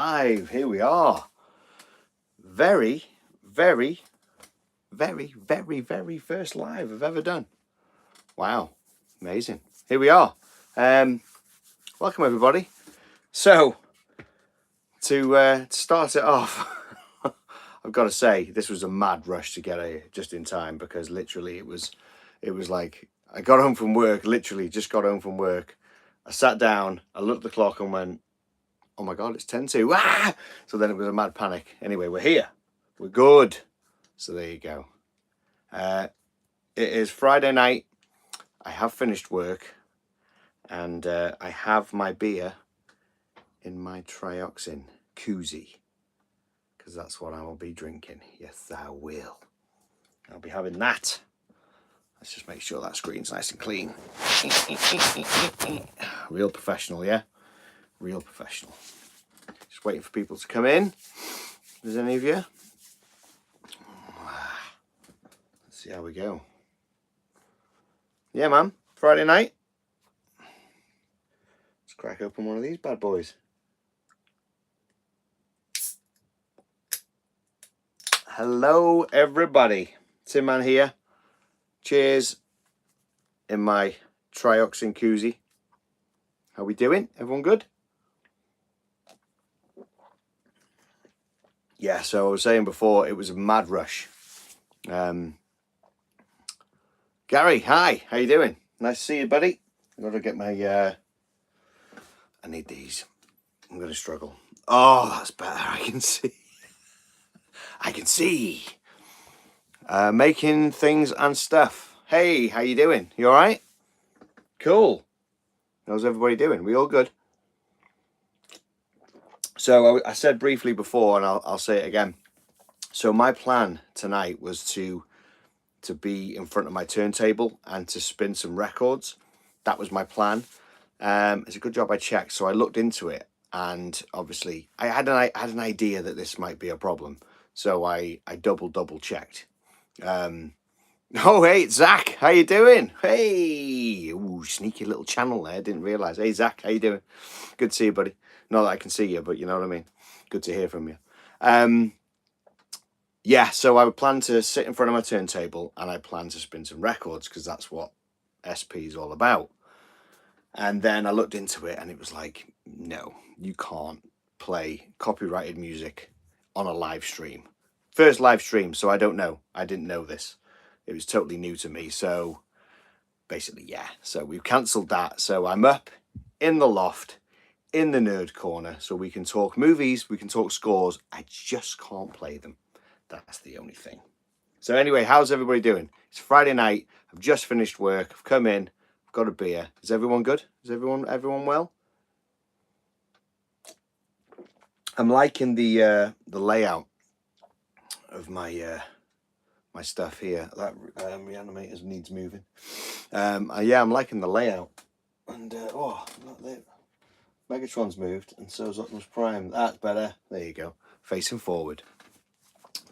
Live. Here we are. Very, very, very, very, very first live I've ever done. Wow, amazing. Here we are. Welcome everybody. So to start it off, I've got to say this was a mad rush to get here just in time, because literally it was like I got home from work. Literally just got home from work. I sat down. I looked at the clock and went, "Oh my God, it's 10 to." Ah! So then it was a mad panic. Anyway, we're here. We're good. So there you go. It is Friday night. I have finished work, and I have my beer in my trioxin koozie, because that's what I will be drinking. Yes, I will. I'll be having that. Let's just make sure that screen's nice and clean. Real professional, yeah? Real professional. Just waiting for people to come in. If there's any of you. Let's see how we go. Yeah, man. Friday night. Let's crack open one of these bad boys. Hello, everybody. Tinman here. Cheers in my trioxin koozie. How we doing? Everyone good? Yeah, so I was saying before, it was a mad rush. Gary, hi. How you doing? Nice to see you, buddy. I've got to get my... I need these. I'm going to struggle. Oh, that's better. I can see. I can see. Making things and stuff. Hey, how you doing? You all right? Cool. How's everybody doing? We all good? So I said briefly before, and I'll say it again. So my plan tonight was to be in front of my turntable and to spin some records. That was my plan. It's a good job I checked. So I looked into it, and obviously I had an idea that this might be a problem. So I double checked. Oh, hey, Zach, how you doing? Hey, ooh, sneaky little channel there. Didn't realize. Hey, Zach, how you doing? Good to see you, buddy. Not that I can see you, but you know what I mean. Good to hear from you. Yeah, so I would plan to sit in front of my turntable and I plan to spin some records, because that's what SP is all about. And then I looked into it and it was like, no, you can't play copyrighted music on a live stream. First live stream, so I don't know. I didn't know this. It was totally new to me. So basically, yeah. So we've cancelled that. So I'm up in the loft, in the nerd corner, so we can talk movies, we can talk scores. I just can't play them. That's the only thing. So anyway, how's everybody doing? It's Friday night. I've just finished work. I've come in. I've got a beer. Is everyone good? Is everyone well? I'm liking the layout of my my stuff here. That reanimator needs moving. Yeah, I'm liking the layout. And oh, look there. Megatron's moved, and so's Optimus Prime. That's better. There you go. Facing forward.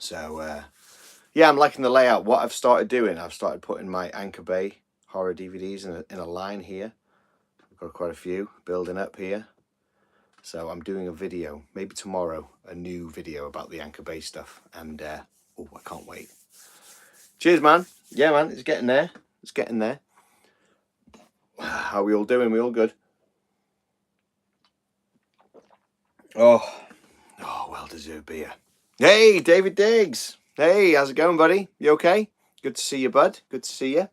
So yeah, I'm liking the layout. What I've started doing, I've started putting my Anchor Bay horror DVDs in a line here. I've got quite a few building up here. So I'm doing a video, maybe tomorrow, a new video about the Anchor Bay stuff. And oh, I can't wait. Cheers, man. Yeah, man, it's getting there. It's getting there. How are we all doing? We all good? Oh, well-deserved beer. Hey, David Diggs. Hey, how's it going, buddy? You okay? Good to see you, bud. Good to see you.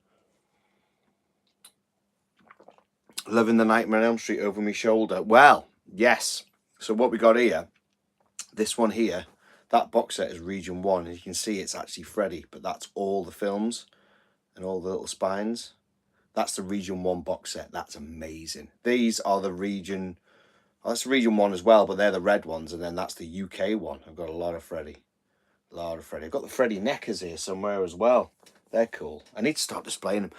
Loving the Nightmare on Elm Street over my shoulder. Well, yes. So what we got here, this one here, that box set is Region 1. As you can see, it's actually Freddy, but that's all the films and all the little spines. That's the Region 1 box set. That's amazing. These are the Region... Oh, that's Region 1 as well, but they're the red ones, and then that's the UK one. I've got a lot of Freddy. A lot of Freddy. I've got the Freddy Neckers here somewhere as well. They're cool. I need to start displaying them.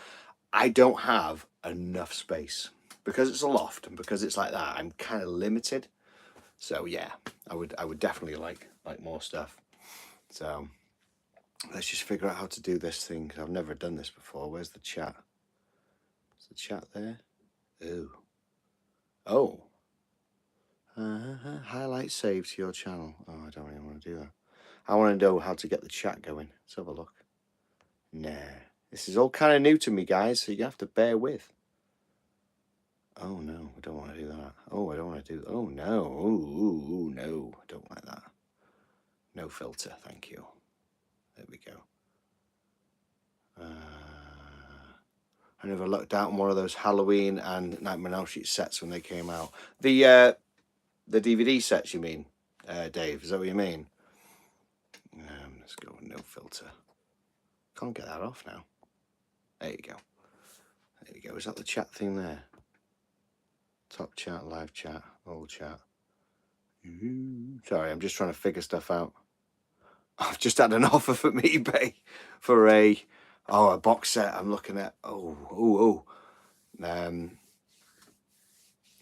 I don't have enough space. Because it's a loft and because it's like that, I'm kind of limited. So yeah, I would definitely like more stuff. So let's just figure out how to do this thing, because I've never done this before. Where's the chat? Is the chat there? Ooh. Oh. Highlight save to your channel. Oh, I don't really want to do that. I want to know how to get the chat going. Let's have a look. Nah. This is all kind of new to me, guys, so you have to bear with. Oh, no. I don't want to do that. Oh, I don't want to do... Oh, no. Ooh, no. I don't like that. No filter. Thank you. There we go. I never looked out on one of those Halloween and Nightmare on Elm Street sets when they came out. The DVD sets, you mean, Dave? Is that what you mean? Let's go with no filter. Can't get that off now. There you go. There you go. Is that the chat thing there? Top chat, live chat, old chat. Sorry, I'm just trying to figure stuff out. I've just had an offer from eBay for a box set. I'm looking at. There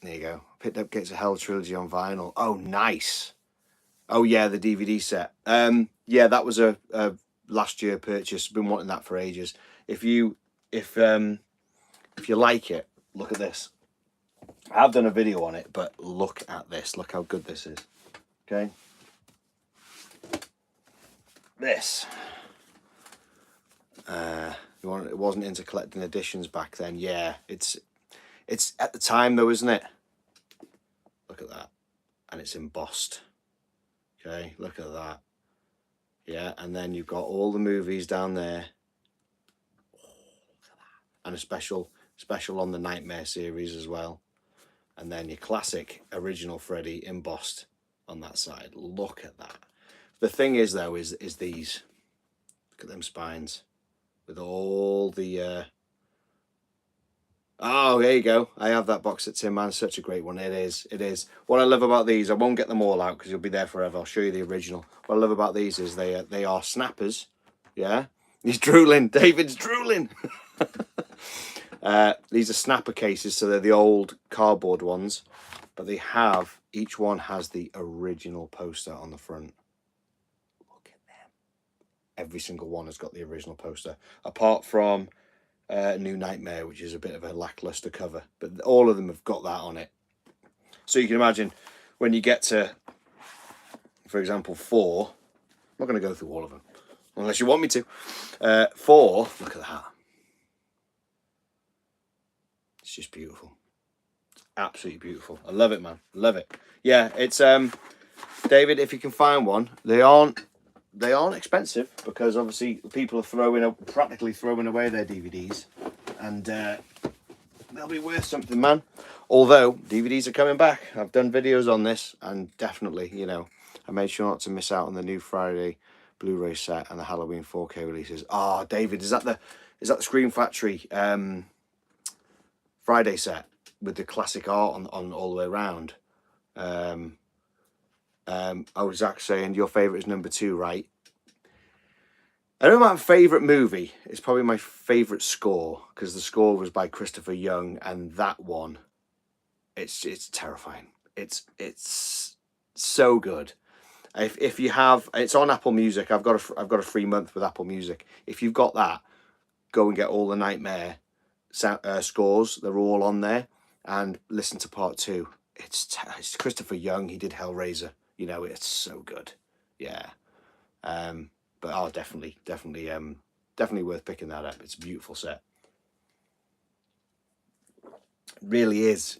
you go. Picked up Gates of Hell trilogy on vinyl. Oh, nice. Oh yeah, the DVD set. Yeah, that was a last year purchase. Been wanting that for ages. If you like it, look at this. I have done a video on it, but look at this. Look how good this is. Okay. This. It wasn't into collecting editions back then. Yeah, it's at the time though, isn't it? Look at that. And it's embossed. Okay, look at that. Yeah, and then you've got all the movies down there. Oh, look at that. And a special on the Nightmare series as well. And then your classic original Freddy embossed on that side. Look at that. The thing is though, is these. Look at them spines. With all the oh, there you go. I have that box at Tinman. Such a great one. It is. What I love about these, I won't get them all out because you'll be there forever. I'll show you the original. What I love about these is they are snappers. Yeah. He's drooling. David's drooling. These are snapper cases, so they're the old cardboard ones, but each one has the original poster on the front. Look at them. Every single one has got the original poster, apart from New Nightmare, which is a bit of a lackluster cover, but all of them have got that on it. So you can imagine when you get to, for example, 4, I'm not going to go through all of them unless you want me to. 4, look at that. It's just beautiful. It's absolutely beautiful. I love it, man. Love it. Yeah, it's David, if you can find one, they aren't expensive because obviously people are practically throwing away their DVDs, and they'll be worth something, man. Although DVDs are coming back. I've done videos on this, and definitely, you know, I made sure not to miss out on the new Friday Blu-ray set and the Halloween 4K releases. Oh, David, is that the Scream Factory Friday set with the classic art on all the way around? I was Zach saying your favourite is number 2, right? I don't know my favourite movie. It's probably my favourite score, because the score was by Christopher Young, and that one, it's terrifying. It's so good. If you have, it's on Apple Music. I've got a free month with Apple Music. If you've got that, go and get all the Nightmare scores. They're all on there, and listen to part 2. It's Christopher Young. He did Hellraiser. You know, it's so good. Yeah. But oh, definitely worth picking that up. It's a beautiful set. Really is.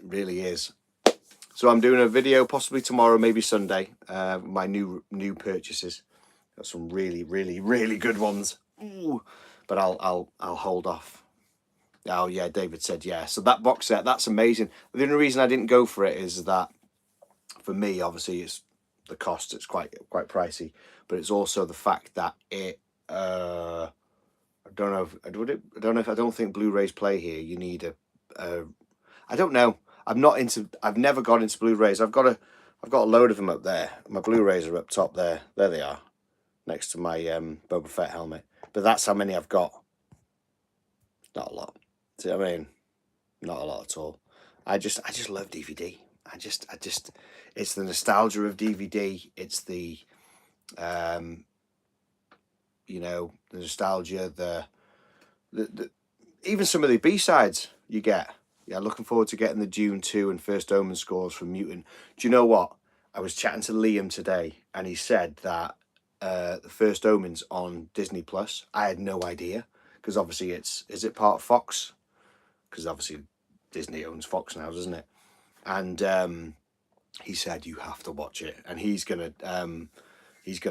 So I'm doing a video possibly tomorrow, maybe Sunday. My new purchases. Got some really good ones. Ooh. But I'll hold off. Oh yeah, David said yeah. So that box set, that's amazing. The only reason I didn't go for it is that for me, obviously, it's the cost. It's quite pricey, but it's also the fact that it. I don't think Blu-rays play here. You need a. I don't know. I've never got into Blu-rays. I've got a load of them up there. My Blu-rays are up top there. There they are, next to my Boba Fett helmet. But that's how many I've got. Not a lot. See what I mean? Not a lot at all. I just love DVD. I just it's the nostalgia of DVD. It's the you know, the nostalgia, the even some of the B-sides you get. Yeah, looking forward to getting the Dune 2 and First Omen scores from Mutant. Do you know what? I was chatting to Liam today, and he said that the First Omen's on Disney Plus. I had no idea, because obviously is it part of Fox? Because obviously Disney owns Fox now, doesn't it? And he said you have to watch it, and he's gonna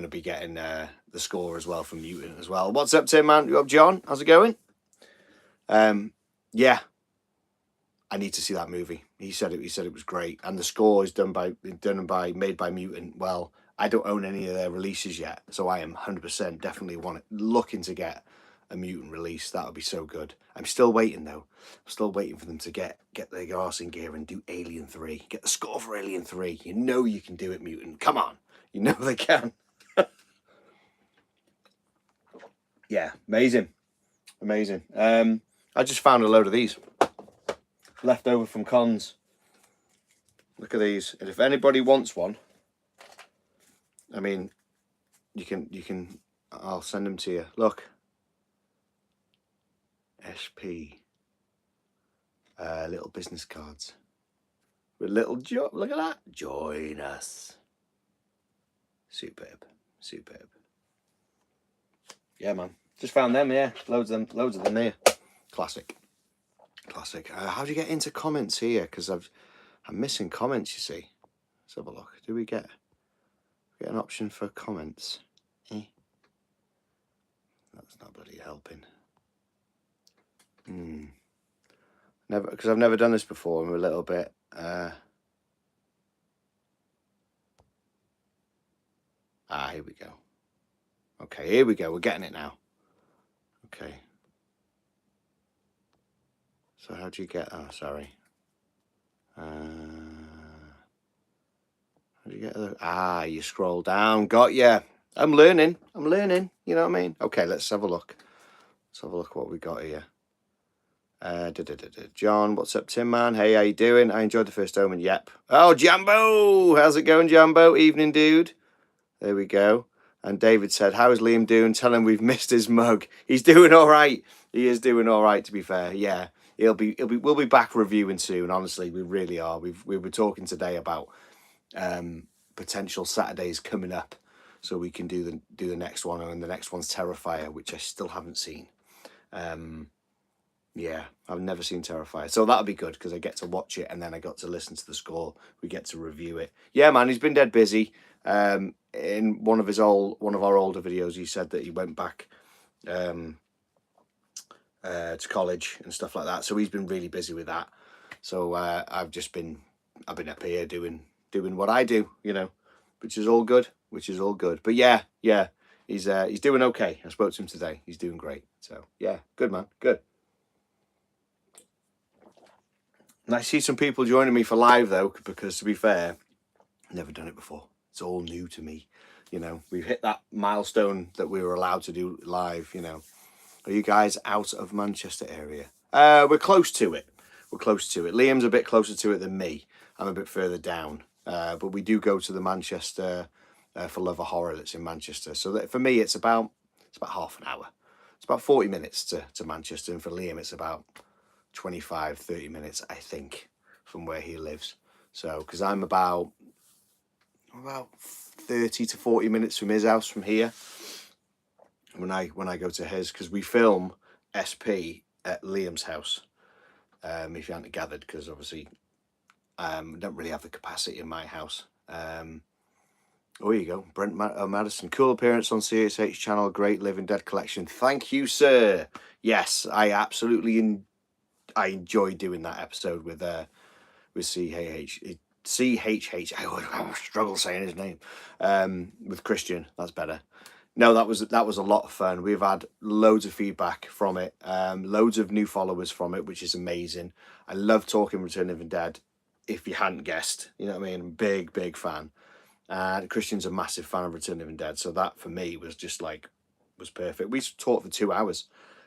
be getting the score as well from Mutant as well. What's up, Tinman? You up, John? How's it going? Yeah, I need to see that movie. He said it was great, and the score is made by Mutant. Well, I don't own any of their releases yet, so I am 100% definitely looking to get a Mutant release. That would be so good. I'm still waiting though. I'm still waiting for them to get their arse in gear and do Alien 3. Get the score for Alien 3. You know you can do it, Mutant. Come on. You know they can. Yeah, amazing. I just found a load of these left over from cons. Look at these. And if anybody wants one, I mean, you can I'll send them to you. Look. SP. Little business cards. With little look at that. Join us. Superb. Yeah, man. Just found them, yeah. Loads of them here. Classic. How do you get into comments here? Because I'm missing comments, you see. Let's have a look. Do we get an option for comments? That's not bloody helping. Never, because I've never done this before. I'm a little bit. Here we go. Okay, here we go. We're getting it now. Okay. So how do you get? Oh, sorry. How do you get the? You scroll down. Got ya. I'm learning. You know what I mean? Okay, let's have a look. Let's have a look what we got here. John, what's up, Tinman? Hey, how you doing? I enjoyed the First Omen. Yep. Oh, Jambo! How's it going, Jambo? Evening, dude. There we go. And David said, "How is Liam doing? Tell him we've missed his mug. He's doing all right. He is doing all right, to be fair. Yeah, we'll be back reviewing soon. Honestly, we really are. We were talking today about potential Saturdays coming up, so we can do the next one, and the next one's Terrifier, which I still haven't seen. Yeah, I've never seen Terrifier, so that'll be good because I get to watch it and then I got to listen to the score. We get to review it. Yeah, man, he's been dead busy. In one of our older videos, he said that he went back to college and stuff like that. So he's been really busy with that. So I've been up here doing what I do, you know, which is all good. But yeah, he's doing okay. I spoke to him today. He's doing great. So yeah, good man, good. And I see some people joining me for live though, because to be fair, I've never done it before. It's all new to me. You know, we've hit that milestone that we were allowed to do live, you know. Are you guys out of Manchester area? We're close to it. Liam's a bit closer to it than me. I'm a bit further down. But we do go to the Manchester for Love of Horror that's in Manchester. So that for me, it's about half an hour. It's about 40 minutes to Manchester. And for Liam, it's about 25, 30 minutes, I think, from where he lives. So, because I'm about 30 to 40 minutes from his house from here when I go to his, because we film SP at Liam's house, if you hadn't gathered, because obviously I don't really have the capacity in my house. Oh, here you go. Brent Madison, cool appearance on CSH channel, great Living Dead collection. Thank you, sir. Yes, I absolutely I enjoyed doing that episode with CHH. I struggle saying his name. With Christian, that's better. No, that was a lot of fun. We've had loads of feedback from it, loads of new followers from it, which is amazing. I love talking Return of the Dead. If you hadn't guessed, you know what I mean. I'm a big fan. And Christian's a massive fan of Return of the Dead, so that for me was just was perfect. We talked for 2 hours,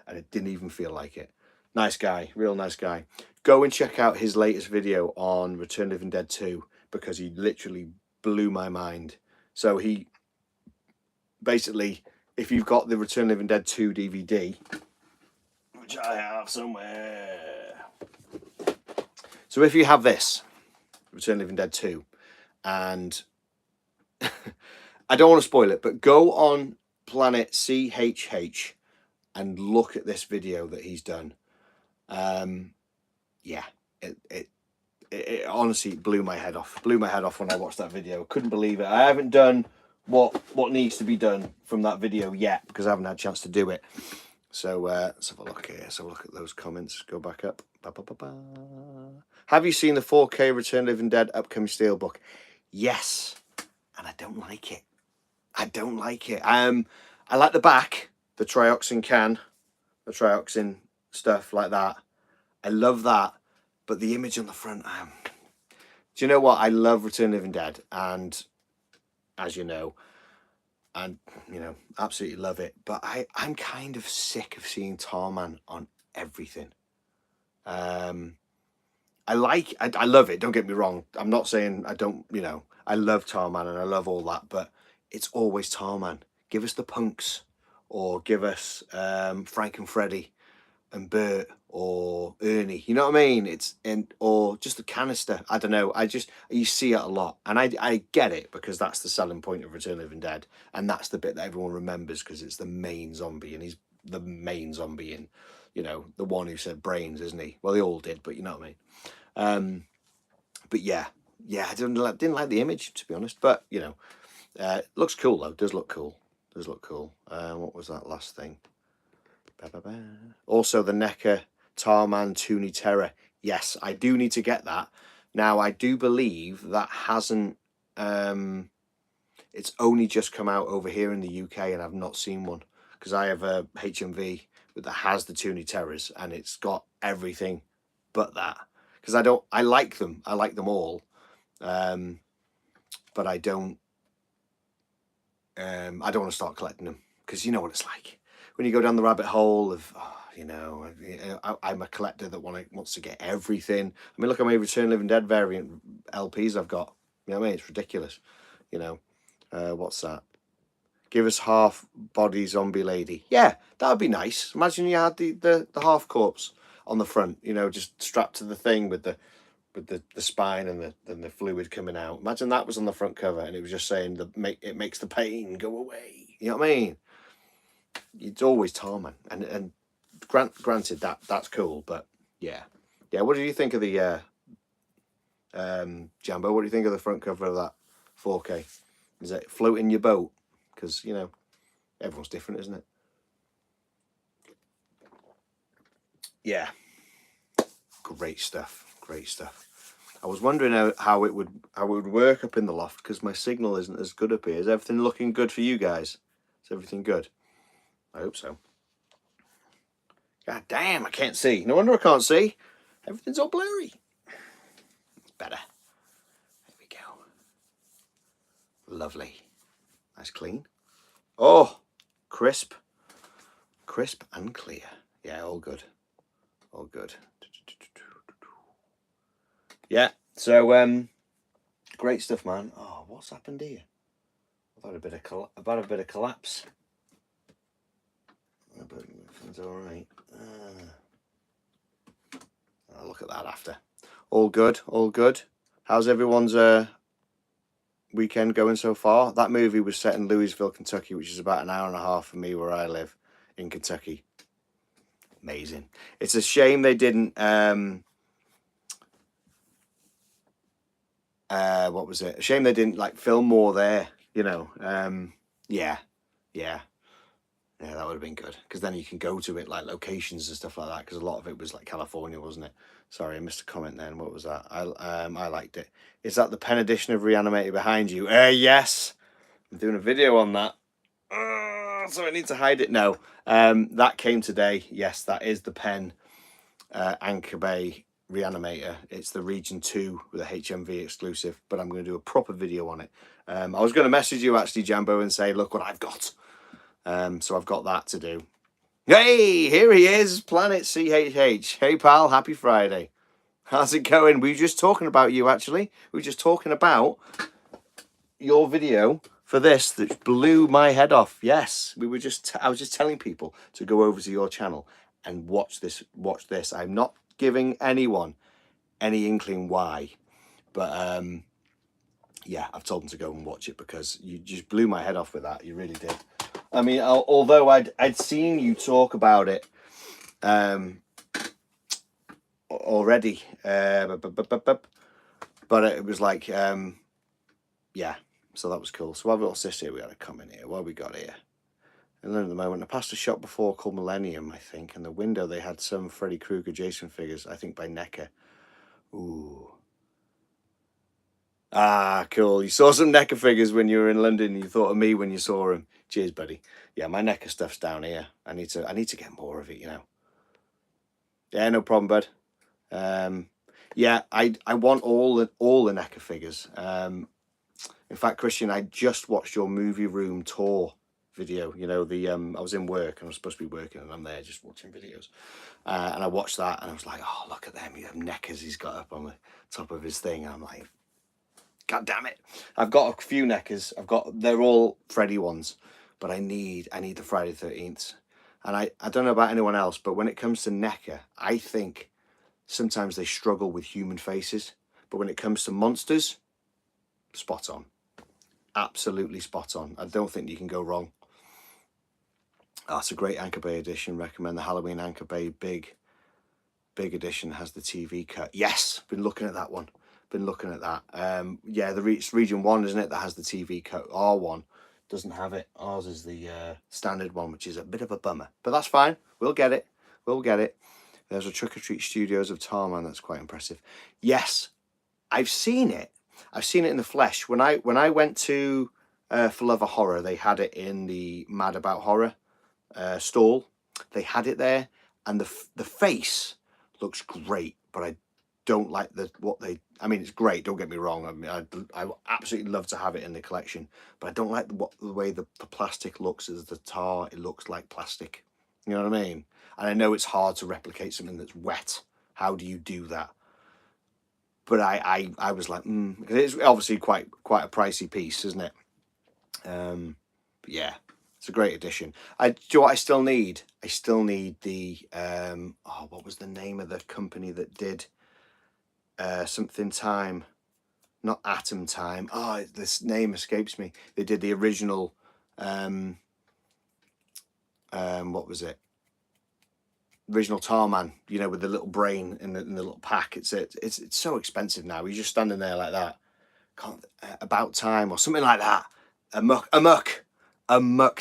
and it didn't even feel like it. Nice guy, real nice guy. Go and check out his latest video on Return of the Dead 2 because he literally blew my mind. So he basically, if you've got the Return of the Dead 2 DVD, which I have somewhere, So if you have this, Return of the Living Dead 2, and I don't want to spoil it, but go on Planet CHH and look at this video that he's done. Yeah, it honestly blew my head off. Blew my head off when I watched that video. Couldn't believe it. I haven't done what needs to be done from that video yet because I haven't had a chance to do it. So let's have a look here. So look at those comments. Go back up. Ba, ba, ba, ba. Have you seen the 4K Return of the Living Dead upcoming steelbook? Yes, and I don't like it. I don't like it. I like the back, the trioxin can, the trioxin stuff like that. I love that, but the image on the front. Do you know what? I love Return of the Living Dead, and as you know, and absolutely love it. But I'm kind of sick of seeing Tinman on everything. I love it. Don't get me wrong. I'm not saying I don't. I love Tinman and I love all that, but it's always Tinman. Give us the punks, or give us Frank and Freddie and Bert or Ernie. You know what I mean? Or just the canister. I don't know. You see it a lot, and I get it because that's the selling point of Return of the Living Dead, and that's the bit that everyone remembers because it's the main zombie, and he's the main zombie, and the one who said brains, isn't he? Well, they all did, but you know what I mean. But yeah, I didn't like the image, to be honest. But it looks cool though. Does look cool. What was that last thing? Also, the NECA Tinman Toonie Terror. Yes, I do need to get that. Now, I do believe that hasn't... it's only just come out over here in the UK, and I've not seen one. Because I have a HMV that has the Toonie Terrors, and it's got everything but that. Because I like them. I like them all. But I don't want to start collecting them. Because you know what it's like. When you go down the rabbit hole of, I'm a collector that wants to get everything. I mean, look at my Return of the Living Dead variant LPs I've got. You know what I mean? It's ridiculous. What's that? Give us half body zombie lady. Yeah, that would be nice. Imagine you had the half corpse on the front, just strapped to the thing with the spine and the fluid coming out. Imagine that was on the front cover and it was just saying it makes the pain go away. You know what I mean? It's always Tinman, and granted that's cool, but yeah. What do you think of the Jambo? What do you think of the front cover of that 4K? Is it floating your boat? Because everyone's different, isn't it? Yeah, great stuff. I was wondering how it would work up in the loft because my signal isn't as good up here. Is everything looking good for you guys? Is everything good? I hope so. God damn, I can't see. No wonder I can't see. Everything's all blurry. It's better. There we go. Lovely. Nice clean. Oh, crisp and clear. Yeah, all good. Yeah, so great stuff, man. Oh, what's happened here? I've had a bit of collapse. But it's all right. I'll look at that after. All good. How's everyone's weekend going so far? That movie was set in Louisville, Kentucky, which is about an hour and a half from me where I live in Kentucky. Amazing. It's a shame they didn't what was it? A shame they didn't film more there, Yeah, that would have been good because then you can go to it, like locations and stuff like that, because a lot of it was like California, wasn't it? Sorry, I missed a comment then. What was that? I liked it. Is that the pen edition of Reanimator behind you? Yes. I'm doing a video on that. So I need to hide it. No. That came today. Yes, that is the pen Anchor Bay Reanimator. It's the Region 2 with a HMV exclusive, but I'm going to do a proper video on it. I was going to message you actually, Jambo, and say, look what I've got. So I've got that to do. Hey, here he is, Planet CHH. Hey, pal, happy Friday. How's it going? We were just talking about you, actually. We were just talking about your video for this that blew my head off. Yes, I was just telling people to go over to your channel and watch this. I'm not giving anyone any inkling why. But yeah, I've told them to go and watch it because you just blew my head off with that. You really did. I mean, although I'd seen you talk about it already, but it was like, yeah, so that was cool. So I've got this here. We got a comment here. What have we got here? And then at the moment, I passed a shop before called Millennium, I think, and the window they had some Freddy Krueger Jason figures, I think by NECA. Ooh. Ah, cool. You saw some NECA figures when you were in London. You thought of me when you saw them. Cheers, buddy. Yeah, my NECA stuff's down here. I need to get more of it, you know. Yeah, no problem, bud. Yeah, I want all the NECA figures. In fact, Christian, I just watched your movie room tour video. You know, I was in work and I was supposed to be working, and I'm there just watching videos. And I watched that, and I was like, oh, look at them. You have NECAs he's got up on the top of his thing. And I'm like, God damn it! I've got a few NECAs. They're all Freddy ones, but I need the Friday 13th. And I don't know about anyone else, but when it comes to NECA, I think sometimes they struggle with human faces. But when it comes to monsters, spot on. Absolutely spot on. I don't think you can go wrong. Oh, it's a great Anchor Bay edition. Recommend the Halloween Anchor Bay big edition. Has the TV cut. Yes, been looking at that one. Been looking at that. Yeah, it's region 1, isn't it, that has the TV cut. Our one doesn't have it. Ours is the standard one, which is a bit of a bummer, but that's fine. We'll get it. There's a Trick or Treat Studios of Tinman. That's quite impressive. Yes, I've seen it. I've seen it in the flesh. When I went to For Love of Horror, they had it in the Mad About Horror stall. They had it there, and the face looks great, but I don't like I mean, it's great, don't get me wrong. I mean, I absolutely love to have it in the collection, but I don't like the way the plastic looks as the tar. It looks like plastic. You know what I mean? And I know it's hard to replicate something that's wet. How do you do that? But I was like, it's obviously quite a pricey piece, isn't it? But yeah, it's a great addition. Do you know what I still need? I still need the what was the name of the company that did something time? Not Atom Time. Oh, this name escapes me. They did the original what was it? Original Tarman, you know, with the little brain in the little pack. It's so expensive now. You're just standing there like that. About Time or something like that. Amok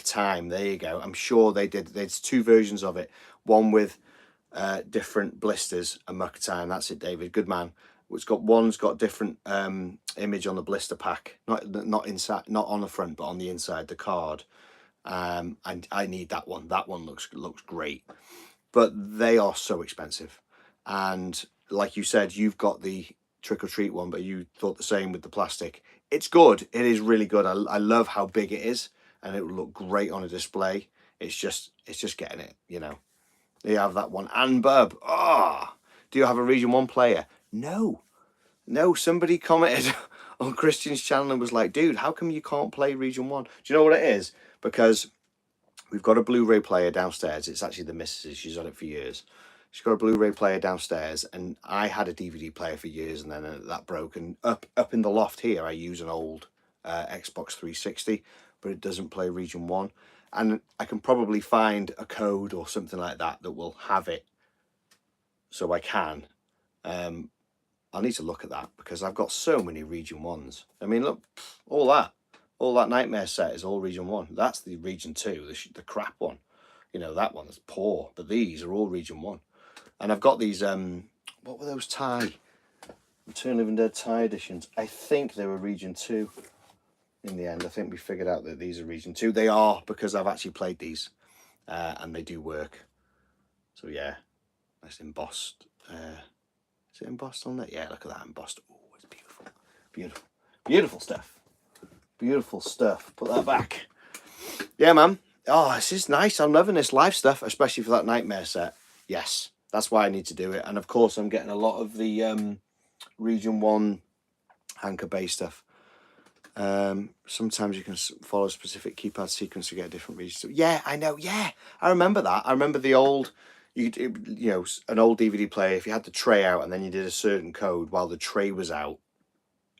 Time. There you go. I'm sure they did. There's 2 versions of it. One with different blisters. Amok Time. That's it, David. Good man. One's got different image on the blister pack. Not inside, not on the front, but on the inside, the card. And I need that one. That one looks great. But they are so expensive. And like you said, you've got the Trick or Treat one, but you thought the same with the plastic. It's good. It is really good. I love how big it is, and it will look great on a display. It's just getting it, you know. You have that one. And Bub, do you have a Region 1 player? No. Somebody commented on Christian's channel and was like, dude, how come you can't play Region 1? Do you know what it is? Because we've got a Blu-ray player downstairs. It's actually the missus. She's had it for years. She's got a Blu-ray player downstairs, and I had a DVD player for years, and then that broke. And up in the loft here, I use an old Xbox 360, but it doesn't play Region 1. And I can probably find a code or something like that that will have it, so I can. I'll need to look at that because I've got so many Region 1s. I mean, look, all that Nightmare set is all Region 1. That's the Region 2, the crap one. You know, that one is poor. But these are all Region 1. And I've got these, what were those Return of Living Dead tie editions? I think they were Region 2 in the end. I think we figured out that these are Region 2. They are, because I've actually played these. And they do work. So yeah, nice embossed. Is it embossed on that? Yeah, look at that embossed. Oh, it's beautiful. Beautiful stuff. Beautiful stuff. Put that back. Yeah, man. Oh, this is nice. I'm loving this live stuff, especially for that Nightmare set. Yes, that's why I need to do it. And of course, I'm getting a lot of the Region 1 Anchor Bay stuff. Sometimes you can follow a specific keypad sequence to get a different region. So, yeah, I know. Yeah, I remember that. I remember the old, you know, an old DVD player, if you had the tray out and then you did a certain code while the tray was out,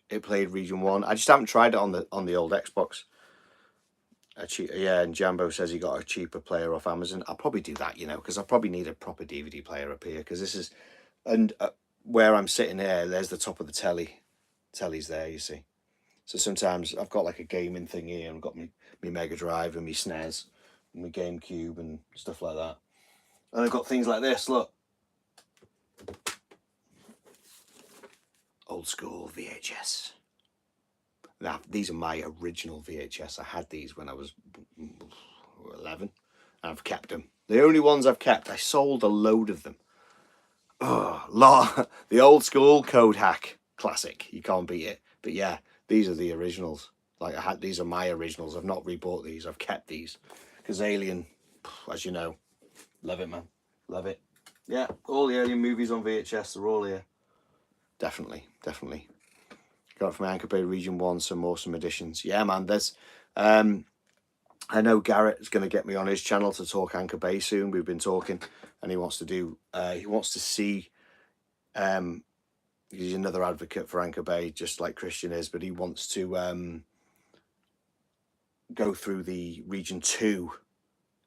it played Region 1. I just haven't tried it on the old Xbox. Yeah, and Jambo says he got a cheaper player off Amazon. I'll probably do that, you know, because I probably need a proper DVD player up here, because this is, and where I'm sitting here, there's the top of the telly's there, you see. So sometimes I've got like a gaming thing here, and I've got me Mega Drive and me SNES and my GameCube and stuff like that. And I've got things like this, look. Old school VHS. Now, these are my original VHS. I had these when I was 11, and I've kept them. The only ones I've kept. I sold a load of them. Oh, the old school code hack classic. You can't beat it. But yeah, these are the originals. Like these are my originals. I've not rebought these. I've kept these because Alien, as you know, love it, man. Love it. Yeah, all the Alien movies on VHS. They're all here. Definitely. Got it from Anchor Bay Region 1, some awesome editions. Yeah, man, there's... I know Garrett's going to get me on his channel to talk Anchor Bay soon. We've been talking, and he wants to do... he wants to see... he's another advocate for Anchor Bay, just like Christian is, but he wants to go through the Region 2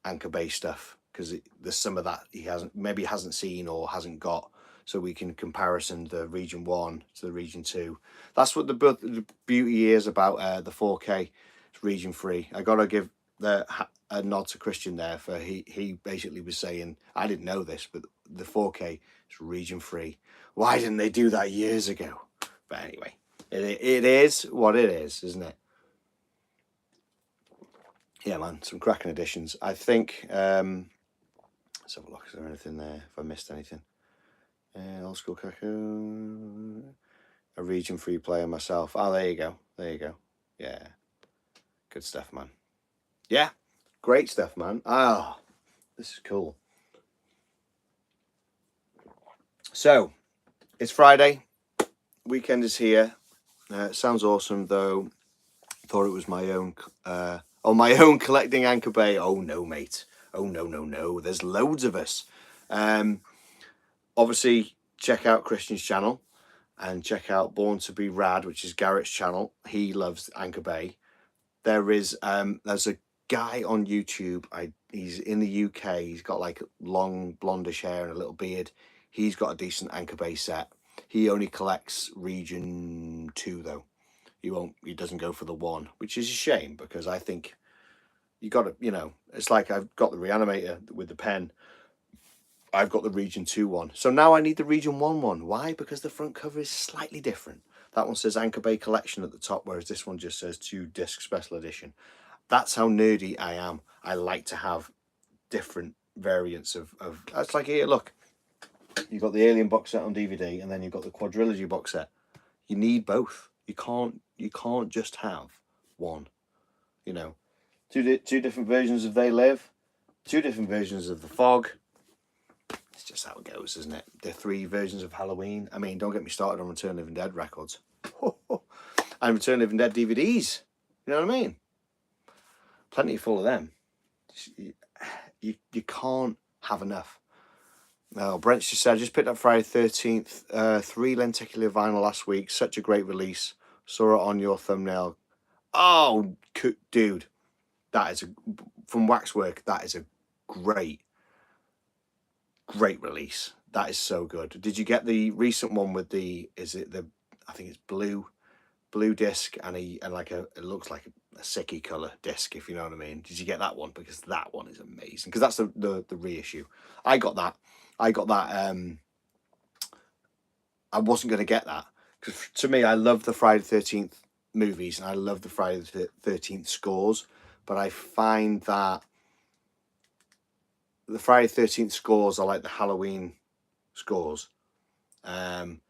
Anchor Bay stuff, because there's some of that he hasn't seen or hasn't got, so we can comparison the Region 1 to the Region 2. That's what the beauty is about the 4K. It's Region 3. I gotta give a nod to Christian there, for he basically was saying, I didn't know this, but the 4K is Region 3. Why didn't they do that years ago? But anyway, it is what it is, isn't it? Yeah, man, some cracking editions. I think, let's have a look. Is there anything there? If I missed anything. Old school Kaku. A Region 3 player myself. Oh, there you go. Yeah. Good stuff, man. Yeah. Great stuff, man. Ah, this is cool. So, it's Friday. Weekend is here. Sounds awesome, though. Thought it was my own... my own collecting Anchor Bay. Oh, no, mate. Oh, no. There's loads of us. Obviously, check out Christian's channel and check out Born to Be Rad, which is Garrett's channel. He loves Anchor Bay. There's a guy on YouTube. He's in the UK. He's got like long blondish hair and a little beard. He's got a decent Anchor Bay set. He only collects Region 2 though. He doesn't go for the 1, which is a shame, because I think you got to, you know, it's like I've got the Reanimator with the pen. I've got the Region 2 one. So now I need the Region 1 one. Why? Because the front cover is slightly different. That one says Anchor Bay Collection at the top, whereas this one just says 2-disc special edition. That's how nerdy I am. I like to have different variants of that's like, here, look. You've got the Alien box set on DVD, and then you've got the Quadrilogy box set. You need both. You can't just have one. You know, two different versions of They Live, 2 different versions of The Fog. It's just how it goes, isn't it? The 3 versions of Halloween. I mean, don't get me started on Return of the Living Dead records. And Return of the Living Dead DVDs. You know what I mean? Plenty full of them. You can't have enough. Brent just said, I just picked up Friday 13th, 3 lenticular vinyl last week. Such a great release. Saw it on your thumbnail. Oh, dude. That is from Waxwork, that is a great release. That is so good. Did you get the recent one with I think it's blue disc and it looks like a sicky colour disc, if you know what I mean. Did you get that one? Because that one is amazing. Because that's the reissue. I got that. I wasn't going to get that, because to me, I love the Friday the 13th movies and I love the Friday the 13th scores, but I find that the Friday the 13th scores are like the Halloween scores. The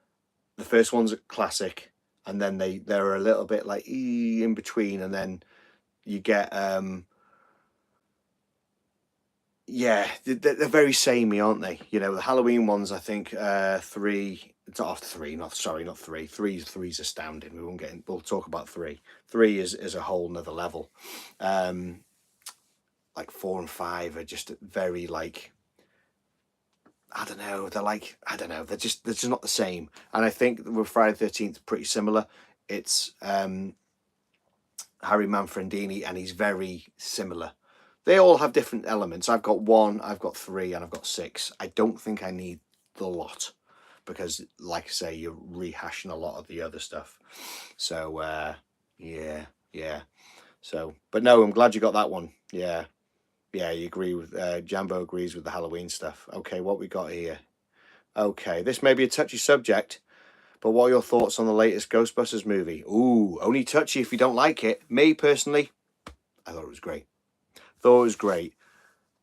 first one's a classic, and then they're a little bit like in between, and then you get yeah, they're very samey, aren't they? You know, the Halloween ones, I think 3. Not 3. Not 3. Three's astounding. We'll talk about 3. 3 is a whole nother level. Like 4 and 5 are just very like I don't know. They're like, I don't know. They're just not the same. And I think with Friday the 13th, pretty similar. It's Harry Manfredini, and he's very similar. They all have different elements. I've got 1, I've got 3, and I've got 6. I don't think I need the lot because, like I say, you're rehashing a lot of the other stuff. So yeah. So, but no, I'm glad you got that one. Yeah, you agree with Jambo agrees with the Halloween stuff. Okay, what we got here? Okay, this may be a touchy subject, but what are your thoughts on the latest Ghostbusters movie? Ooh, only touchy if you don't like it. Me personally, I thought it was great.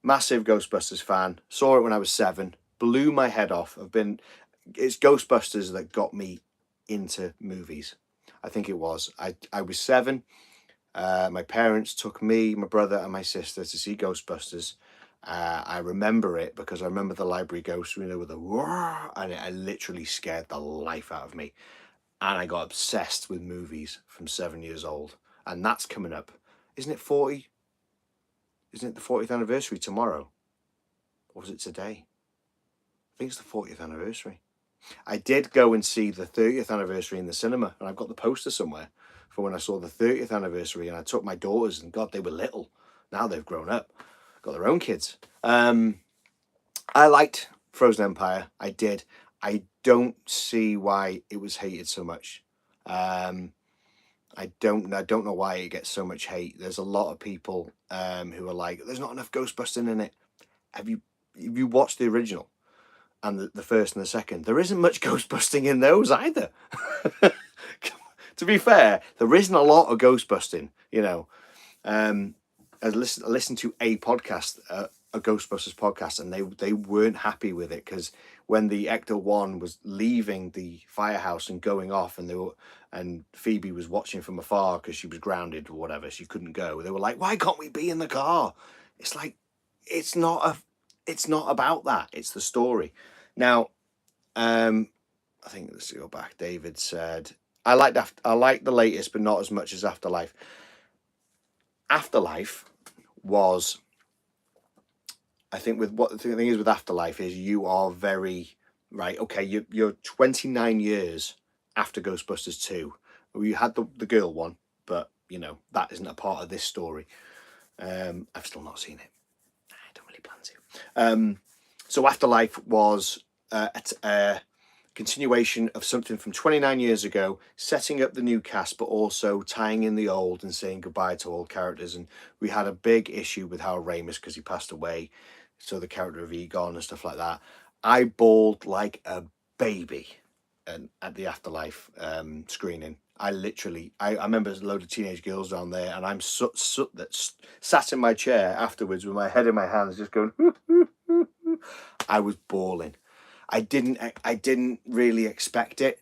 Massive Ghostbusters fan. Saw it when I was 7. Blew my head off. It's Ghostbusters that got me into movies. I think it was. I was 7. My parents took me, my brother, and my sister to see Ghostbusters. I remember it because I remember the library ghost, with the roar, and it literally scared the life out of me. And I got obsessed with movies from 7 years old. And that's coming up. Isn't it 40? Isn't it the 40th anniversary tomorrow? Or was it today? I think it's the 40th anniversary. I did go and see the 30th anniversary in the cinema, and I've got the poster somewhere for when I saw the 30th anniversary, and I took my daughters, and God, they were little. Now they've grown up, got their own kids. I liked Frozen Empire. I did. I don't see why it was hated so much. I don't know why it gets so much hate. There's a lot of people who are like, there's not enough Ghostbusting in it. Have you watched the original and the first and the second? There isn't much Ghostbusting in those either. To be fair, there isn't a lot of Ghostbusting, I listened to a podcast, a Ghostbusters podcast, and they weren't happy with it because when the Ecto 1 was leaving the firehouse and going off, and Phoebe was watching from afar because she was grounded or whatever, she couldn't go. They were like, "Why can't we be in the car?" It's like it's not about that. It's the story. Now, I think let's go back. David said, I like the latest, but not as much as Afterlife. Afterlife was, I think, with what the thing is with Afterlife is you are very right. Okay, you're 29 years after Ghostbusters 2. You had the girl one, but that isn't a part of this story. I've still not seen it. I don't really plan to. So Afterlife was a continuation of something from 29 years ago, setting up the new cast, but also tying in the old and saying goodbye to old characters. And we had a big issue with Harold Ramis because he passed away. So the character of Egon and stuff like that. I bawled like a baby at the Afterlife screening. I remember there's a load of teenage girls down there, and I'm sat in my chair afterwards with my head in my hands, just going. I was bawling. I didn't really expect it.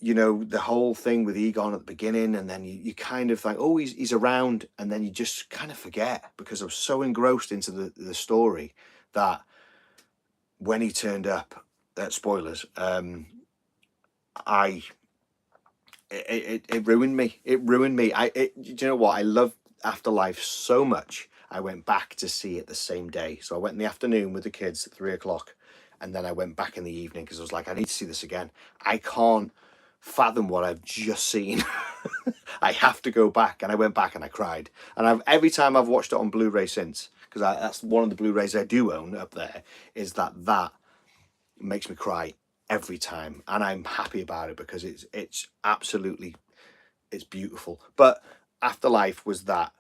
The whole thing with Egon at the beginning, and then you kind of think, oh, he's around, and then you just kind of forget because I was so engrossed into the story that when he turned up, spoilers, it ruined me. It ruined me. Do you know what? I love Afterlife so much. I went back to see it the same day. So I went in the afternoon with the kids at 3:00, and then I went back in the evening because I was like, I need to see this again. I can't fathom what I've just seen. I have to go back, and I went back and I cried. And every time I've watched it on Blu-ray since, because that's one of the Blu-rays I do own up there, is that makes me cry every time, and I'm happy about it because it's absolutely, it's beautiful. But Afterlife was that.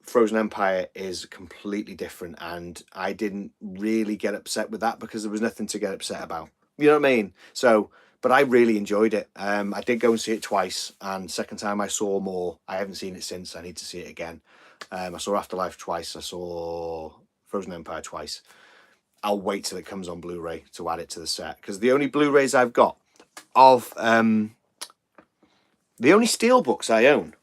Frozen Empire is completely different, and I didn't really get upset with that because there was nothing to get upset about. You know what I mean? So, but I really enjoyed it. I did go and see it twice, and second time I saw more. I haven't seen it since. I need to see it again. I saw Afterlife twice. I saw Frozen Empire twice. I'll wait till it comes on Blu-ray to add it to the set, because the only Blu-rays I've got of the only steelbooks I own.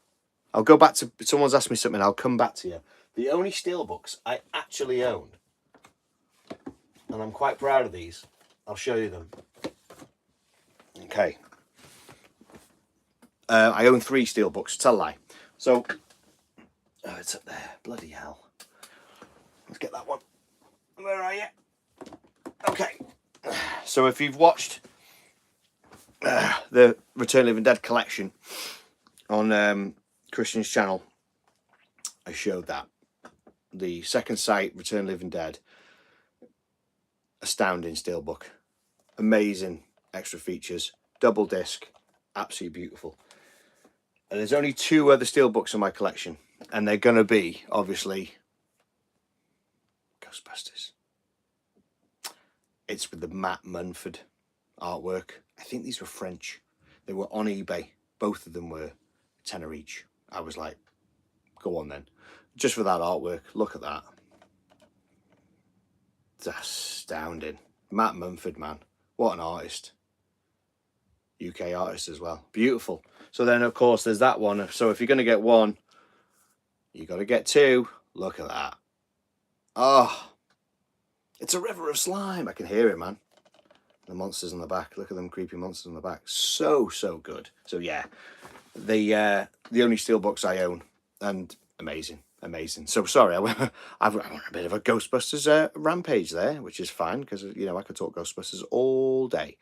I'll go back to, someone's asked me something, I'll come back to you. The only steelbooks I actually own, and I'm quite proud of these, I'll show you them. Okay. I own 3 steelbooks, tell a lie. So, it's up there, bloody hell. Let's get that one. Where are you? Okay, so if you've watched the Return of the Living Dead collection on Christian's channel, I showed that. The Second Sight Return of the Living Dead, astounding steelbook, amazing extra features, double disc, absolutely beautiful. And there's only 2 other steelbooks in my collection, and they're going to be, obviously, Ghostbusters. It's with the Matt Munford artwork. I think these were French. They were on eBay. Both of them were £10 each. I was like, go on then. Just for that artwork, look at that. It's astounding. Matt Munford, man. What an artist. UK artist as well. Beautiful. So then, of course, there's that one. So if you're going to get one, you got to get 2. Look at that. Oh, it's a river of slime. I can hear it, man. The monsters in the back. Look at them creepy monsters in the back. So good. So yeah, the only steelbooks I own, and amazing. So sorry, I've went a bit of a Ghostbusters rampage there, which is fine because, you know, I could talk Ghostbusters all day.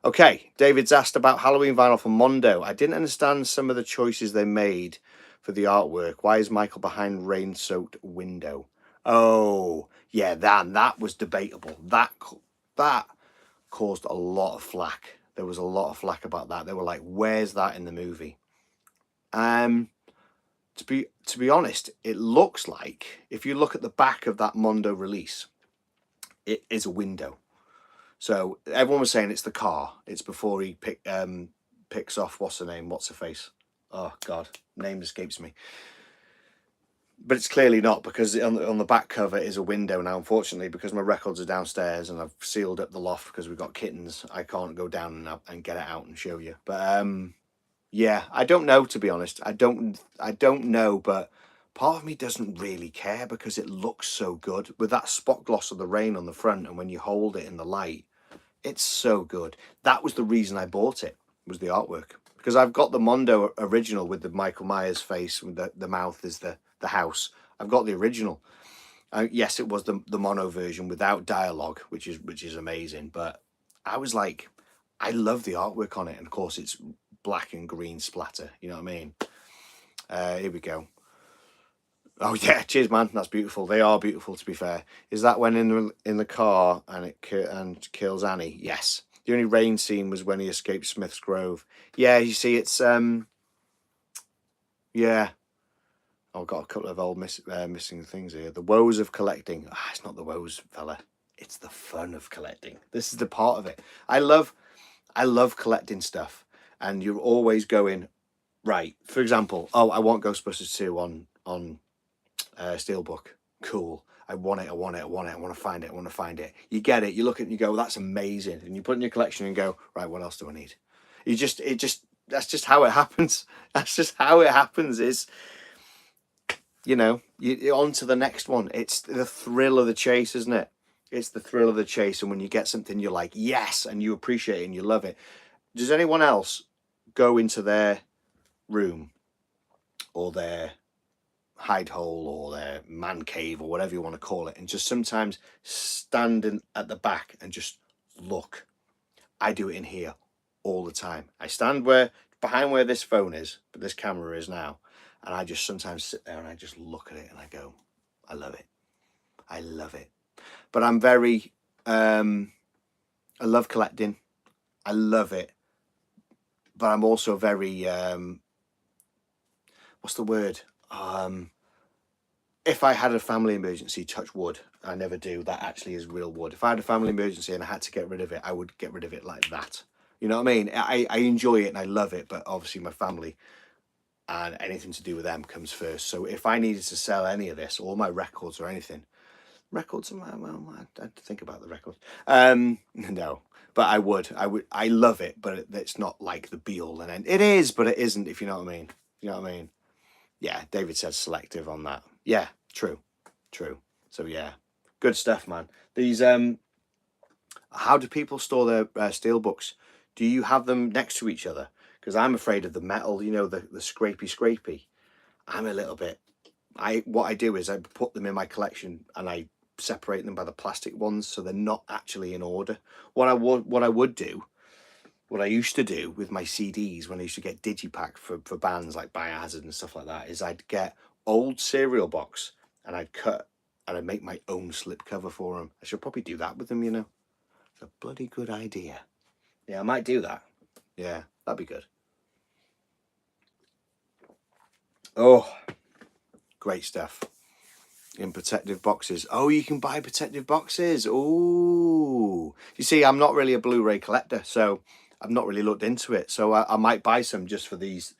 Okay, David's asked about Halloween vinyl from Mondo. I didn't understand some of the choices they made for the artwork. Why is Michael behind rain-soaked window? Oh, yeah, that was debatable. That caused a lot of flack. There was a lot of flack about that. They were like, where's that in the movie? To be honest, it looks like, if you look at the back of that Mondo release, it is a window. So everyone was saying it's the car. It's before he picks off, what's her face? Oh God, name escapes me. But it's clearly not, because on the back cover is a window. Now, unfortunately, because my records are downstairs and I've sealed up the loft because we've got kittens, I can't go down and get it out and show you. But yeah, I don't know, to be honest. I don't know, but part of me doesn't really care because it looks so good with that spot gloss of the rain on the front, and when you hold it in the light, it's so good. That was the reason I bought it, was the artwork, because I've got the Mondo original with the Michael Myers face, with the mouth is the house. I've got the original. Yes, it was the mono version without dialogue, which is amazing. But I was like, I love the artwork on it, and of course it's black and green splatter. You know what I mean? Here we go. Oh yeah, cheers, man. That's beautiful. They are beautiful, to be fair. Is that when in the car and kills Annie? Yes. The only rain scene was when he escaped Smith's Grove. Yeah, you see, it's yeah. I've got a couple of old missing things here. The woes of collecting. It's not the woes, fella. It's the fun of collecting. This is the part of it. I love collecting stuff, and you're always going, right. For example, I want Ghostbusters 2 on Steelbook. Cool. I want it. I want to find it. You get it. You look at it and you go, that's amazing. And you put it in your collection and go, right, what else do I need? That's just how it happens. That's just how it happens. It's, you know, you're on to the next one. It's the thrill of the chase, isn't it? It's the thrill of the chase. And when you get something, you're like, yes, and you appreciate it and you love it. Does anyone else go into their room or their hide hole or their man cave or whatever you want to call it, and just sometimes stand at the back and just look? I do it in here all the time. I stand behind where this phone is, but this camera is now, and I just sometimes sit there and I just look at it and I go, I love it. I love it. But I'm very I love collecting. I love it. But I'm also very what's the word? If I had a family emergency, touch wood, I never do, that actually is real wood. If I had a family emergency and I had to get rid of it, I would get rid of it like that. You know what I mean? I enjoy it and I love it, but obviously my family and anything to do with them comes first. So if I needed to sell any of this, all my records or anything, records, well, I'd think about the records. No, but I love it, but it's not like the be all and end. It is, but it isn't, if you know what I mean. You know what I mean? Yeah, David said selective on that. Yeah, true. So yeah, good stuff, man. These how do people store their steel books? Do you have them next to each other? Because I'm afraid of the metal, you know, the scrapey. I'm a little bit. What I do is I put them in my collection and I separating them by the plastic ones, so they're not actually in order. What I used to do with my CDs when I used to get digipack for bands like Biohazard and stuff like that, is I'd get old cereal box and I'd cut and I'd make my own slip cover for them. I should probably do that with them, you know. It's a bloody good idea. Yeah, I might do that. Yeah, that'd be good. Oh, great stuff. In protective boxes. Oh, you can buy protective boxes. Oh, you see, I'm not really a Blu-ray collector, so I've not really looked into it. So I might buy some just for these.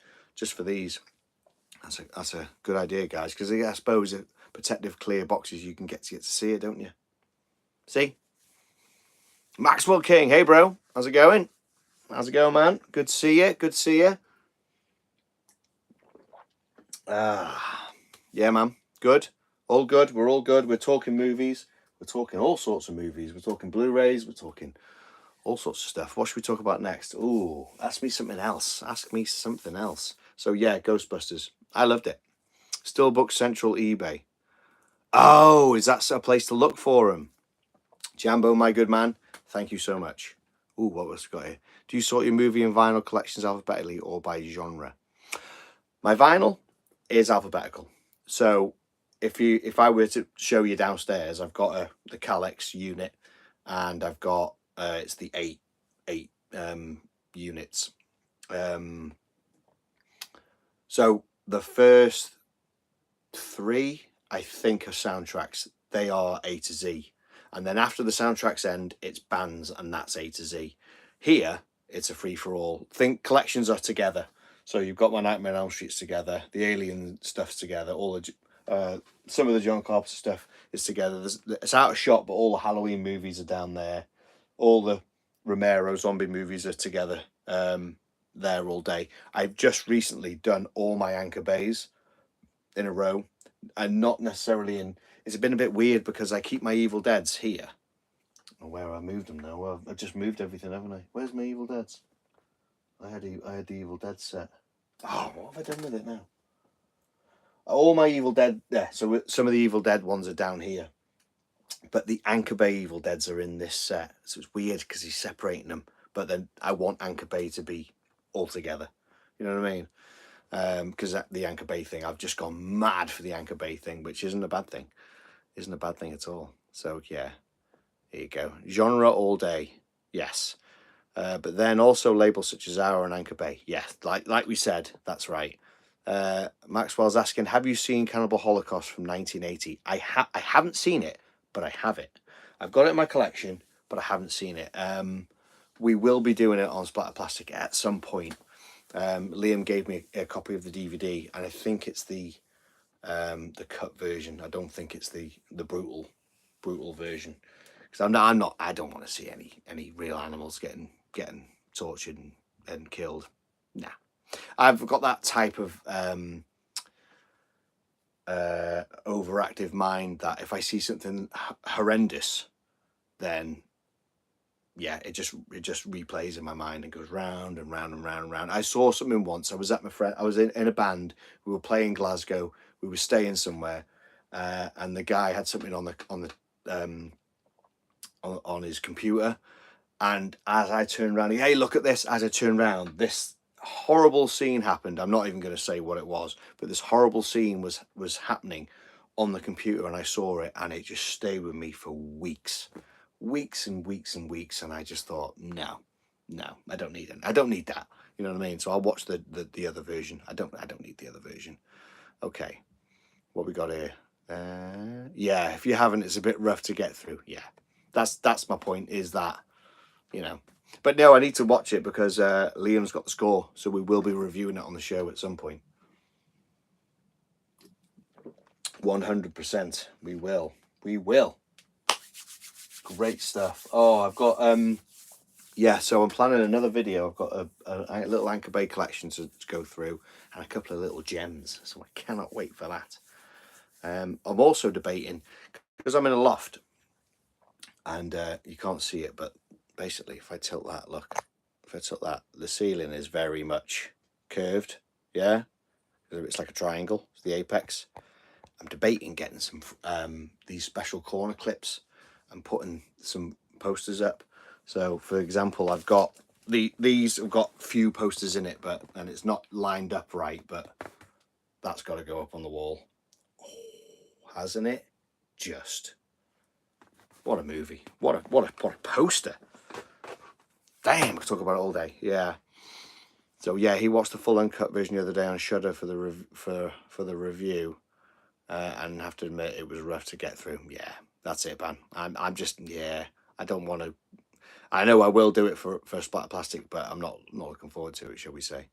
That's a good idea, guys, because I suppose protective clear boxes, you can get to see it, don't you? See? Maxwell King. Hey, bro. How's it going? How's it going, man? Good to see you. Good to see you. Yeah, man. Good. All good. We're all good. We're talking movies. We're talking all sorts of movies. We're talking Blu-rays. We're talking all sorts of stuff. What should we talk about next? Ooh, ask me something else. Ask me something else. So yeah, Ghostbusters. I loved it. Still Book Central, eBay. Oh, is that a place to look for them? Jambo, my good man. Thank you so much. Ooh, what was got here? Do you sort your movie and vinyl collections alphabetically or by genre? My vinyl is alphabetical. So if I were to show you downstairs, I've got the Calex unit, and I've got it's the eight units. So the first three, I think, are soundtracks. They are A to Z, and then after the soundtracks end, it's bands, and that's A to Z. Here, it's a free for all. Think collections are together. So you've got my Nightmare on Elm Street's together, the Alien stuff's together, all the some of the John Carpenter stuff is together. It's out of shot, but all the Halloween movies are down there. All the Romero zombie movies are together there all day. I've just recently done all my Anchor Bays in a row, and not necessarily in. It's been a bit weird because I keep my Evil Deads here. Oh, where I moved them now? Well, I've just moved everything, haven't I? Where's my Evil Deads? I had the Evil Dead set. Oh, what have I done with it now? All my Evil Dead, yeah. So some of the Evil Dead ones are down here, but the Anchor Bay Evil Deads are in this set. So it's weird because he's separating them. But then I want Anchor Bay to be all together. You know what I mean? Because the Anchor Bay thing, I've just gone mad for the Anchor Bay thing, which isn't a bad thing. Isn't a bad thing at all. So yeah, there you go. Genre all day, yes. But then also labels such as Hour and Anchor Bay. Yes, like we said, that's right. Maxwell's asking, have you seen Cannibal Holocaust from 1980? I haven't seen it, but I have it. I've got it in my collection, but I haven't seen it. We will be doing it on Splatter Plastic at some point. Liam gave me a copy of the DVD, and I think it's the cut version. I don't think it's the brutal version, because I don't want to see any real animals getting tortured and killed. Nah, I've got that type of overactive mind that if I see something horrendous, then yeah, it just replays in my mind and goes round and round and round and round. I saw something once. I was in a band. We were playing Glasgow. We were staying somewhere, and the guy had something on his computer. And as I turned around, hey, look at this. As I turned around, this horrible scene happened. I'm not even going to say what it was, but this horrible scene was happening on the computer, and I saw it, and it just stayed with me for weeks and weeks and weeks. And I just thought, no, I don't need it. I don't need that. You know what I mean? So I'll watch the other version. I don't need the other version. Okay, what we got here? Yeah, if you haven't, it's a bit rough to get through. Yeah, that's my point. Is that, you know, but no, I need to watch it because Liam's got the score, so we will be reviewing it on the show at some point. 100%, we will. Great stuff. Oh, I've got yeah, so I'm planning another video. I've got a little Anchor Bay collection to go through, and a couple of little gems, so I cannot wait for that. I'm also debating, because I'm in a loft, and you can't see it, but basically if I tilt that, look, if I tilt that, the ceiling is very much curved, yeah, it's like a triangle, it's the apex, debating getting some these special corner clips and putting some posters up. So, for example, I've got these have got few posters in it, and it's not lined up right, but that's got to go up on the wall. Oh, hasn't it? Just what a movie! What a poster! Damn, I could talk about it all day. Yeah. So yeah, he watched the full uncut version the other day on Shudder for the review, and have to admit it was rough to get through. Yeah, that's it, man. I'm just, yeah. I don't want to. I know I will do it for Splatter Plastic, but I'm not looking forward to it, shall we say?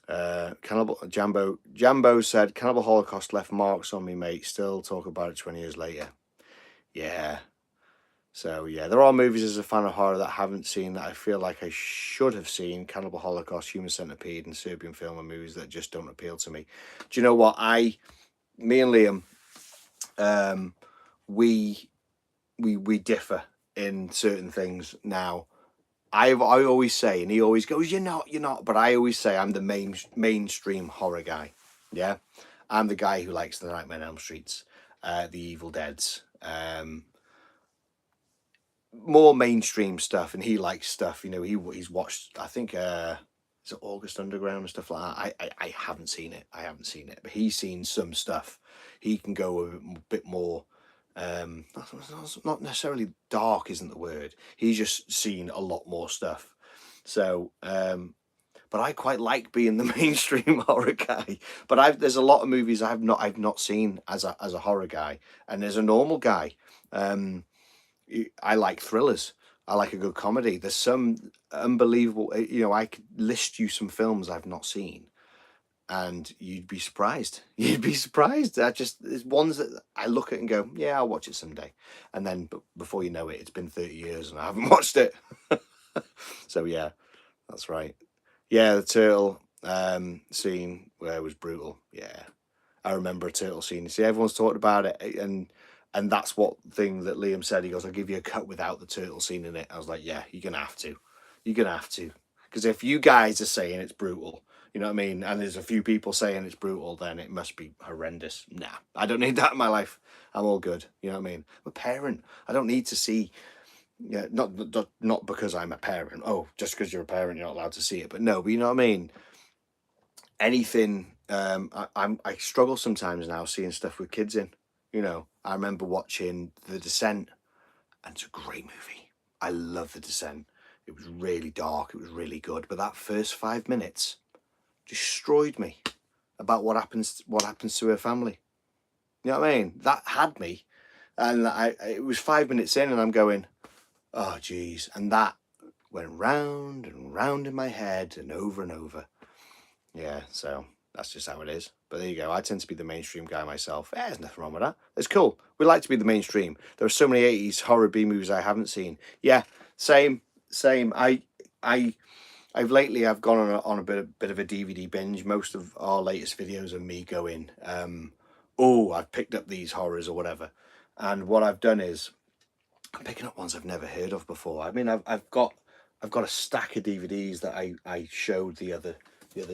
Cannibal Jambo said Cannibal Holocaust left marks on me, mate. Still talk about it 20 years later. Yeah. So yeah, there are movies as a fan of horror that I haven't seen that I feel like I should have seen. Cannibal Holocaust, Human Centipede, and Serbian film are movies that just don't appeal to me. Do you know what? Me and Liam, we differ in certain things now. I always say, and he always goes, you're not. But I always say I'm the mainstream horror guy. Yeah, I'm the guy who likes the Nightmare on Elm Streets, the Evil Deads, more mainstream stuff, and he likes stuff. He's watched. I think is it August Underground and stuff like that. I haven't seen it. But he's seen some stuff. He can go a bit more. Not necessarily dark isn't the word. He's just seen a lot more stuff. So, but I quite like being the mainstream horror guy. But there's a lot of movies I've not seen as a horror guy, and as a normal guy, I like thrillers. I like a good comedy. There's some unbelievable. I could list you some films I've not seen, and you'd be surprised. You'd be surprised. There's ones that I look at and go, yeah, I'll watch it someday. And then before you know it, it's been 30 years and I haven't watched it. So yeah, that's right. Yeah, the turtle scene where it was brutal. Yeah, I remember a turtle scene. See, everyone's talked about it, and that's what thing that Liam said. He goes, I'll give you a cut without the turtle scene in it. I was like, yeah, you're gonna have to. Because if you guys are saying it's brutal, you know what I mean? And there's a few people saying it's brutal, then it must be horrendous. Nah, I don't need that in my life. I'm all good. You know what I mean? I'm a parent. I don't need to see. Yeah, not because I'm a parent. Oh, just because you're a parent, you're not allowed to see it. But no, but you know what I mean? Anything. I struggle sometimes now seeing stuff with kids in. I remember watching The Descent, and it's a great movie. I love The Descent. It was really dark. It was really good. But that first 5 minutes destroyed me about what happens to her family. You know what I mean? That had me. And it was 5 minutes in and I'm going, oh, geez. And that went round and round in my head and over and over. Yeah, so that's just how it is. But there you go. I tend to be the mainstream guy myself. There's nothing wrong with that. It's cool. We like to be the mainstream. There are so many 80s horror B movies I haven't seen. Yeah, same. I've gone on a bit of a DVD binge. Most of our latest videos are me going, oh, I've picked up these horrors or whatever. And what I've done is I'm picking up ones I've never heard of before. I mean, I've got a stack of DVDs that I showed the other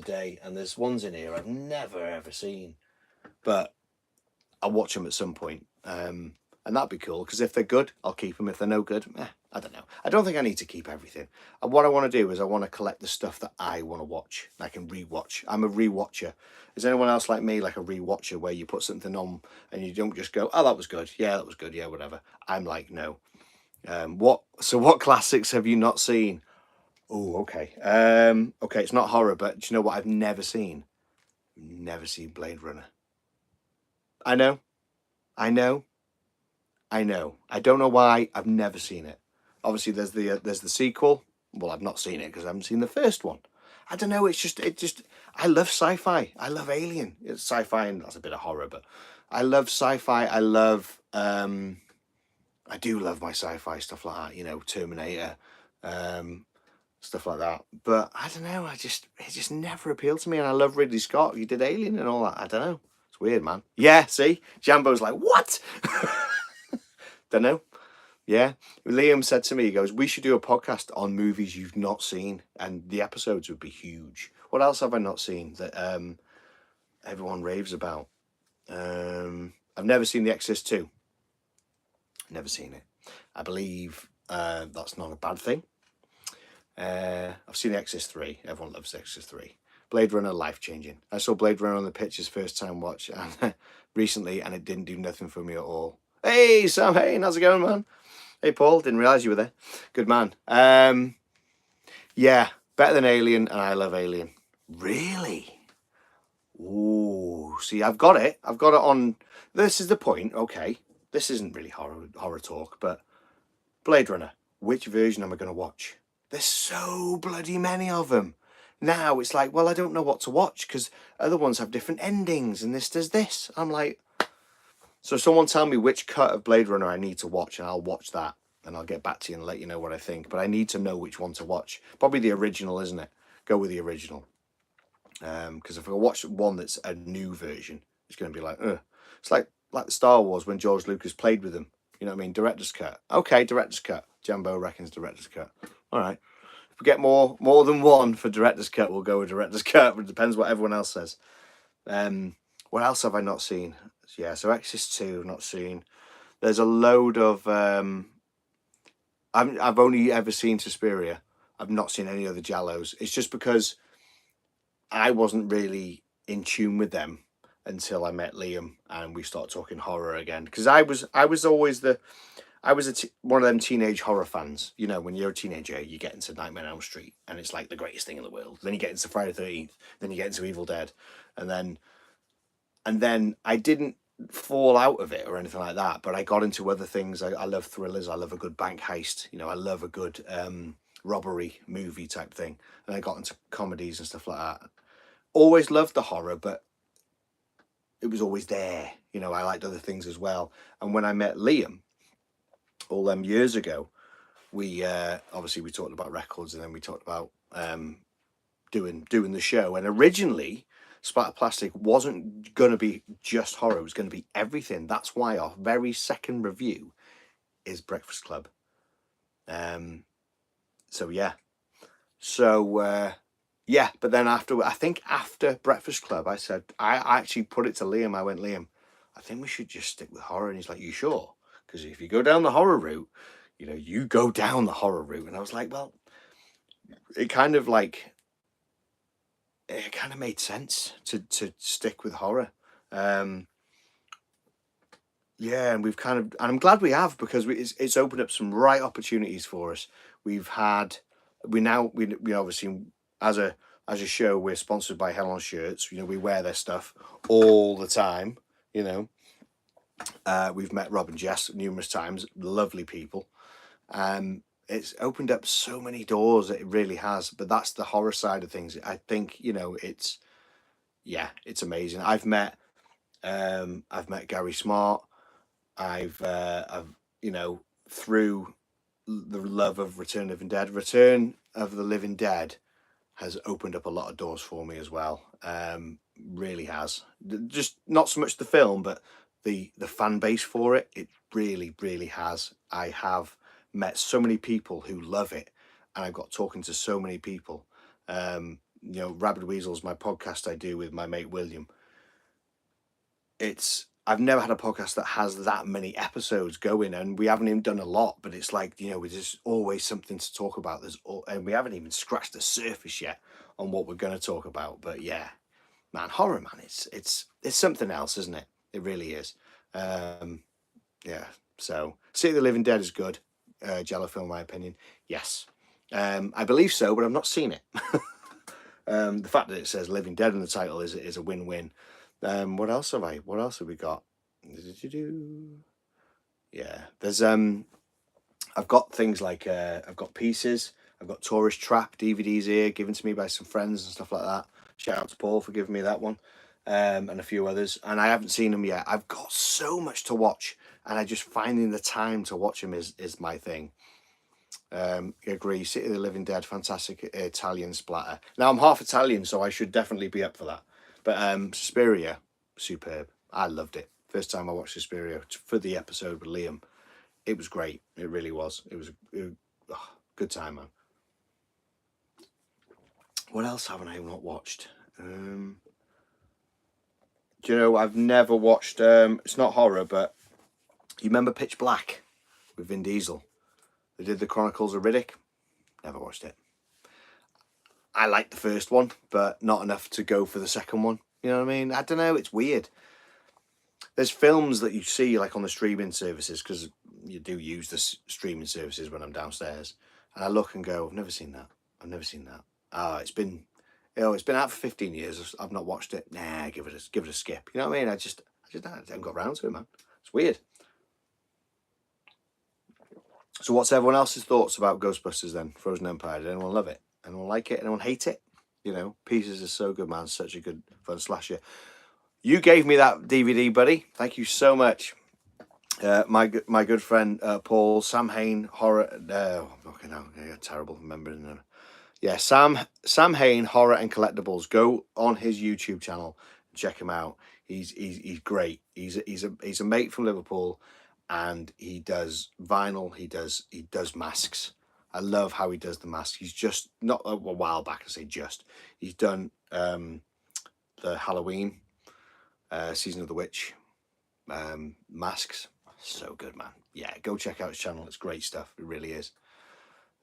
day, and there's ones in here I've never ever seen, but I'll watch them at some point. And that'd be cool, because if they're good, I'll keep them. If they're no good, I don't know. I don't think I need to keep everything. And what I want to do is I want to collect the stuff that I want to watch. I can rewatch. I'm a rewatcher. Is anyone else like me, like a rewatcher, where you put something on and you don't just go, oh, that was good. Yeah, that was good. Yeah, whatever. I'm like, no. What classics have you not seen? Oh, okay. Okay, it's not horror, but do you know what I've never seen? Never seen Blade Runner. I know. I don't know why. I've never seen it. Obviously, there's the sequel. Well, I've not seen it because I haven't seen the first one. I don't know. It's just. I love sci-fi. I love Alien. It's sci-fi, and that's a bit of horror, but I love sci-fi. I love. I do love my sci-fi stuff like that. Terminator, stuff like that. But I don't know. It just never appealed to me. And I love Ridley Scott. He did Alien and all that. I don't know. It's weird, man. Yeah. See, Jambo's like, what? Don't know. Yeah. Liam said to me, he goes, we should do a podcast on movies you've not seen, and the episodes would be huge. What else have I not seen that everyone raves about? I've never seen The Exorcist 2. Never seen it. I believe that's not a bad thing. I've seen The Exorcist 3. Everyone loves The Exorcist 3. Blade Runner, life-changing. I saw Blade Runner on the pictures first time watch and recently, and it didn't do nothing for me at all. Hey, Sam Hain, how's it going, man? Hey, Paul, didn't realise you were there. Good man. Yeah, better than Alien, and I love Alien. Really? Ooh, see, I've got it. I've got it on. This is the point. Okay, this isn't really horror talk, but Blade Runner. Which version am I going to watch? There's so bloody many of them. Now it's like, well, I don't know what to watch because other ones have different endings, and this does this. I'm like, so someone tell me which cut of Blade Runner I need to watch, and I'll watch that, and I'll get back to you and let you know what I think. But I need to know which one to watch. Probably the original, isn't it? Go with the original. Because if I watch one that's a new version, it's going to be like, ugh. It's like the Star Wars when George Lucas played with them. You know what I mean? Director's cut. Okay, director's cut. Jumbo reckons director's cut. All right. If we get more than one for director's cut, we'll go with director's cut. But it depends what everyone else says. What else have I not seen? Yeah, so Exorcist 2, not seen. There's a load of. I've only ever seen Suspiria. I've not seen any other Jallos. It's just because I wasn't really in tune with them until I met Liam and we started talking horror again. Because I was always one of them teenage horror fans. You know, when you're a teenager, you get into Nightmare on Elm Street and it's like the greatest thing in the world. Then you get into Friday the 13th, then you get into Evil Dead, and then I didn't fall out of it or anything like that, but I got into other things. I love thrillers. I love a good bank heist. You know, I love a good robbery movie type thing. And I got into comedies and stuff like that. Always loved the horror, but it was always there. You know, I liked other things as well. And when I met Liam all them years ago, we obviously we talked about records, and then we talked about doing the show. And originally, Splatter Plastic wasn't going to be just horror. It was going to be everything. That's why our very second review is Breakfast Club. So yeah. So yeah, but then after Breakfast Club, I actually put it to Liam. I went, Liam, I think we should just stick with horror. And he's like, you sure? Because if you go down the horror route, you know, you go down the horror route. And I was like, well, it kind of made sense to stick with horror. Yeah, and and I'm glad we have, because it's opened up some right opportunities for us. We obviously, as a show, we're sponsored by Hell on Shirts. You know, we wear their stuff all the time. You know, we've met Rob and Jess numerous times, lovely people. It's opened up so many doors. It really has. But that's the horror side of things. I think, you know, it's amazing. I've met Gary Smart. I've you know, through the love of Return of the Living Dead has opened up a lot of doors for me as well. Really has. Just not so much the film, but the fan base for it. It really has. I have met so many people who love it, and I've got talking to so many people. You know, Rabid Weasels, my podcast I do with my mate William. I've never had a podcast that has that many episodes going, and we haven't even done a lot, but it's like, you know, there's always something to talk about. And we haven't even scratched the surface yet on what we're going to talk about. But yeah, man, horror, man, it's something else, isn't it? It really is. Yeah. So City of the Living Dead is good. Jello film, in my opinion. Yes. I believe so, but I've not seen it. The fact that it says Living Dead in the title is a win-win. What else have we got? Yeah, there's I've got things like I've got Pieces, I've got Tourist Trap DVDs here given to me by some friends and stuff like that. Shout out to Paul for giving me that one, and a few others, and I haven't seen them yet. I've got so much to watch, and I just finding the time to watch them is my thing. Agree. City of the Living Dead, fantastic Italian splatter. Now I'm half Italian, so I should definitely be up for that. But Suspiria, superb. I loved it. First time I watched Suspiria for the episode with Liam, it was great. It really was. It was good time, man. What else haven't I not watched? Do you know, I've never watched, it's not horror, but you remember Pitch Black with Vin Diesel? They did the Chronicles of Riddick. Never watched it. I liked the first one, but not enough to go for the second one. You know what I mean? I don't know, it's weird. There's films that you see like on the streaming services, because you do use the streaming services when I'm downstairs, and I look and go, I've never seen that. I've never seen that. It's been, it's been out for 15 years. I've not watched it. Nah, give it a skip. You know what I mean? I just haven't got round to it, man. It's weird. So what's everyone else's thoughts about Ghostbusters then? Frozen Empire. Did anyone love it? Anyone like it? Anyone hate it? You know, Pieces is so good, man. Such a good fun slasher. You gave me that DVD, buddy. Thank you so much. My good friend Paul, Sam Hain, horror. Okay, now I got terrible remembering. Yeah, Sam Hain, horror and collectibles. Go on his YouTube channel and check him out. He's great. He's a mate from Liverpool, and he does vinyl. He does masks. I love how he does the masks. He's just not a while back. I say just. He's done the Halloween, Season of the Witch, masks. So good, man. Yeah, go check out his channel. It's great stuff. It really is.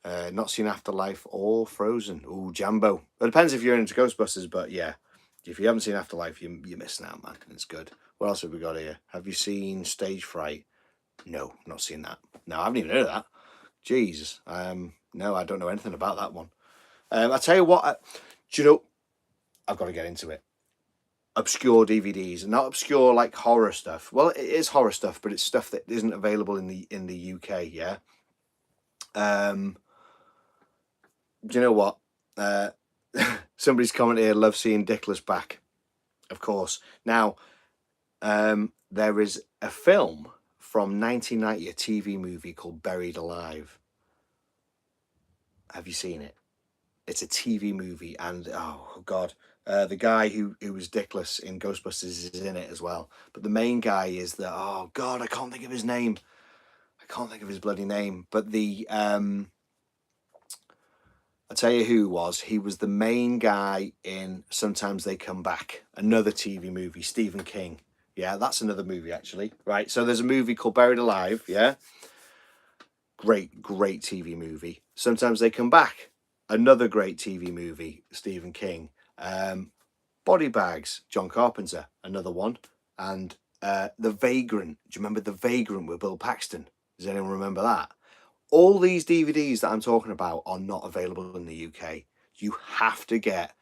Not seen Afterlife or Frozen. Ooh, Jambo. It depends if you're into Ghostbusters, but yeah, if you haven't seen Afterlife, you're missing out, man. It's good. What else have we got here? Have you seen Stage Fright? No, not seen that. No, I haven't even heard of that. Jesus. No, I don't know anything about that one. I tell you what, do you know? I've got to get into it. Obscure DVDs, and not obscure like horror stuff. Well, it is horror stuff, but it's stuff that isn't available in the UK. Yeah. Do you know what? Somebody's comment here. Love seeing Dickless back. Of course. Now, there is a film from 1990, a TV movie called Buried Alive. Have you seen it? It's a TV movie, and oh god, the guy who was Dickless in Ghostbusters is in it as well. But the main guy is the, oh god, I can't think of his name. I can't think of his bloody name. But the I'll tell you who was. He was the main guy in Sometimes They Come Back, another TV movie, Stephen King. Yeah, that's another movie actually. Right, so there's a movie called Buried Alive. Yeah, great TV movie. Sometimes They Come Back, another great TV movie, Stephen King. Body Bags, John Carpenter, another one. And The Vagrant. Do you remember The Vagrant with Bill Paxton? Does anyone remember that? All these DVDs that I'm talking about are not available in the UK. You have to get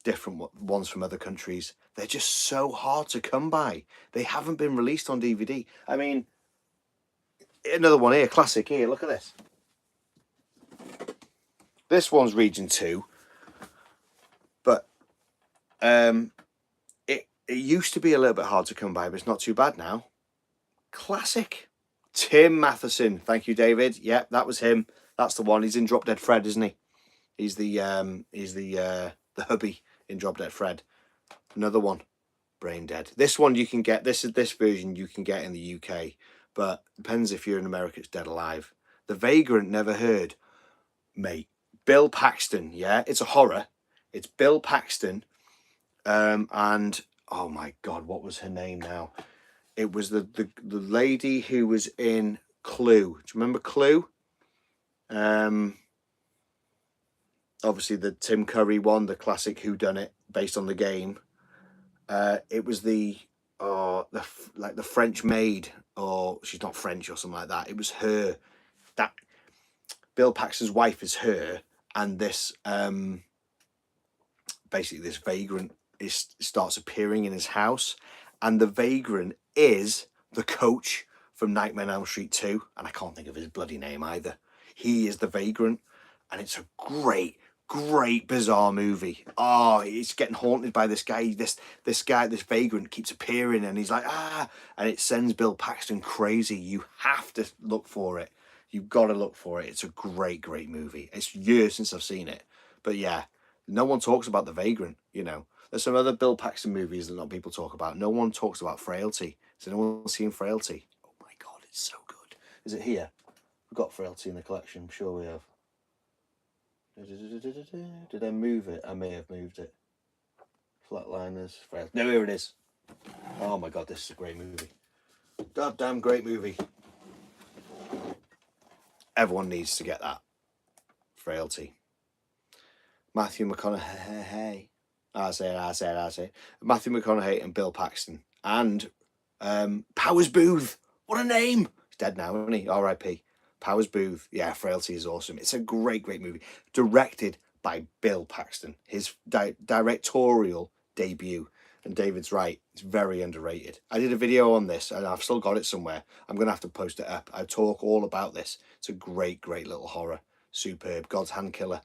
different ones from other countries. They're just so hard to come by. They haven't been released on DVD. I mean, another one here, classic here. Look at this. This one's Region 2. But it used to be a little bit hard to come by, but it's not too bad now. Classic. Tim Matheson. Thank you, David. Yeah, that was him. That's the one. He's in Drop Dead Fred, isn't he? He's the hubby in Drop Dead Fred. Another one. Brain Dead. This one you can get. This version you can get in the UK, but depends if you're in America. It's Dead Alive. The Vagrant, never heard, mate. Bill Paxton. Yeah, it's a horror. It's Bill Paxton, and oh my god, what was her name now? It was the lady who was in Clue. Do you remember Clue? Obviously the Tim Curry one, the classic whodunit based on the game. It was the French maid, or she's not French or something like that. It was her. That Bill Paxton's wife is her, and this basically this vagrant starts appearing in his house, and the vagrant is the coach from Nightmare on Elm Street 2, and I can't think of his bloody name either. He is the vagrant, and it's a great bizarre movie. Oh, he's getting haunted by this guy. This guy, this vagrant keeps appearing, and he's like, and it sends Bill Paxton crazy. You have to look for it. You've got to look for it. It's a great movie. It's years since I've seen it, but yeah, no one talks about the vagrant. You know, there's some other Bill Paxton movies that not people talk about. No one talks about Frailty. Has anyone seen Frailty? Oh my god, it's so good. Is it here? We've got Frailty in the collection. I'm sure we have. Did I move it? I may have moved it. Flatliners. Frailty. No, here it is. Oh my God, this is a great movie. Goddamn great movie. Everyone needs to get that. Frailty. Matthew McConaughey. I say it. Matthew McConaughey and Bill Paxton. And Powers Booth. What a name. He's dead now, isn't he? R.I.P. Powers Booth. Yeah, Frailty is awesome. It's a great, great movie. Directed by Bill Paxton. His directorial debut. And David's right. It's very underrated. I did a video on this and I've still got it somewhere. I'm going to have to post it up. I talk all about this. It's a great, great little horror. Superb. God's Hand Killer.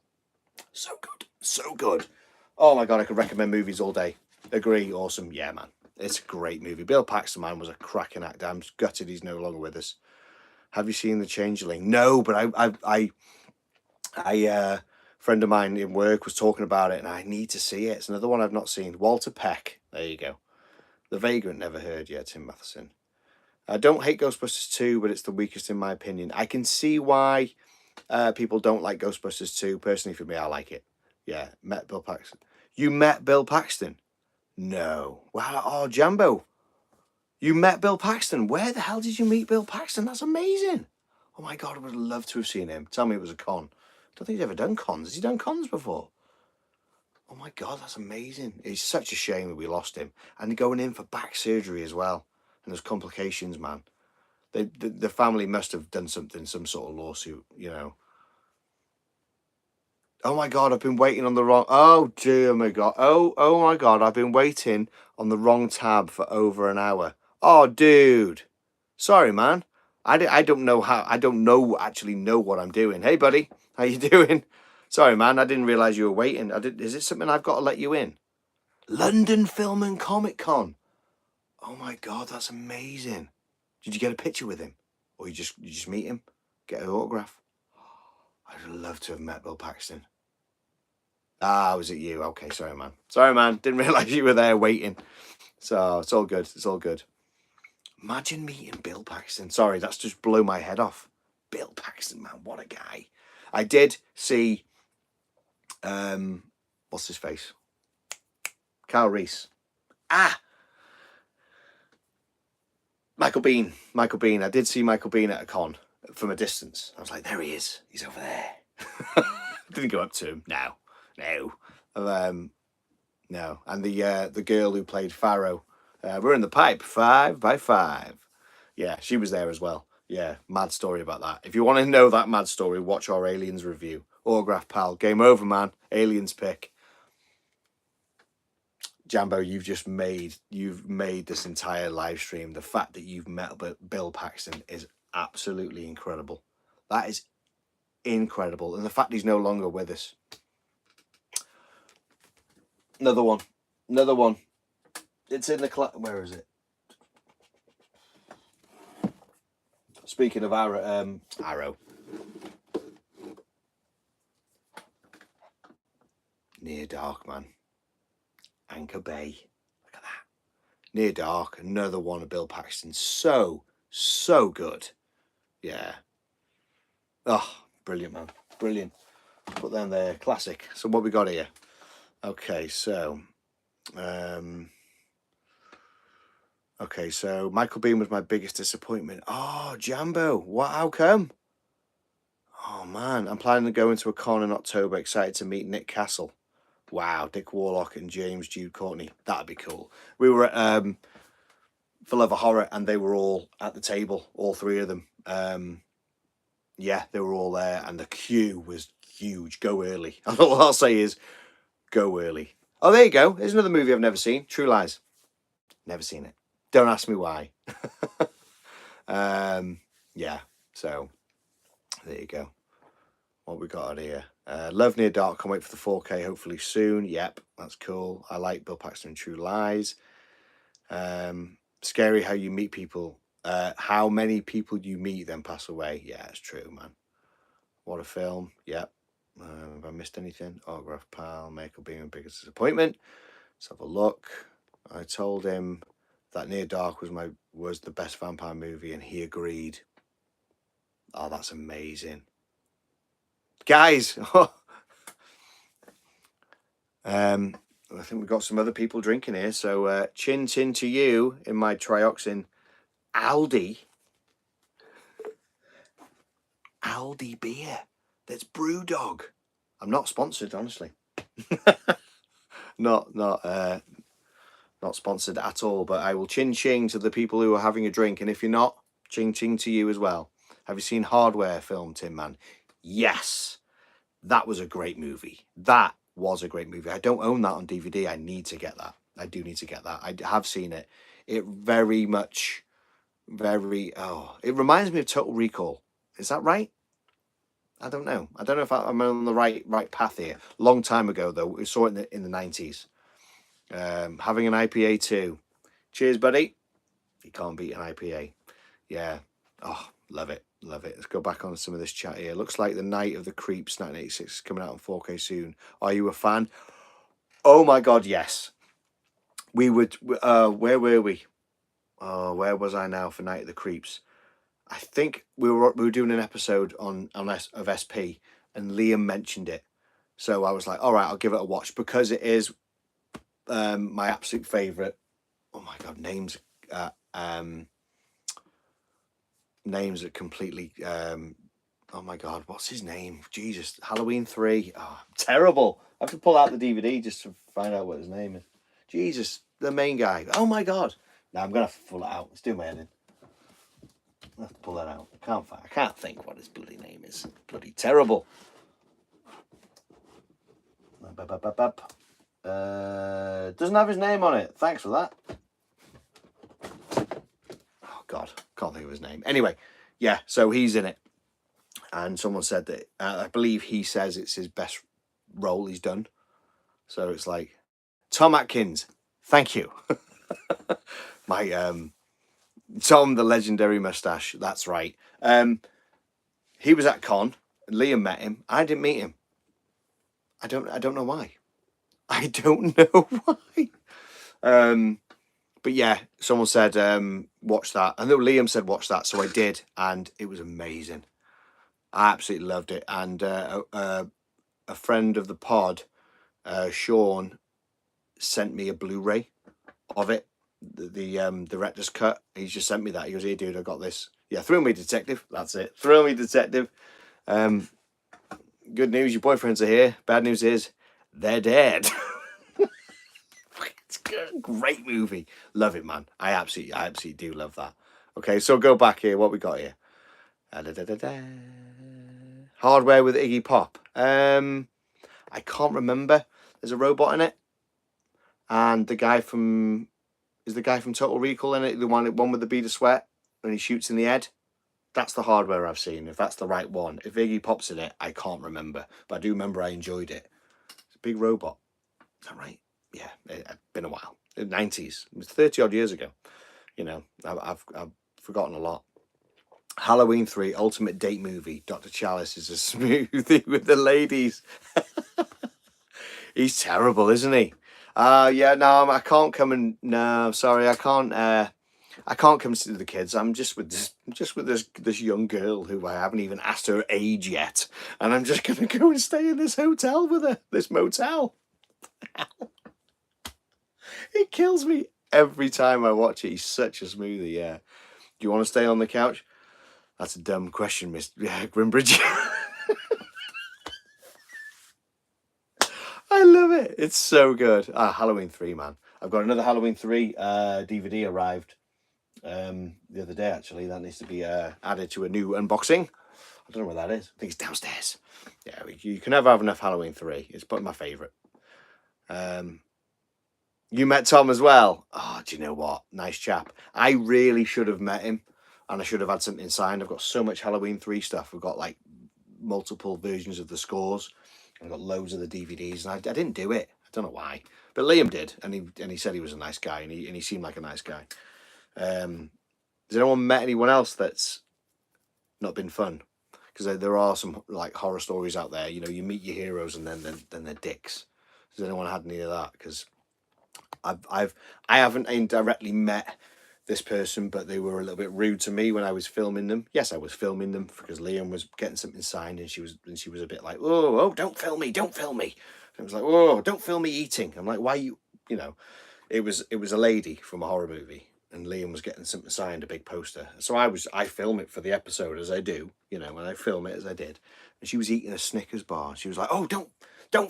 So good. So good. Oh my God, I could recommend movies all day. Agree. Awesome. Yeah, man. It's a great movie. Bill Paxton, man, was a cracking actor. I'm gutted he's no longer with us. Have you seen The Changeling? No, but I friend of mine in work was talking about it and I need to see it. It's another one I've not seen. Walter Peck. There you go. The Vagrant, never heard yet, Tim Matheson. I don't hate Ghostbusters 2, but it's the weakest in my opinion. I can see why people don't like Ghostbusters 2. Personally, for me, I like it. Yeah, met Bill Paxton. You met Bill Paxton? No. Wow. Oh, Jambo. You met Bill Paxton. Where the hell did you meet Bill Paxton? That's amazing. Oh my God, I would love to have seen him. Tell me it was a con. I don't think he's ever done cons. Has he done cons before? Oh my God, that's amazing. It's such a shame that we lost him. And going in for back surgery as well. And there's complications, man. The family must have done something, some sort of lawsuit, you know. Oh my God, I've been waiting on the wrong... Oh dear my God. Oh my God, I've been waiting on the wrong tab for over an hour. Oh, dude. Sorry, man. I don't know how... I don't actually know what I'm doing. Hey, buddy. How you doing? Sorry, man. I didn't realise you were waiting. Is it something I've got to let you in? London Film and Comic Con. Oh my God, that's amazing. Did you get a picture with him? Or you just meet him? Get an autograph? I'd love to have met Bill Paxton. Ah, was it you? Okay, sorry, man. Sorry, man. Didn't realise you were there waiting. So, it's all good. It's all good. Imagine meeting Bill Paxton. Sorry, that's just blew my head off. Bill Paxton, man. What a guy. I did see... what's his face? Kyle Reese. Ah! Michael Biehn. Michael Biehn. I did see Michael Biehn at a con from a distance. I was like, there he is. He's over there. Didn't go up to him. No. No. And the girl who played Pharaoh, we're in the pipe, 5 by 5. Yeah, she was there as well. Yeah, mad story about that. If you want to know that mad story, watch our Aliens review. Autograph pal, game over, man. Aliens pick. Jambo, you've made this entire live stream. The fact that you've met Bill Paxton is absolutely incredible. That is incredible. And the fact he's no longer with us. Another one. It's in the where is it? Speaking of Arrow. Near Dark, man. Anchor Bay. Look at that. Near Dark, another one of Bill Paxton's. So good. Yeah. Oh, brilliant, man. Brilliant. Put them there. Classic. So what we got here? Okay, so Michael Biehn was my biggest disappointment. Oh, Jambo. What? How come? Oh, man. I'm planning to go into a con in October. Excited to meet Nick Castle. Wow. Dick Warlock and James Jude Courtney. That'd be cool. We were at For Love of Horror and they were all at the table. All three of them. Yeah, they were all there. And the queue was huge. Go early. All I'll say is go early. Oh, there you go. There's another movie I've never seen. True Lies. Never seen it. Don't ask me why. Yeah, so there you go. What we got out here? Love Near Dark. Can't wait for the 4K. Hopefully soon. Yep, that's cool. I like Bill Paxton and True Lies. Scary how you meet people. How many people you meet then pass away. Yeah, it's true, man. What a film. Yep. Have I missed anything? Autograph pal. Michael Biehn, biggest disappointment. Let's have a look. I told him that Near Dark was the best vampire movie, and he agreed. Oh, that's amazing, guys. I think we've got some other people drinking here. So chin to you in my Trioxin Aldi beer. That's Brewdog. I'm not sponsored, honestly. not sponsored at all. But I will chin to the people who are having a drink. And if you're not, chin to you as well. Have you seen Hardware film, Tinman? Yes, that was a great movie. That was a great movie. I don't own that on DVD. I need to get that. I do need to get that. I have seen it. It very much, it reminds me of Total Recall. Is that right? I don't know. I don't know if I'm on the right path here. Long time ago though, we saw it in the 90s. Having an IPA too. Cheers, buddy. You can't beat an IPA. Yeah. Oh, love it. Love it. Let's go back on some of this chat here. Looks like The Night of the Creeps 1986 is coming out on 4K soon. Are you a fan? Oh my God, yes. We would. Where were we? Oh, where was I now for Night of the Creeps? I think we were doing an episode of SP, and Liam mentioned it. So I was like, all right, I'll give it a watch because it is my absolute favourite. Oh my God, names are completely. Oh my God, what's his name? Jesus, Halloween 3. Oh, terrible. I have to pull out the DVD just to find out what his name is. Jesus, the main guy. Oh my God. Now I'm gonna have to pull it out. Let's do my editing. I have to pull that out. I can't think what his bloody name is. Bloody terrible. Doesn't have his name on it. Thanks for that. Oh God, can't think of his name. Anyway, yeah, so he's in it. And someone said that, I believe he says it's his best role he's done. So it's like, Tom Atkins, thank you. My Tom, the legendary mustache. That's right. He was at con. Liam met him. I didn't meet him. I don't know why. I don't know why. But yeah, someone said watch that. I know Liam said watch that, so I did, and it was amazing. I absolutely loved it. And a friend of the pod, Sean, sent me a Blu-ray of it, the director's cut. He's just sent me that. He goes, "Hey, dude, I got this." Yeah, thrill me, detective. That's it. Thrill me, detective. Good news, your boyfriends are here. Bad news is they're dead. It's a great movie. Love it, man. I absolutely do love that. Okay, so go back here. What we got here? Hardware with Iggy Pop. I can't remember. There's a robot in it, and the guy from Total Recall in it. The one with the bead of sweat, and he shoots in the head. That's the Hardware I've seen. If that's the right one, if Iggy Pop's in it, I can't remember, but I do remember I enjoyed it. It's a big robot. Is that right? Yeah, it's been a while. In the 90s. It was 30 odd years ago. You know, I've forgotten a lot. Halloween 3 Ultimate Date Movie. Dr. Chalice is a smoothie with the ladies. He's terrible, isn't he? Yeah, no, I can't come and no, sorry, I can't come to see the kids. I'm just with this young girl who I haven't even asked her age yet, and I'm just gonna go and stay in this hotel with her, this motel. It kills me every time I watch it. He's such a smoothie. Yeah. Do you want to stay on the couch? That's a dumb question, Miss Grimbridge. I love it. It's so good. Halloween 3, man. I've got another Halloween 3 DVD arrived the other day, actually. That needs to be added to a new unboxing. I don't know where that is. I think it's downstairs. Yeah, you can never have enough Halloween 3. It's my favourite. You met Tom as well. Oh, do you know what? Nice chap. I really should have met him, and I should have had something signed. I've got so much Halloween 3 stuff. We've got like multiple versions of the scores. I've got loads of the DVDs, and I didn't do it. I don't know why, but Liam did, and he said he was a nice guy, and he seemed like a nice guy. Has anyone met anyone else that's not been fun? Because there are some like horror stories out there. You know, you meet your heroes, and then they're dicks. Has anyone had any of that? Because I haven't indirectly met this person, but they were a little bit rude to me when I was filming them. Yes, I was filming them because Liam was getting something signed, and she was a bit like, oh, don't film me. It was like, oh, don't film me eating. I'm like, why you know, it was a lady from a horror movie, and Liam was getting something signed, a big poster. So I film it for the episode as I do, you know, when I film it as I did. And she was eating a Snickers bar. She was like, oh, don't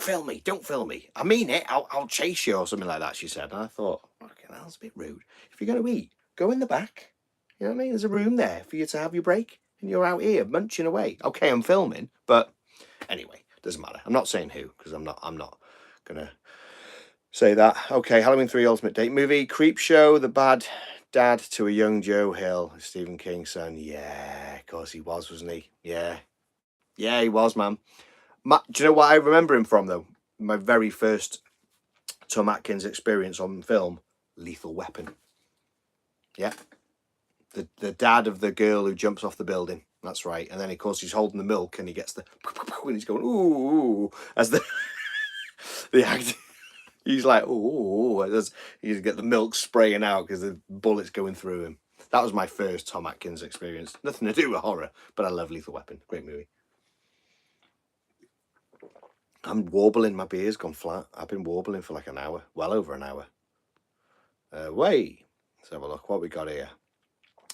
film me, don't film me. I mean it, I'll chase you or something like that, she said. And I thought, okay, that's a bit rude. If you're gonna eat, go in the back. You know what I mean? There's a room there for you to have your break. And you're out here munching away. Okay, I'm filming, but anyway, doesn't matter. I'm not saying who, because I'm not gonna say that. Okay, Halloween 3 Ultimate Date Movie. Creep Show, the bad dad to a young Joe Hill, Stephen King's son. Yeah, of course he was, wasn't he? Yeah. Yeah, he was, man. Do you know what I remember him from, though? My very first Tom Atkins experience on film, Lethal Weapon. Yeah. The dad of the girl who jumps off the building. That's right. And then, of course, he's holding the milk and he gets the... and he's going, ooh, as the actor... He's like, oh, you get the milk spraying out because the bullets going through him. That was my first Tom Atkins experience. Nothing to do with horror, but I love Lethal Weapon. Great movie. I'm warbling. My beer's gone flat. I've been warbling for like an hour. Well over an hour. Wait. Let's have a look. What we got here?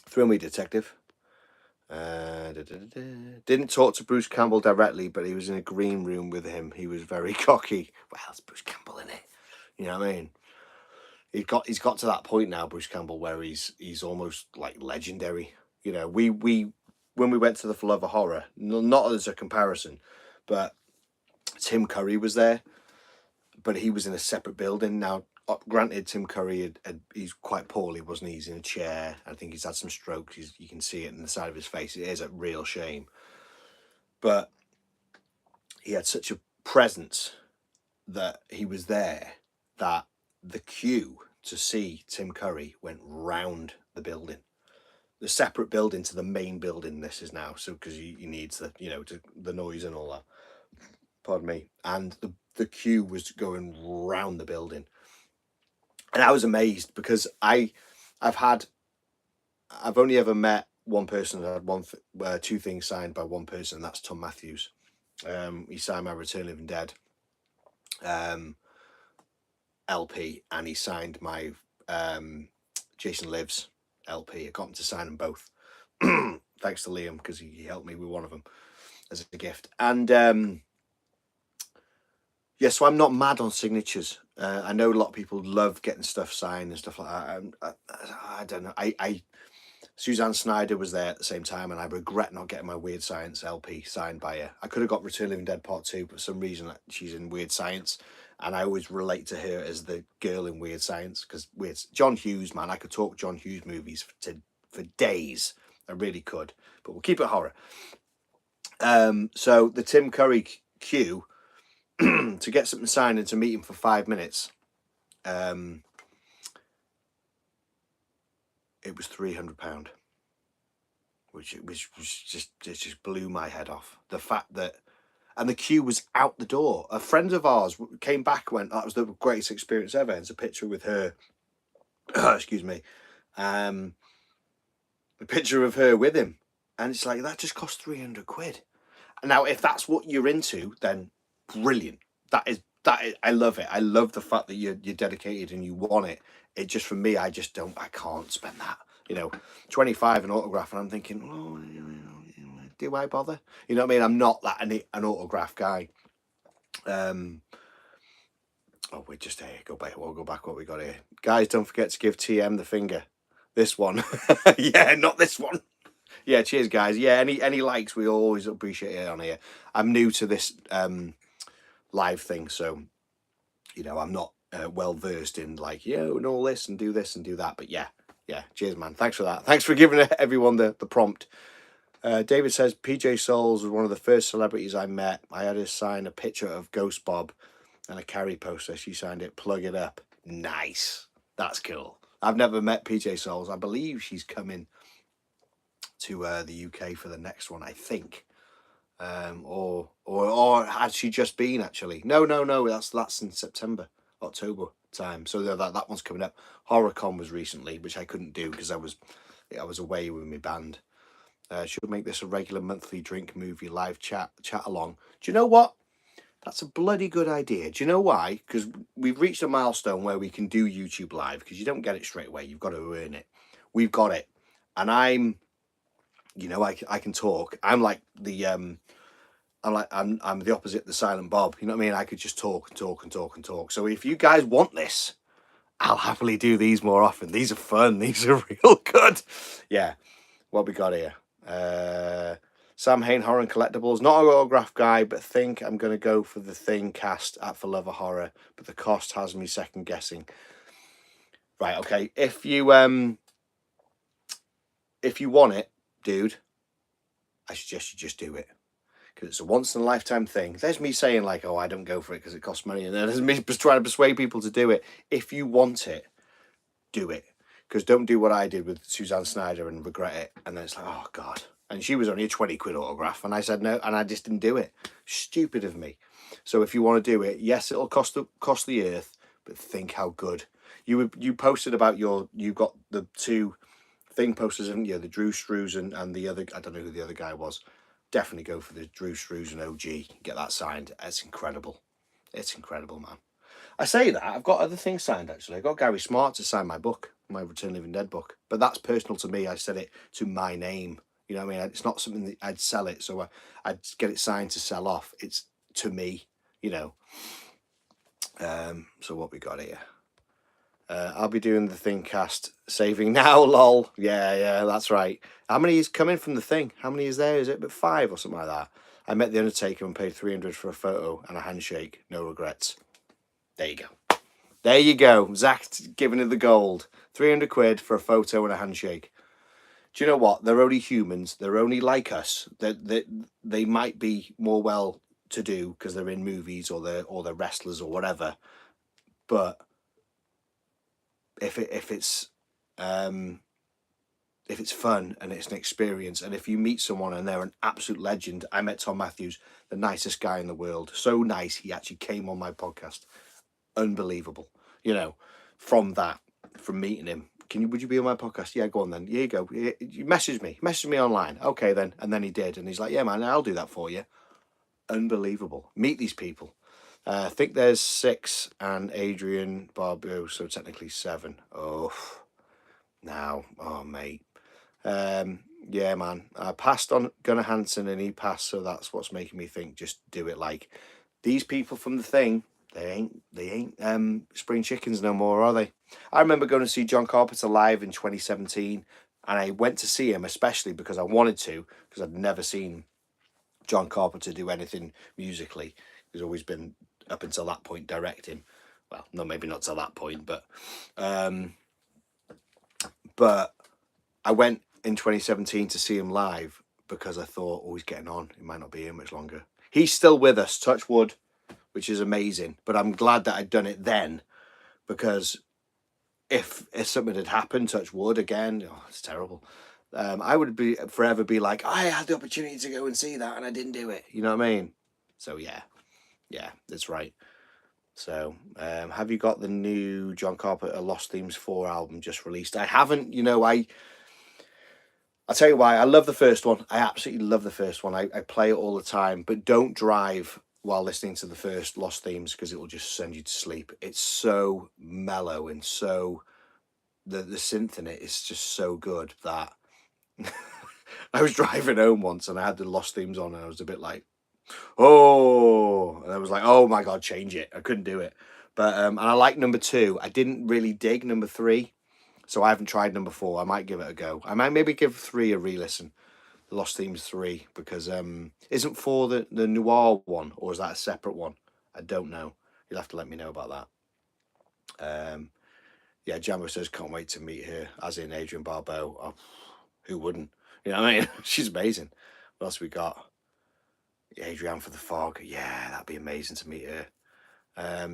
Thrill Me Detective. Didn't talk to Bruce Campbell directly, but he was in a green room with him. He was very cocky. Well, it's Bruce Campbell, in it. You know what I mean? He's got to that point now, Bruce Campbell, where he's almost like legendary. You know, we when we went to the For Love of Horror, not as a comparison, but Tim Curry was there, but he was in a separate building. Now, granted, Tim Curry he's quite poorly, wasn't he? He's in a chair. I think he's had some strokes. You can see it in the side of his face. It is a real shame, but he had such a presence that he was there that the queue to see Tim Curry went round the building, the separate building to the main building. This is now, so because he needs the the noise and all that. Pardon me. And the queue was going round the building, and I was amazed because I've only ever met one person that had two things signed by one person, and that's Tom Matthews. He signed my Return of the Living Dead LP, and he signed my Jason Lives LP. I got him to sign them both. Thanks to Liam, because he helped me with one of them as a gift. And yeah, so I'm not mad on signatures. I know a lot of people love getting stuff signed and stuff like that. I don't know. Suzanne Snyder was there at the same time, and I regret not getting my Weird Science LP signed by her. I could have got Return of the Living Dead Part 2, but for some reason she's in Weird Science, and I always relate to her as the girl in Weird Science, because John Hughes, man, I could talk John Hughes movies for days. I really could, but we'll keep it horror. So the Tim Curry queue to get something signed and to meet him for 5 minutes, it was £300, which just blew my head off. The fact that, and the queue was out the door. A friend of ours came back, went, that was the greatest experience ever. It's a picture with her. Excuse me. A picture of her with him, and it's like, that just cost £300. Now, if that's what you're into, then brilliant. That is, I love it. I love the fact that you're dedicated and you want it. It just, for me, I can't spend that. 25 an autograph, and I'm thinking, oh, do I bother? You know what I mean? I'm not that an autograph guy. Oh, we're just here. We'll go back what we got here. Guys, don't forget to give TM the finger. This one. Yeah, not this one. Yeah, cheers, guys. Yeah, any likes, we always appreciate it on here. I'm new to this live thing, so I'm not well versed in and all this and do that. But yeah, cheers, man. Thanks for that. Thanks for giving everyone the prompt. David says PJ Souls was one of the first celebrities I met. I had her sign a picture of Ghost Bob and a Carrie poster. She signed it. Plug it up. Nice. That's cool. I've never met PJ Souls. I believe she's coming to the UK for the next one, I think. Or had she just been, actually? No, that's in October time. So that one's coming up. HorrorCon was recently, which I couldn't do because I was away with my band. Should make this a regular monthly drink movie live chat along. Do you know what? That's a bloody good idea. Do you know why? Because we've reached a milestone where we can do YouTube live, because you don't get it straight away. You've got to earn it. We've got it. And I'm, you know, I can talk. I'm like the, I'm the opposite, the silent Bob. You know what I mean? I could just talk and talk and talk and talk. So if you guys want this, I'll happily do these more often. These are fun. These are real good. Yeah. What we got here? Sam Hain Horror and Collectibles. Not an autograph guy, but think I'm going to go for the Thing cast at For Love of Horror, but the cost has me second guessing. Right, okay. If you want it, dude, I suggest you just do it, because it's a once in a lifetime thing. There's me saying like, oh, I don't go for it because it costs money, and then there's me just trying to persuade people to do it. If you want it, do it, because don't do what I did with Suzanne Snyder and regret it, and then it's like, oh god. And she was only a 20 quid autograph, and I said no, and I just didn't do it. Stupid of me. So if you want to do it, yes, it'll cost the earth, but think how good. You posted about you got the two Thing posters, haven't you? The Drew Struzan and the other, I don't know who the other guy was. Definitely go for the Drew Struzan OG. Get that signed. It's incredible. It's incredible, man. I say that, I've got other things signed, actually. I got Gary Smart to sign my book, my Return Living Dead book. But that's personal to me. I said it to my name. You know what I mean? It's not something that I'd sell it, so I'd get it signed to sell off. It's to me, you know. So what we got here? I'll be doing the Thing cast, saving now, lol. Yeah, that's right. How many is coming from the Thing? How many is there? Is it about 5 or something like that? I met the Undertaker and paid 300 for a photo and a handshake. No regrets. There you go. There you go. Zach giving it the gold. 300 quid for a photo and a handshake. Do you know what? They're only humans. They're only like us. They might be more well to do because they're in movies or they're wrestlers or whatever. But if it's fun and it's an experience, and if you meet someone and they're an absolute legend. I met Tom Matthews, the nicest guy in the world. So nice, he actually came on my podcast. Unbelievable. You know, from meeting him. Would you be on my podcast? Yeah, go on then. Here you go. You message me online. Okay then. And then he did, and he's like, yeah man, I'll do that for you. Unbelievable. Meet these people. I think there's 6 and Adrian Barbeau, so technically 7. Oh, now, oh mate. Yeah man, I passed on Gunnar Hansen and he passed, so that's what's making me think just do it. Like these people from the Thing, they ain't spring chickens no more, are they? I remember going to see John Carpenter live in 2017, and I went to see him especially because I wanted to, because I'd never seen John Carpenter do anything musically. He's always been, up until that point, directing. Well, no, maybe not till that point, but I went in 2017 to see him live because I thought, oh, he's getting on. He might not be here much longer. He's still with us, touch wood, which is amazing. But I'm glad that I'd done it then, because if something had happened, touch wood again, oh, it's terrible. I would forever be like, I had the opportunity to go and see that and I didn't do it. You know what I mean? So yeah, that's right. So have you got the new John Carpenter Lost Themes 4 album just released? I haven't. You know, I'll tell you why. I love the first one. I absolutely love the first one. I play it all the time, but don't drive while listening to the first Lost Themes, because it will just send you to sleep. It's so mellow and so the synth in it is just so good that I was driving home once and I had the Lost Themes on and I was a bit like, oh, and I was like, oh my god, change it. I couldn't do it. But and I like number 2. I didn't really dig number 3, so I haven't tried number 4. I might give it a go. I might maybe give 3 a re-listen. Lost Themes 3, because isn't 4 the noir one, or is that a separate one? I don't know. You'll have to let me know about that. Yeah, Jambo says can't wait to meet her, as in Adrian Barbeau. Oh, who wouldn't? You know what I mean? She's amazing. What else we got? Adrienne for the Fog. Yeah, that'd be amazing to meet her.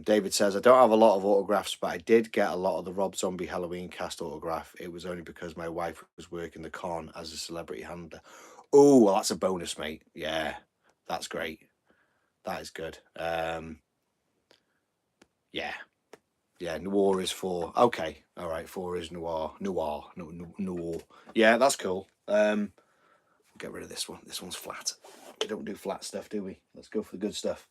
David says, I don't have a lot of autographs, but I did get a lot of the Rob Zombie Halloween cast autograph. It was only because my wife was working the con as a celebrity handler. Oh, well, that's a bonus, mate. Yeah, that's great. That is good. Yeah, noir is 4. Okay, all right, 4 is noir. Noir. Yeah, that's cool. Get rid of this one. This one's flat. We don't do flat stuff, do we? Let's go for the good stuff.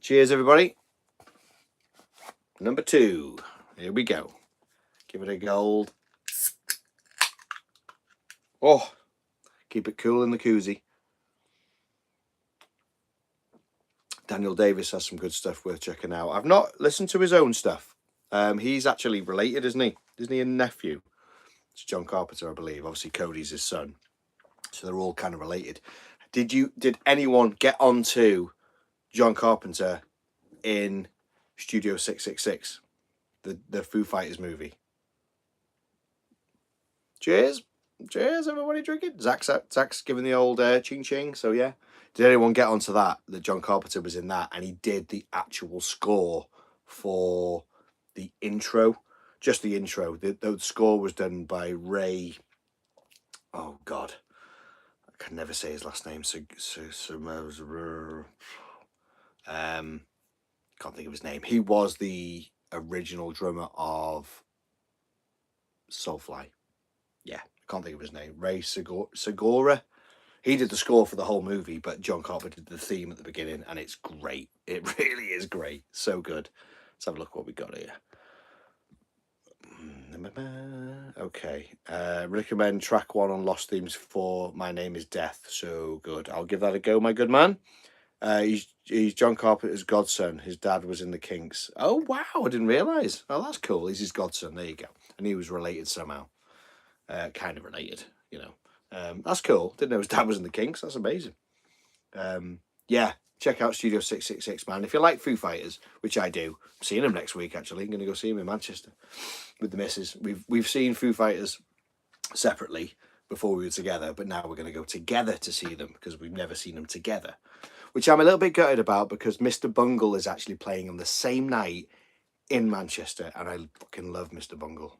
Cheers, everybody. Number 2. Here we go. Give it a gold. Oh, keep it cool in the koozie. Daniel Davis has some good stuff worth checking out. I've not listened to his own stuff. He's actually related, isn't he? Isn't he a nephew? It's John Carpenter, I believe. Obviously, Cody's his son. So they're all kind of related. Did anyone get onto John Carpenter in Studio 666, the Foo Fighters movie? Cheers, everybody drinking. Zach's giving the old ching ching. So yeah, did anyone get onto that John Carpenter was in that, and he did the actual score for the intro, just the intro. The score was done by Ray. Oh God, I can never say his last name. Can't think of his name. He was the original drummer of Soulfly. Yeah, I can't think of his name. Ray Segura. He did the score for the whole movie, but John Carpenter did the theme at the beginning, and it's great. It really is great. So good. Let's have a look what we got here. Okay. Recommend track 1 on Lost Themes for My Name is Death. So good. I'll give that a go, my good man. He's John Carpenter's godson. His dad was in the Kinks. Oh, wow. I didn't realise. Oh, that's cool. He's his godson. There you go. And he was related somehow. Kind of related, you know. That's cool. Didn't know his dad was in the Kinks. That's amazing. Yeah, check out Studio 666, man. If you like Foo Fighters, which I do, I'm seeing them next week, actually. I'm going to go see him in Manchester with the missus. We've seen Foo Fighters separately before we were together, but now we're going to go together to see them because we've never seen them together, which I'm a little bit gutted about because Mr. Bungle is actually playing on the same night in Manchester, and I fucking love Mr. Bungle.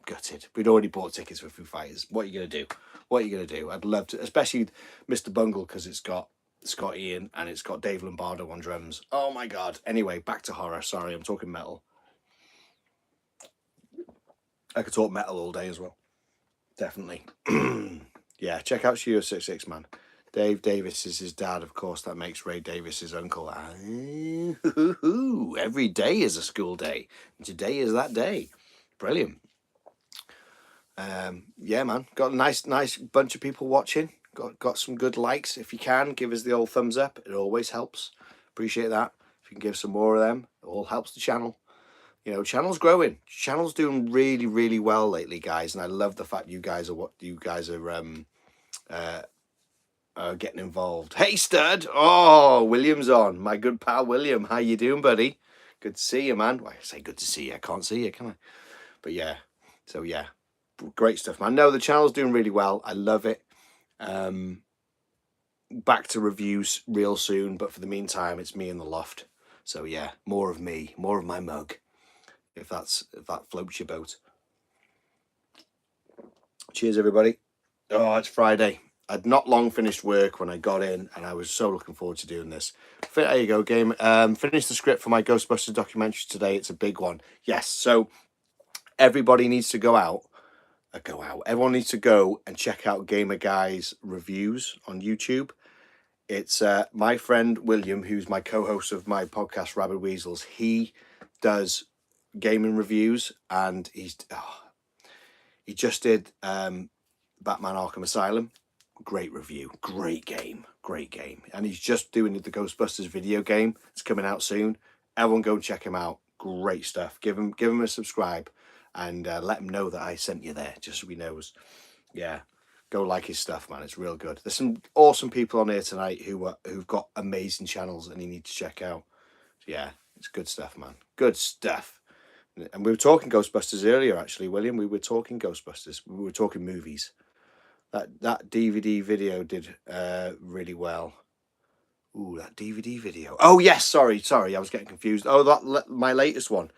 Gutted. We'd already bought tickets for Foo Fighters. What are you going to do? What are you going to do? I'd love to, especially Mr. Bungle, because it's got Scott Ian and it's got Dave Lombardo on drums. Oh my God. Anyway, back to horror. Sorry, I'm talking metal. I could talk metal all day as well. Definitely. Yeah, check out Studio 66, man. Dave Davis is his dad, of course. That makes Ray Davis his uncle. Every day is a school day. And today is that day. Brilliant. Yeah, man, got a nice bunch of people watching. Got some good likes. If you can, give us the old thumbs up. It always helps. Appreciate that. If you can give some more of them, it all helps the channel. You know, channel's growing. Channel's doing really, really well lately, guys. And I love the fact you guys are getting involved. Hey, stud. Oh, William's on. My good pal William. How you doing, buddy? Good to see you, man. Well, I say good to see you. I can't see you, can I? But yeah. So yeah. Great stuff, man. No, the channel's doing really well. I love it. Back to reviews real soon, but for the meantime, it's me in the loft. So yeah, more of me, more of my mug, if that floats your boat. Cheers, everybody. Oh, it's Friday. I'd not long finished work when I got in, and I was so looking forward to doing this. There you go, game. Finished the script for my Ghostbusters documentary today. It's a big one. Yes, so everybody needs to go out. Everyone needs to go and check out Gamer Guy's reviews on YouTube. It's my friend William, who's my co-host of my podcast Rabid Weasels. He does gaming reviews, and he just did Batman Arkham Asylum. Great review, great game, and he's just doing the Ghostbusters video game. It's coming out soon. Everyone go and check him out. Great stuff. Give him a subscribe. And let him know that I sent you there, just so he knows. Yeah, go like his stuff, man. It's real good. There's some awesome people on here tonight who've got amazing channels, and you need to check out. Yeah, it's good stuff, man. Good stuff. And we were talking Ghostbusters earlier, actually, William. We were talking Ghostbusters. We were talking movies. That DVD video did really well. Ooh, that DVD video. Oh yes, sorry. I was getting confused. Oh, my latest one.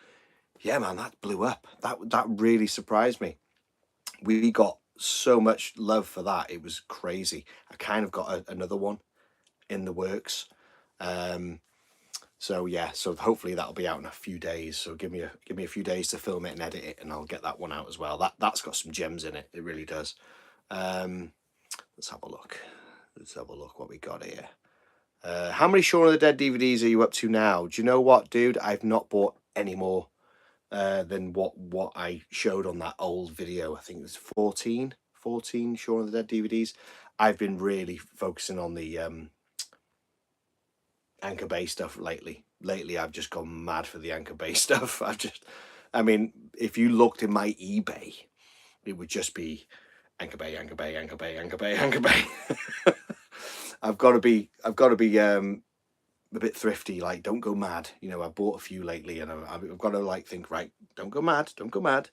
Yeah, man, that blew up. That really surprised me. We got so much love for that. It was crazy. I kind of got another one in the works. So yeah, so hopefully that'll be out in a few days. So give me a few days to film it and edit it, and I'll get that one out as well. That's got some gems in it. It really does. Let's have a look. What we got here. How many Shaun of the Dead DVDs are you up to now? Do you know what, dude? I've not bought any more than what I showed on that old video. I think it was 14 Shaun of the Dead DVDs. I've been really focusing on the Anchor Bay stuff lately. Lately, I've just gone mad for the Anchor Bay stuff. I mean, if you looked in my eBay, it would just be Anchor Bay, Anchor Bay, Anchor Bay, Anchor Bay, Anchor Bay. I've got to be a bit thrifty. Like, don't go mad. You know, I bought a few lately, and I've got to like think, right, don't go mad, don't go mad.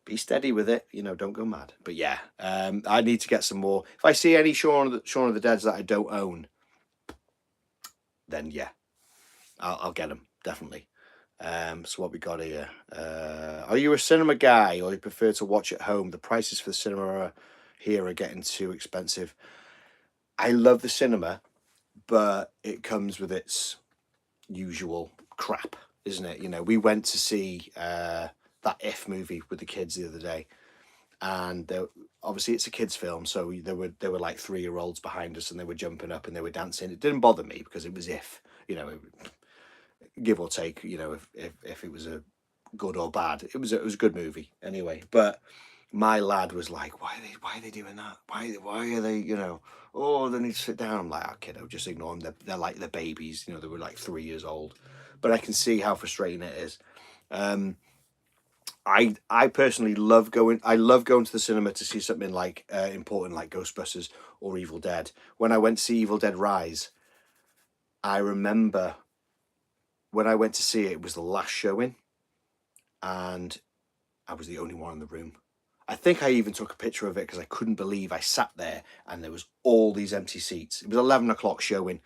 Be steady with it. You know, don't go mad. But yeah, I need to get some more. If I see any Shaun of the Deads that I don't own, then yeah, I'll get them definitely. So what we got here? Are you a cinema guy, or you prefer to watch at home? The prices for the cinema here are getting too expensive. I love the cinema, but it comes with its usual crap, isn't it? You know, we went to see that If movie with the kids the other day, and obviously it's a kids film, so there were like 3-year-olds behind us, and they were jumping up and they were dancing. It didn't bother me because it was If, you know, give or take, you know, if it was a good or bad, it was a good movie anyway. But my lad was like, why are they doing that? Why are they, you know, oh, they need to sit down. I'm like, oh, kiddo, just ignore them. They're like the babies, you know, they were like 3 years old. But I can see how frustrating it is. I personally love going. I love going to the cinema to see something like important, like Ghostbusters or Evil Dead. When I went to see Evil Dead Rise, I remember when I went to see it, it was the last showing, and I was the only one in the room. I think I even took a picture of it because I couldn't believe I sat there and there was all these empty seats. It was 11 o'clock showing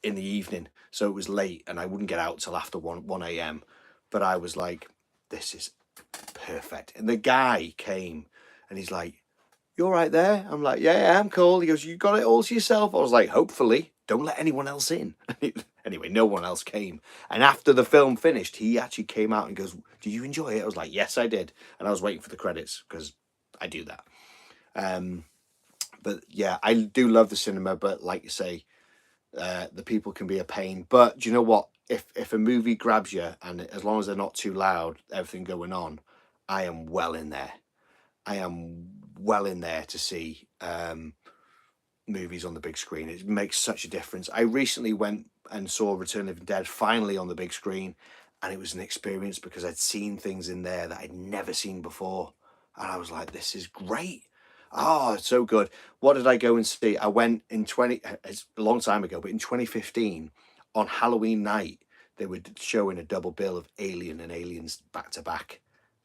in the evening, so it was late, and I wouldn't get out till after 1 a.m. But I was like, this is perfect. And the guy came and he's like, "You're right there?" I'm like, "Yeah, I'm cool." He goes, "You got it all to yourself?" I was like, "Hopefully, don't let anyone else in." Anyway, no one else came. And after the film finished, he actually came out and goes, "Did you enjoy it?" I was like, "Yes, I did." And I was waiting for the credits because I do that. But yeah, I do love the cinema, but like you say, the people can be a pain. But do you know what? If a movie grabs you, and as long as they're not too loud, everything going on, I am well in there. I am well in there to see movies on the big screen. It makes such a difference. I recently went and saw Return of the Living Dead finally on the big screen, and it was an experience because I'd seen things in there that I'd never seen before, and I was like, "This is great." Oh, it's so good. What did I go and see? I went in it's a long time ago, but in 2015 on Halloween night, they were showing a double bill of Alien and Aliens back to back,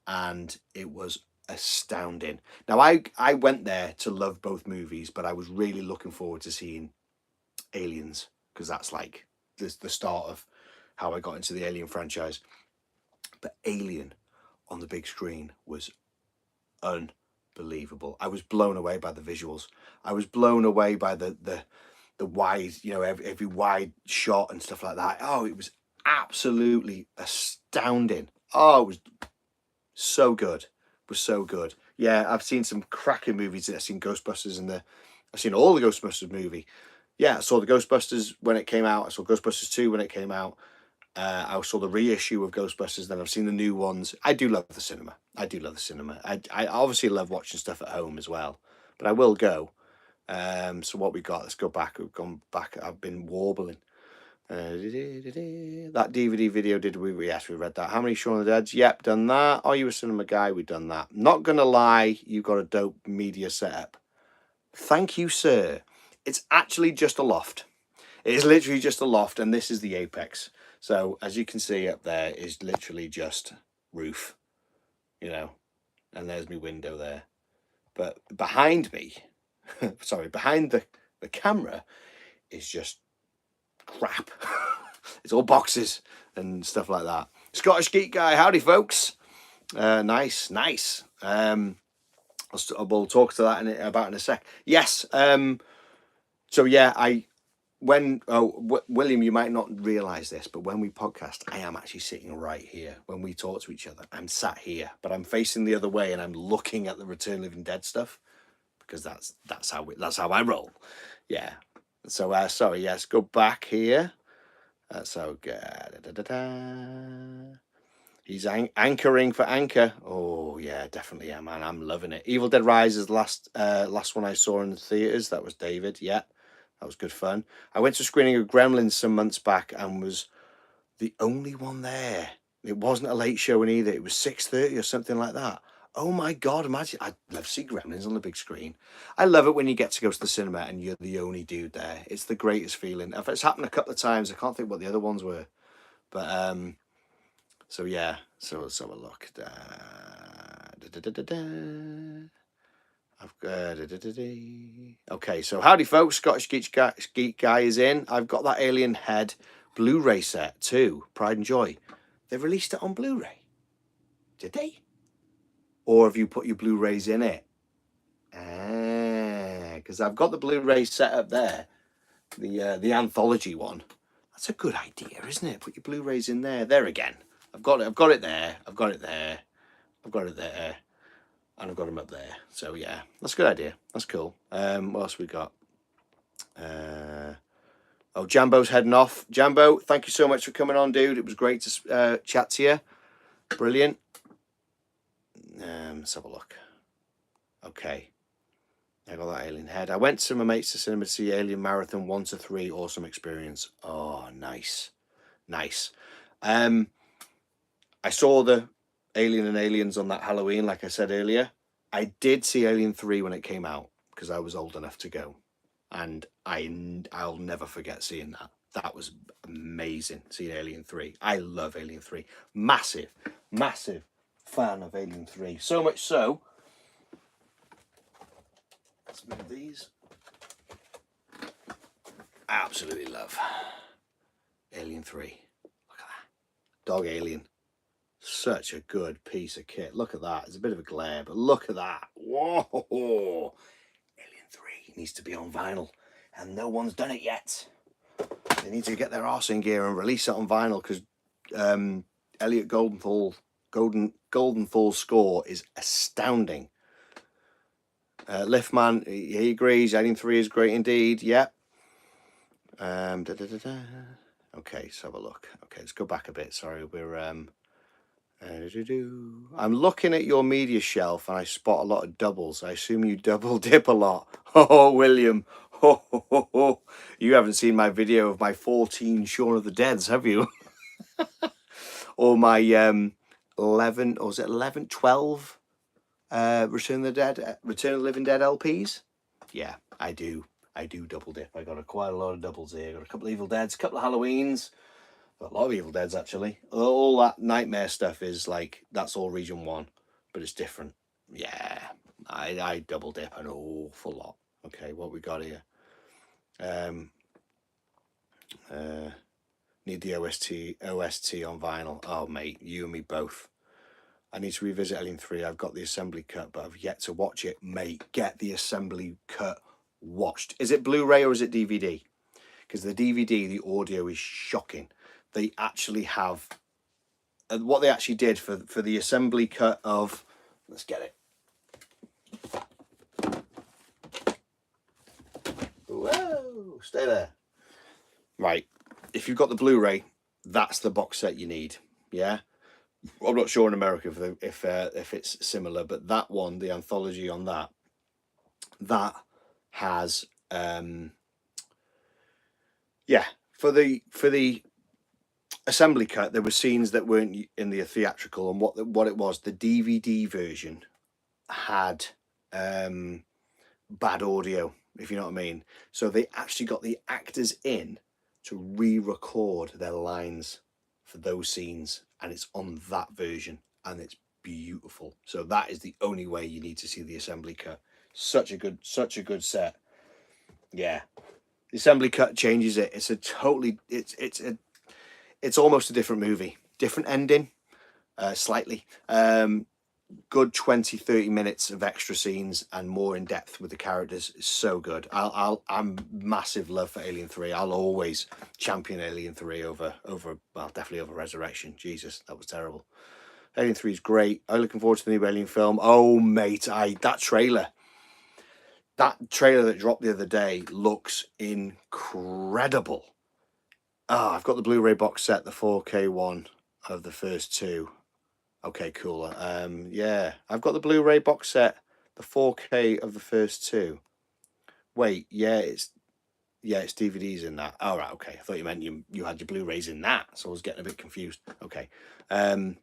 and it was astounding. Now I went there to love both movies, but I was really looking forward to seeing Aliens because that's like the start of how I got into the Alien franchise. But Alien on the big screen was unbelievable. I was blown away by the visuals. I was blown away by the wide, you know, every wide shot and stuff like that. Oh, it was absolutely astounding. Oh, it was so good. It was so good. Yeah, I've seen some cracking movies. I've seen Ghostbusters I've seen all the Ghostbusters movie. Yeah, I saw the Ghostbusters when it came out. I saw Ghostbusters 2 when it came out. I saw the reissue of Ghostbusters. Then I've seen the new ones. I do love the cinema. I do love the cinema. I obviously love watching stuff at home as well, but I will go. So what we got? Let's go back. We've gone back. I've been warbling. That DVD video, did we? Yes, we read that. How many Shaun of the Deads? Yep, done that. Are you a cinema guy? We've done that. Not gonna lie, you've got a dope media setup. Thank you, sir. It's actually just a loft. It is literally just a loft, and this is the apex. So as you can see up there is literally just roof, you know, and there's my window there. But behind me, sorry, behind the camera is just crap. It's all boxes and stuff like that. Scottish Geek Guy, howdy folks. Nice. We'll talk to that in a sec. Yes. So yeah, William, you might not realise this, but when we podcast, I am actually sitting right here. When we talk to each other, I'm sat here, but I'm facing the other way and I'm looking at the Return of the Living Dead stuff because that's how I roll. Yeah. So, sorry, yes, go back here. So, he's anchoring for Anchor. Oh, yeah, definitely, yeah, man, I'm loving it. Evil Dead Rise is the last one I saw in the theatres. That was David, yeah, that was good fun. I went to a screening of Gremlins some months back and was the only one there. It wasn't a late showing either. It was 6:30 or something like that. Oh my God, imagine. I'd love to see Gremlins on the big screen. I love it when you get to go to the cinema and you're the only dude there. It's the greatest feeling. If it's happened a couple of times, I can't think what the other ones were. But, so yeah, so let's have a look. Okay, so howdy folks, Scottish Geek Guy is in. I've got that Alien Head Blu-ray set too, Pride and Joy. They released it on Blu-ray. Did they? Or have you put your Blu-rays in it? Because I've got the Blu-ray set up there, the anthology one. That's a good idea, isn't it? Put your Blu-rays in there. There again. I've got it there. I've got it there. I've got it there. And I've got them up there. So yeah, that's a good idea. That's cool. What else we got? Oh, Jambo's heading off. Jambo, thank you so much for coming on, dude. It was great to chat to you. Brilliant. Let's have a look. Okay. I got that Alien Head. I went to my mates to cinema to see Alien Marathon 1 to 3. Awesome experience. Oh, nice. Nice. I saw the Alien and Aliens on that Halloween, like I said earlier. I did see Alien 3 when it came out because I was old enough to go. And I'll never forget seeing that. That was amazing, seeing Alien 3. I love Alien 3. Massive, massive fan of Alien 3. So much so, let's move these. I absolutely love Alien 3. Look at that. Dog Alien. Such a good piece of kit. Look at that. It's a bit of a glare, but look at that. Whoa. Alien 3 needs to be on vinyl, and no one's done it yet. They need to get their arse in gear and release it on vinyl because Elliot Goldenthal's score is astounding. Liftman, he agrees. Alien 3 is great indeed. Yep. Okay, let's have a look. Okay, let's go back a bit. Sorry, we're I'm looking at your media shelf and I spot a lot of doubles. I assume you double dip a lot. Oh, William. Oh. You haven't seen my video of my 14 Shaun of the Deads, have you? Or my 11, or was it 11, 12 Return of the Living Dead LPs? Yeah, I do double dip. I got quite a lot of doubles here. Got a couple of Evil Deads, a couple of Halloweens. A lot of Evil Deads, actually. All that Nightmare stuff is like, that's all Region 1, but it's different. Yeah, I double dip an awful lot. Okay, what we got here? Need the OST on vinyl. Oh, mate, you and me both. I need to revisit Alien 3. I've got the assembly cut, but I've yet to watch it. Mate, get the assembly cut watched. Is it Blu-ray or is it DVD? Because the DVD, the audio is shocking. They actually have what they actually did for the assembly cut of, let's get it. Whoa, stay there. Right, if you've got the Blu-ray, that's the box set you need. Yeah, I'm not sure in America if it's similar, but that one, the anthology on that has yeah, for the assembly cut, there were scenes that weren't in the theatrical, and what it was, the DVD version had bad audio, if you know what I mean. So they actually got the actors in to re-record their lines for those scenes, and it's on that version, and it's beautiful. So that is the only way you need to see the assembly cut. Such a good set. Yeah, the assembly cut changes it. It's a totally it's almost a different movie, different ending, slightly. Good 20-30 minutes of extra scenes and more in depth with the characters. It's so good. I'm massive love for Alien 3. I'll always champion Alien 3 over well, definitely over Resurrection. Jesus, that was terrible. Alien 3 is great. I'm looking forward to the new Alien film. Oh mate, that trailer. That trailer that dropped the other day looks incredible. Oh, I've got the Blu-ray box set, the 4K one of the first two. Okay, cool. Yeah, I've got the Blu-ray box set, the 4K of the first two. Wait, yeah, it's DVDs in that. Oh, right, okay. I thought you meant you had your Blu-rays in that, so I was getting a bit confused. Okay. Am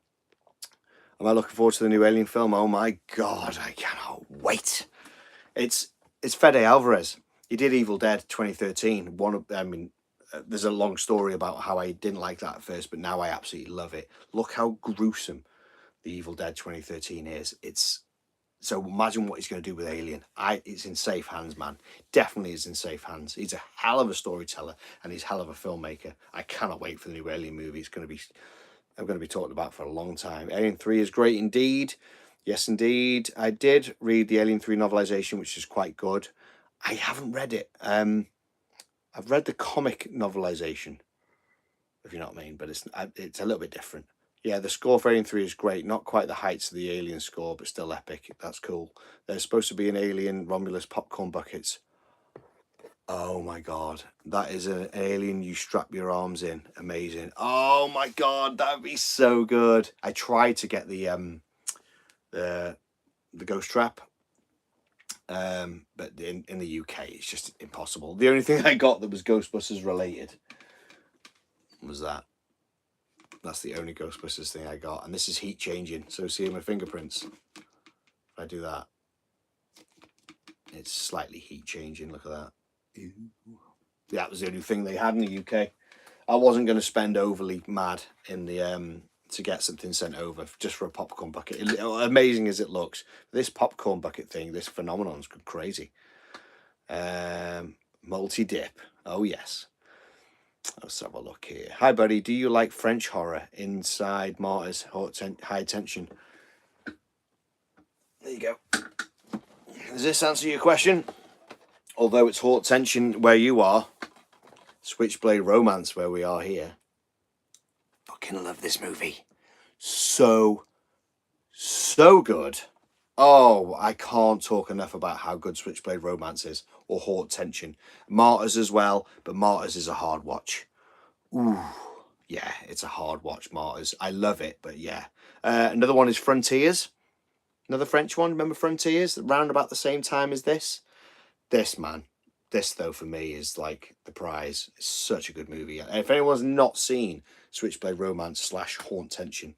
I looking forward to the new Alien film? Oh my God, I cannot wait. It's Fede Alvarez. He did Evil Dead 2013. There's a long story about how I didn't like that at first, but now I absolutely love it. Look how gruesome the Evil Dead 2013 is. So imagine what he's going to do with Alien. It's in safe hands, man. Definitely is in safe hands. He's a hell of a storyteller and he's a hell of a filmmaker. I cannot wait for the new Alien movie. I'm going to be talking about for a long time. Alien 3 is great indeed. Yes, indeed. I did read the Alien 3 novelization, which is quite good. I haven't read it. I've read the comic novelization, if you know what I mean, but it's a little bit different. Yeah, the score for Alien 3 is great. Not quite the heights of the Alien score, but still epic. That's cool. There's supposed to be an Alien Romulus popcorn buckets. Oh my God. That is an alien you strap your arms in. Amazing. Oh my God, that would be so good. I tried to get the ghost trap, but in the UK it's just impossible. The only thing I got that was Ghostbusters related was that. That's the only Ghostbusters thing I got, and this is heat changing. So see my fingerprints. If I do that, it's slightly heat changing. Look at that. That was the only thing they had in the UK. I wasn't going to spend overly mad in the to get something sent over just for a popcorn bucket. Amazing as it looks, this popcorn bucket thing, this phenomenon's crazy. Multi dip. Oh yes. Let's have a look here. Hi buddy, do you like French horror? Inside Martyrs High Tension. There you go. Does this answer your question? Although it's Haute Tension where you are, Switchblade Romance where we are here. Fucking love this movie. So good. Oh, I can't talk enough about how good Switchblade Romance is, or Haute Tension. Martyrs as well, but Martyrs is a hard watch. Ooh, yeah, it's a hard watch, Martyrs. I love it, but yeah. Another one is Frontiers. Another French one. Remember Frontiers? Around about the same time as this. This, man. This, though, for me, is like the prize. It's such a good movie. If anyone's not seen Switchblade Romance / Haute Tension,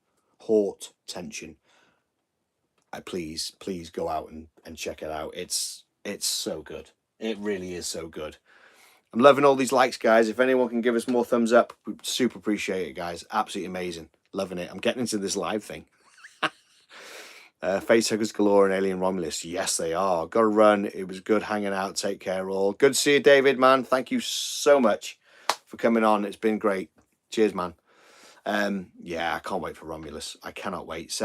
please go out and check it out. It's so good. It really is so good. I'm loving all these likes, guys. If anyone can give us more thumbs up, we'd super appreciate it, guys. Absolutely amazing. Loving it. I'm getting into this live thing. Facehuggers galore and Alien Romulus. Yes, they are. Got to run. It was good hanging out. Take care, all. Good to see you, David, man. Thank you so much for coming on. It's been great. Cheers, man. Yeah, I can't wait for Romulus. I cannot wait.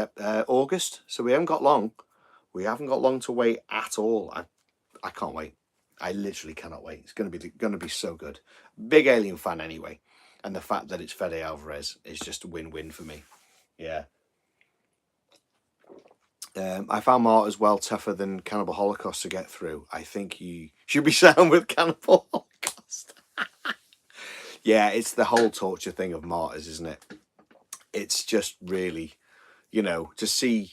August, so we haven't got long. We haven't got long to wait at all. I can't wait. I literally cannot wait. It's going to be so good. Big Alien fan anyway, and the fact that it's Fede Alvarez is just a win-win for me. Yeah. I found Martyrs well tougher than Cannibal Holocaust to get through. I think you should be sound with Cannibal Holocaust. Yeah, it's the whole torture thing of Martyrs, isn't it? It's just really, to see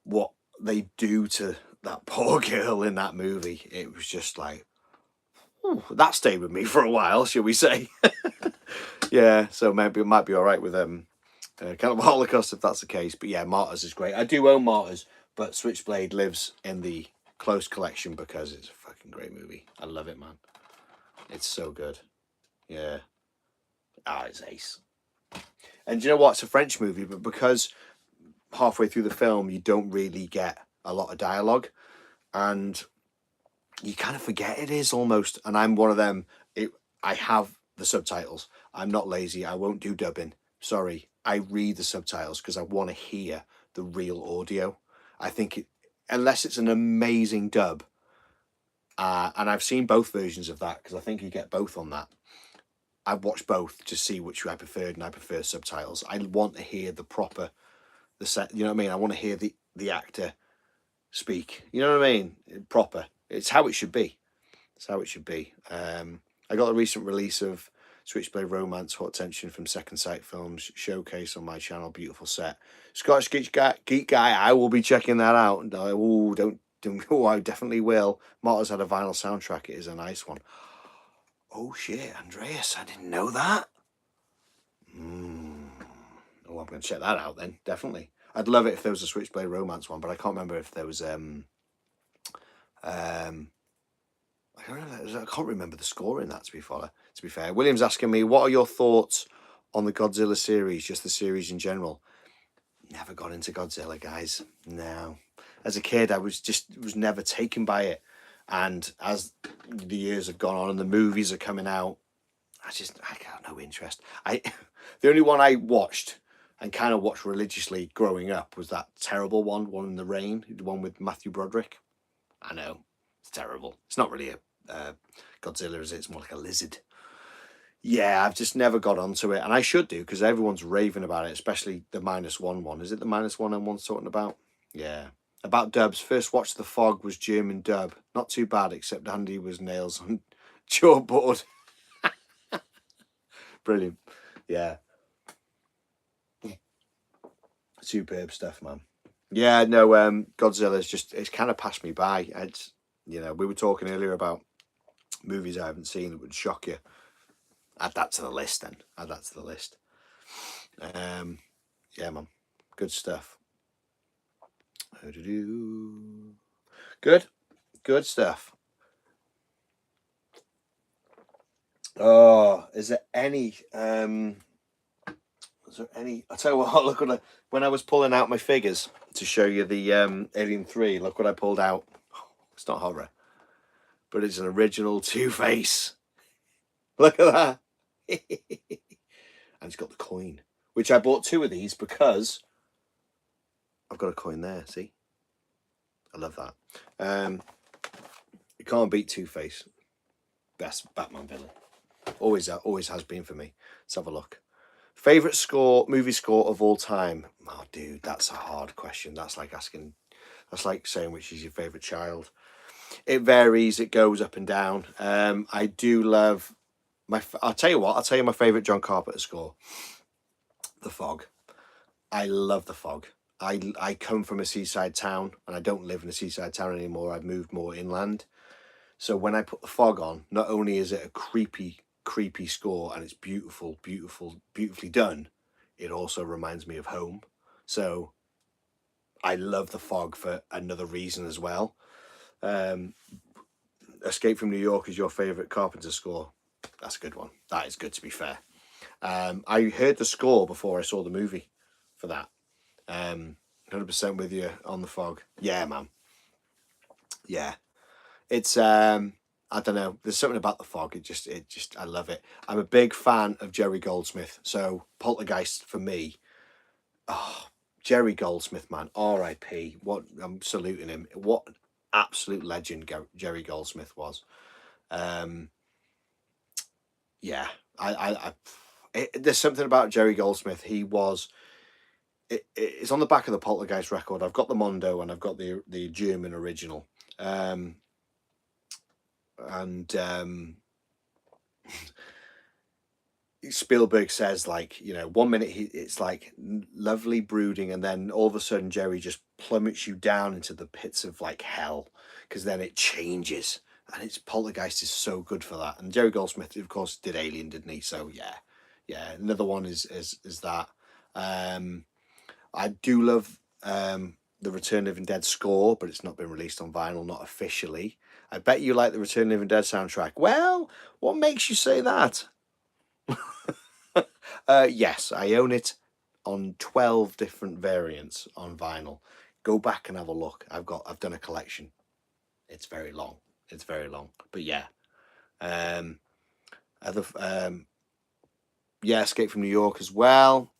what they do to that poor girl in that movie. It was just like, that stayed with me for a while, shall we say? Yeah, so maybe it might be all right with Cannibal Holocaust if that's the case. But yeah, Martyrs is great. I do own Martyrs, but Switchblade lives in the close collection because it's a fucking great movie. I love it, man. It's so good. Yeah. It's ace. And do you know what? It's a French movie, but because halfway through the film you don't really get a lot of dialogue, and you kind of forget it is almost. And I'm one of them. I have the subtitles. I'm not lazy. I won't do dubbing. Sorry. I read the subtitles because I want to hear the real audio. I think unless it's an amazing dub, and I've seen both versions of that because I think you get both on that. I've watched both to see which I preferred, and I prefer subtitles. I want to hear the set. You know what I mean? I want to hear the actor speak. You know what I mean? Proper. It's how it should be. It's how it should be. I got a recent release of Switchblade Romance Hot Tension from Second Sight Films showcase on my channel. Beautiful set. Scottish Geek Guy. I will be checking that out. Oh, don't. Oh, I definitely will. Martyr's had a vinyl soundtrack. It is a nice one. Oh shit, Andreas! I didn't know that. Oh, I'm going to check that out then. Definitely. I'd love it if there was a Switchblade Romance one, but I can't remember if there was I can't remember the score in that. To be fair, William's asking me, what are your thoughts on the Godzilla series, just the series in general? Never got into Godzilla, guys. No, as a kid, I was never taken by it, and as the years have gone on and the movies are coming out, I got no interest. The only one I watched and kind of watched religiously growing up was that terrible one in the rain, the one with Matthew Broderick. I know, it's terrible. It's not really a Godzilla, is it? It's more like a lizard. Yeah, I've just never got onto it, and I should do, because everyone's raving about it, especially the -1 one. Is it the -1 everyone's talking about? Yeah. About dubs, first watch The Fog was German dub. Not too bad, except Andy was nails on chalkboard. Brilliant. Yeah. Superb stuff, man. Yeah, no, Godzilla's it's kind of passed me by. We were talking earlier about movies I haven't seen that would shock you. Add that to the list then. Add that to the list. Yeah, man. Good stuff. Good. Good stuff. Oh, is there any I'll tell you what, look when I was pulling out my figures to show you the Alien 3, look what I pulled out. It's not horror, but it's an original Two-Face. Look at that. And it's got the coin, which I bought 2 of these because I've got a coin there. See, I love that. You can't beat Two-Face. Best Batman villain. Always has been for me. Let's have a look. Favorite movie score of all time? Oh, dude, that's a hard question. That's like saying which is your favorite child. It varies. It goes up and down. I do love I'll tell you my favorite John Carpenter score. The Fog. I love The Fog. I come from a seaside town, and I don't live in a seaside town anymore. I've moved more inland. So when I put The Fog on, not only is it a creepy score, and it's beautifully done, it also reminds me of home. So I love The Fog for another reason as well. Escape from New York is your favorite Carpenter score. That's a good one. That is good, to be fair. I heard the score before I saw the movie for that. 100% with you on The Fog. Yeah, man. Yeah. It's I don't know. There's something about The Fog. I love it. I'm a big fan of Jerry Goldsmith. So Poltergeist for me. Oh, Jerry Goldsmith, man. R.I.P. What, I'm saluting him. What an absolute legend Jerry Goldsmith was. Yeah. There's something about Jerry Goldsmith. He was. It's on the back of the Poltergeist record. I've got the Mondo and I've got the German original. Spielberg says, like, 1 minute it's like lovely brooding, and then all of a sudden Jerry just plummets you down into the pits of like hell, because then it changes, and it's Poltergeist is so good for that. And Jerry Goldsmith, of course, did Alien, didn't he? So yeah. Another one is that. I do love the Return of the Living Dead score, but it's not been released on vinyl, not officially. I bet you like the Return of the Living Dead soundtrack. Well, what makes you say that? Yes, I own it on 12 different variants on vinyl. Go back and have a look. I've done a collection. It's very long. But yeah. Escape from New York as well.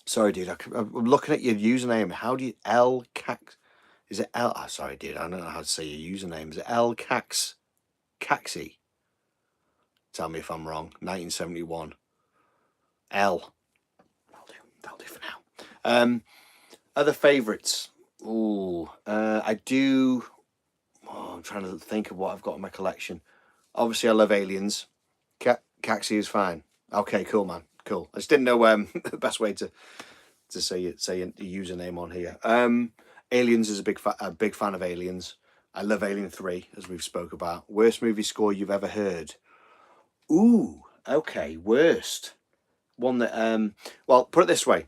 Sorry, dude. I'm looking at your username. How do you Is it L? Oh, sorry, dude. I don't know how to say your username. Is it L Caxi? Tell me if I'm wrong. 1971. L. That'll do for now. Other favourites. I do. Oh, I'm trying to think of what I've got in my collection. Obviously, I love Aliens. Caxi is fine. Okay, cool, man. Cool. I just didn't know the best way to say it, say a username on here. Aliens is a big fan of Aliens. I love Alien 3, as we've spoke about. Worst movie score you've ever heard? Ooh, okay, worst. One that well, put it this way.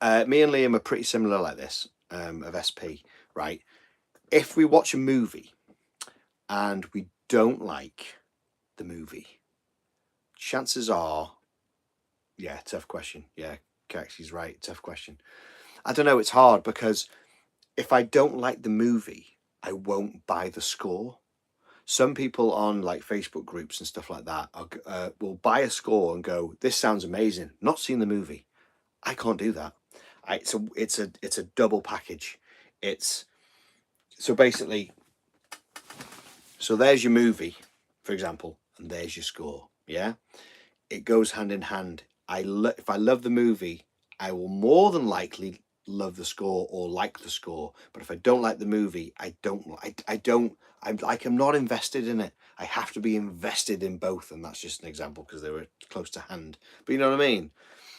Me and Liam are pretty similar like this, of SP, right? If we watch a movie and we don't like the movie, chances are, yeah, tough question. Yeah, Caxi's right, tough question. I don't know, it's hard because if I don't like the movie, I won't buy the score. Some people on like Facebook groups and stuff like that will buy a score and go, "This sounds amazing." Not seen the movie. I can't do that. It's a double package. It's so basically, so there's your movie, for example, and there's your score. Yeah, it goes hand in hand. If I love the movie, I will more than likely love the score or like the score. But if I don't like the movie, I don't. I don't. I'm not invested in it. I have to be invested in both, and that's just an example because they were close to hand. But you know what I mean.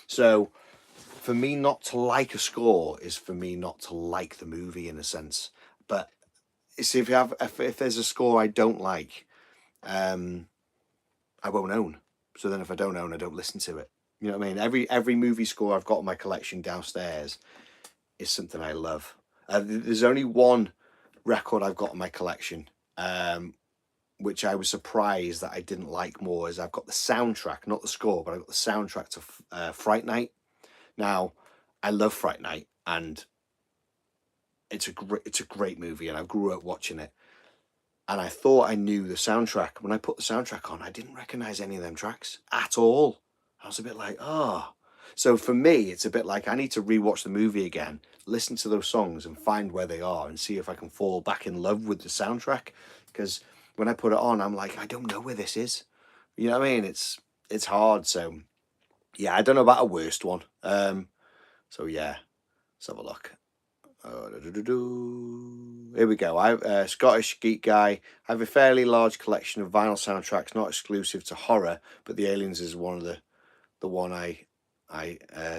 So for me, not to like a score is for me not to like the movie in a sense. But see, if there's a score I don't like, I won't own. So then if I don't own, I don't listen to it. You know what I mean? Every movie score I've got in my collection downstairs is something I love. There's only one record I've got in my collection, which I was surprised that I didn't like more. Is I've got the soundtrack, not the score, but I've got the soundtrack to Fright Night. Now, I love Fright Night, and it's a great movie, and I grew up watching it. And I thought I knew the soundtrack. When I put the soundtrack on, I didn't recognize any of them tracks at all. I was a bit like, oh. So for me, it's a bit like I need to rewatch the movie again, listen to those songs and find where they are and see if I can fall back in love with the soundtrack. Because when I put it on, I'm like, I don't know where this is. You know what I mean? It's hard. So yeah, I don't know about a worst one. So yeah, let's have a look. Here we go. I'm a Scottish geek guy. I have a fairly large collection of vinyl soundtracks, not exclusive to horror, but the Aliens is one of the one I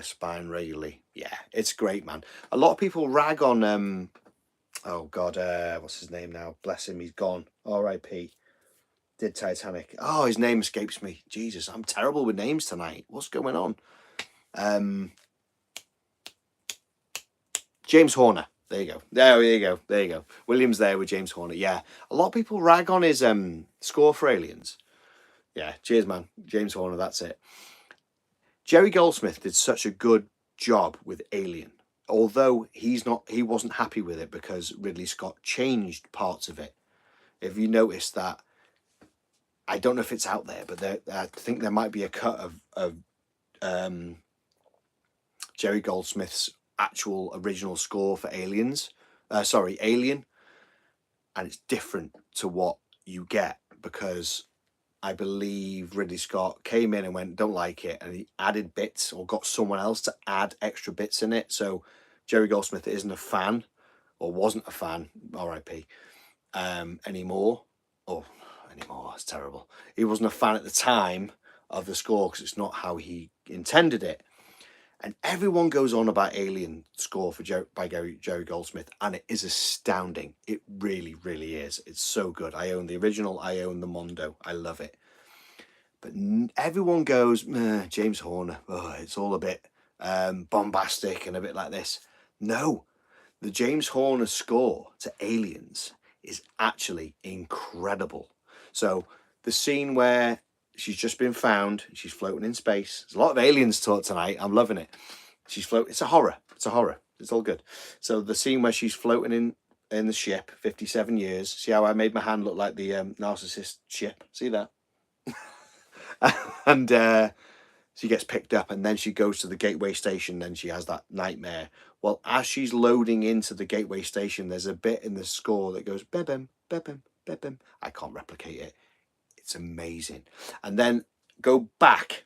spine regularly. Yeah, it's great, man. A lot of people rag on oh god, what's his name now? Bless him, he's gone. R.I.P. Did Titanic. Oh, his name escapes me. Jesus, I'm terrible with names tonight. What's going on? James Horner. There you go. There you go. There you go. Williams there with James Horner. Yeah. A lot of people rag on his score for Aliens. Yeah. Cheers, man. James Horner, that's it. Jerry Goldsmith did such a good job with Alien. Although he wasn't happy with it because Ridley Scott changed parts of it. If you notice that, I don't know if it's out there, but I think there might be a cut of Jerry Goldsmith's actual original score for Alien, and it's different to what you get because I believe Ridley Scott came in and went, don't like it, and he added bits or got someone else to add extra bits in it. So Jerry Goldsmith isn't a fan or wasn't a fan, R.I.P. Anymore. Oh, anymore, that's terrible. He wasn't a fan at the time of the score because it's not how he intended it. And everyone goes on about Alien score by Jerry Goldsmith, and it is astounding. It really, really is. It's so good. I own the original. I own the Mondo. I love it. But everyone goes, James Horner. Oh, it's all a bit bombastic and a bit like this. No, the James Horner score to Aliens is actually incredible. So the scene where she's just been found, she's floating in space. There's a lot of aliens talk tonight. I'm loving it. It's a horror. It's a horror. It's all good. So the scene where she's floating in the ship, 57 years. See how I made my hand look like the narcissist ship? See that? And she gets picked up, and then she goes to the gateway station. Then she has that nightmare. Well, as she's loading into the gateway station, there's a bit in the score that goes bebem, bebem, bebem. I can't replicate it. It's amazing. And then go back.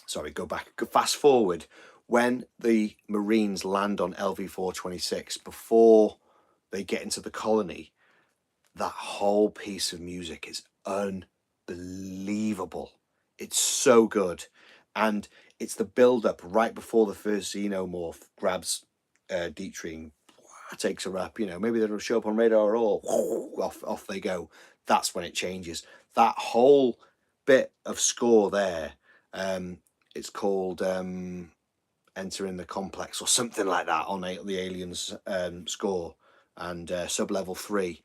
Fast forward when the Marines land on LV-426 before they get into the colony, that whole piece of music is unbelievable. It's so good. And it's the build up right before the first xenomorph grabs Dietrich and takes her up. Maybe they don't show up on radar at all. Off they go. That's when it changes. That whole bit of score there, it's called Entering the Complex or something like that on the Aliens score, and Sub-Level 3.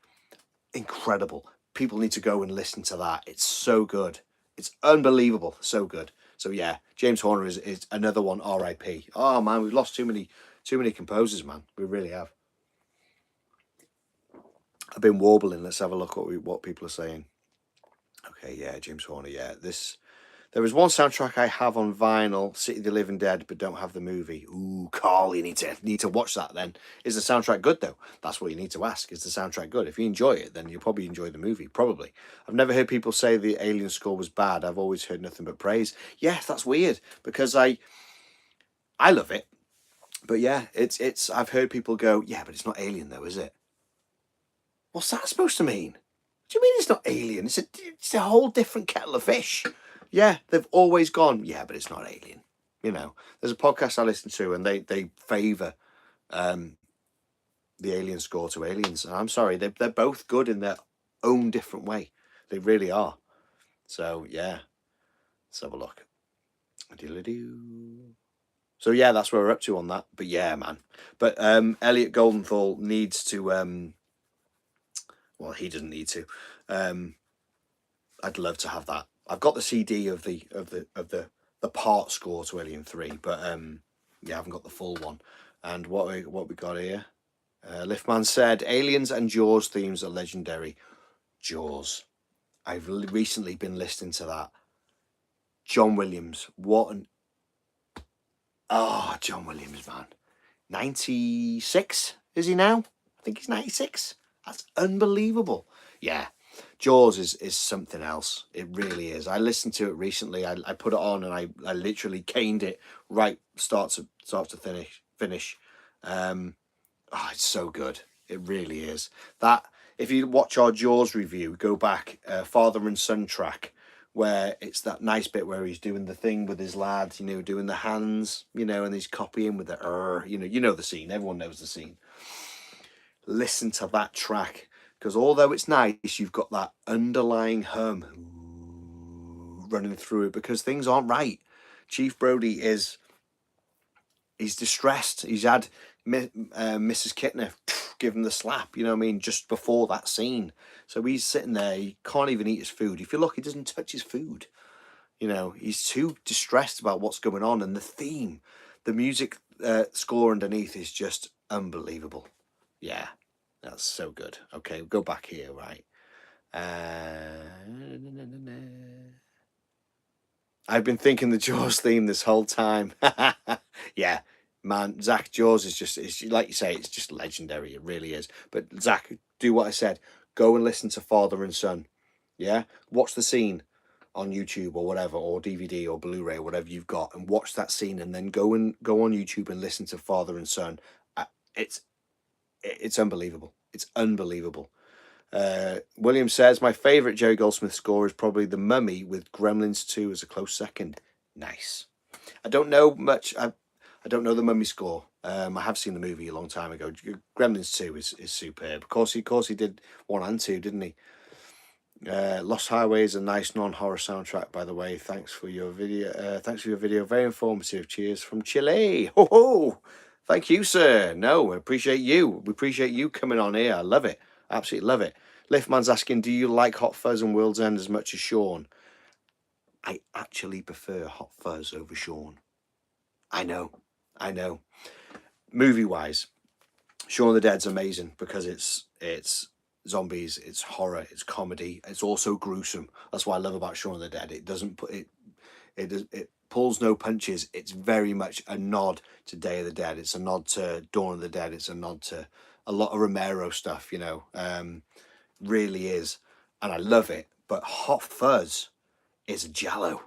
Incredible. People need to go and listen to that. It's so good. It's unbelievable. So good. So yeah, James Horner is another one. R.I.P. Oh man, we've lost too many composers, man. We really have. I've been warbling. Let's have a look what people are saying. Okay, yeah, James Horner. Yeah, there is one soundtrack I have on vinyl, City of the Living Dead, but don't have the movie. Ooh, Carl, you need to watch that then. Is the soundtrack good though? That's what you need to ask. Is the soundtrack good? If you enjoy it, then you'll probably enjoy the movie. Probably. I've never heard people say the Alien score was bad. I've always heard nothing but praise. Yeah, that's weird because I love it. But yeah, it's I've heard people go, yeah, but it's not Alien though, is it? What's that supposed to mean? What do you mean it's not Alien? It's a whole different kettle of fish. Yeah, they've always gone, yeah, but it's not Alien. There's a podcast I listen to and they favour the Alien score to Aliens. And I'm sorry, they're both good in their own different way. They really are. So yeah, let's have a look. So yeah, that's where we're up to on that. But yeah, man. But Elliot Goldenthal needs to well, he doesn't need to. I'd love to have that. I've got the CD of the part score to Alien 3, but yeah, I haven't got the full one. And what we got here? Liftman said Aliens and Jaws themes are legendary. Jaws. I've recently been listening to that. John Williams. John Williams, man. 96 is he now? I think he's 96. That's unbelievable. Yeah. Jaws is something else. It really is. I listened to it recently. I put it on and I literally caned it right start to finish. It's so good. It really is. That if you watch our Jaws review, go back, father and son track, where it's that nice bit where he's doing the thing with his lad, doing the hands, and he's copying with the you know the scene. Everyone knows the scene. Listen to that track. Because although it's nice, you've got that underlying hum running through it because things aren't right. Chief Brody he's distressed. He's had Mrs. Kitner give him the slap, just before that scene. So he's sitting there, he can't even eat his food. If you look, he doesn't touch his food. He's too distressed about what's going on. And the theme, the music score underneath is just unbelievable. Yeah. That's so good. Okay, we'll go back here, right? I've been thinking the Jaws theme this whole time. Yeah, man, Zach, Jaws is like you say, it's just legendary. It really is. But Zach, do what I said. Go and listen to Father and Son. Yeah, watch the scene on YouTube or whatever, or DVD or Blu-ray or whatever you've got, and watch that scene, and then go on YouTube and listen to Father and Son. It's unbelievable. It's unbelievable. William says, my favourite Jerry Goldsmith score is probably The Mummy with Gremlins 2 as a close second. Nice. I don't know much. I don't know the Mummy score. I have seen the movie a long time ago. Gremlins 2 is superb. Of course he did 1 and 2, didn't he? Lost Highway is a nice non-horror soundtrack, by the way. Thanks for your video. Very informative. Cheers from Chile. Ho ho! Thank you, sir. No, we appreciate you. We appreciate you coming on here. I love it. Absolutely love it. Liftman's asking, do you like Hot Fuzz and World's End as much as Shaun? I actually prefer Hot Fuzz over Shaun. I know. Movie-wise, Shaun of the Dead's amazing because it's zombies, it's horror, it's comedy, it's also gruesome. That's what I love about Shaun of the Dead. It doesn't put it pulls no punches. It's very much a nod to Day of the Dead. It's a nod to Dawn of the Dead. It's a nod to a lot of Romero stuff, really is. And I love it. But Hot Fuzz is Giallo.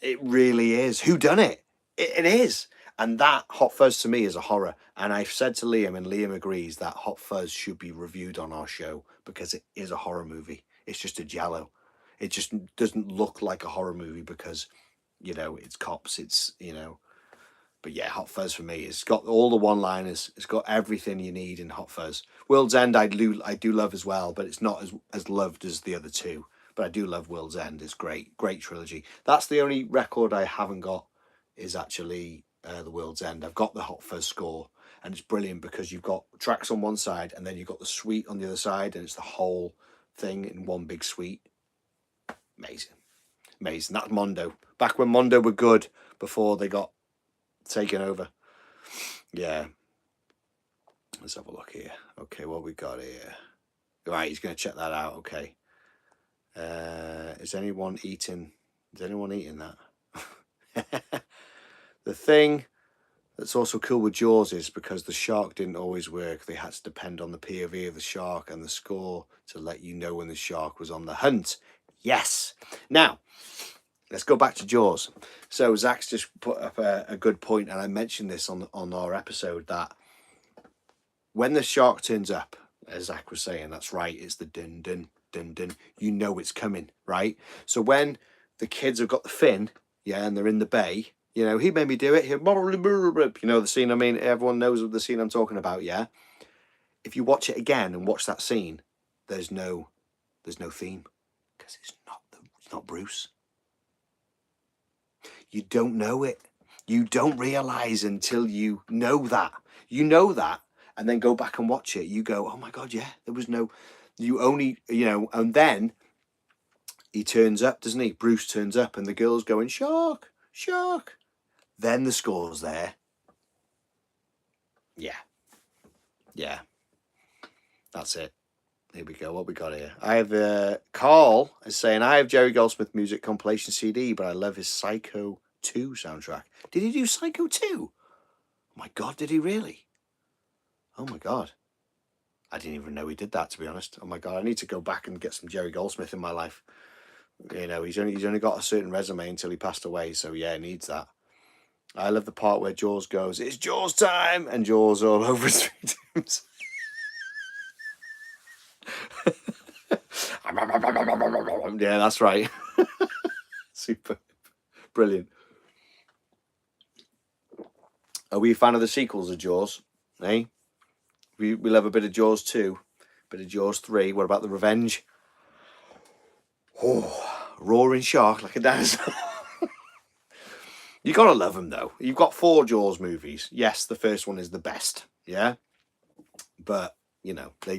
It really is. Who done it? It is. And that Hot Fuzz to me is a horror. And I've said to Liam, and Liam agrees, that Hot Fuzz should be reviewed on our show because it is a horror movie. It's just a giallo. It just doesn't look like a horror movie because, you know, it's cops, it's, you know. But yeah, Hot Fuzz for me, it's got all the one-liners. It's got everything you need in Hot Fuzz. World's End I do love as well, but it's not as loved as the other two. But I do love World's End. It's great trilogy. That's the only record I haven't got is actually the World's End. I've got the Hot Fuzz score, and it's brilliant because you've got tracks on one side, and then you've got the suite on the other side, and it's the whole thing in one big suite. Amazing. Amazing. That's Mondo. Back when Mondo were good before they got taken over. Yeah. Let's have a look here. Okay, what we got here? Right, he's going to check that out. Okay. Is anyone eating that? The thing that's also cool with Jaws is because the shark didn't always work. They had to depend on the POV of the shark and the score to let you know when the shark was on the hunt. Yes. Now, let's go back to Jaws. So Zach's just put up a good point, and I mentioned this on our episode, that when the shark turns up, as Zach was saying, that's right, it's the dun dun dun dun. You know it's coming, right? So when the kids have got the fin, yeah, and they're in the bay, you know, he made me do it. You know the scene. I mean, everyone knows the scene I'm talking about, yeah. If you watch it again and watch that scene, there's no theme because it's not Bruce. You don't know it. You don't realize until you know that. You know that, and then go back and watch it. You go, oh my God, yeah, there was no. You only, you know, and then he turns up, doesn't he? Bruce turns up, and the girl's going, shark, shark. Then the score's there. Yeah. Yeah. That's it. Here we go. What we got here? I have Carl is saying, I have Jerry Goldsmith music compilation CD, but I love his Psycho 2 soundtrack. Did he do Psycho 2? Oh my God, did he really? Oh my God. I didn't even know he did that, to be honest. Oh my God, I need to go back and get some Jerry Goldsmith in my life. You know, he's only got a certain resume until he passed away, so yeah, he needs that. I love the part where Jaws goes, it's Jaws time, and Jaws all over his victims. Yeah, that's right. Super. Brilliant. Are we a fan of the sequels of Jaws? Eh? We love a bit of Jaws 2, bit of Jaws 3. What about the Revenge? Oh, roaring shark like a dinosaur. You gotta love them though. You've got 4 Jaws movies. Yes, the first one is the best. Yeah, but you know they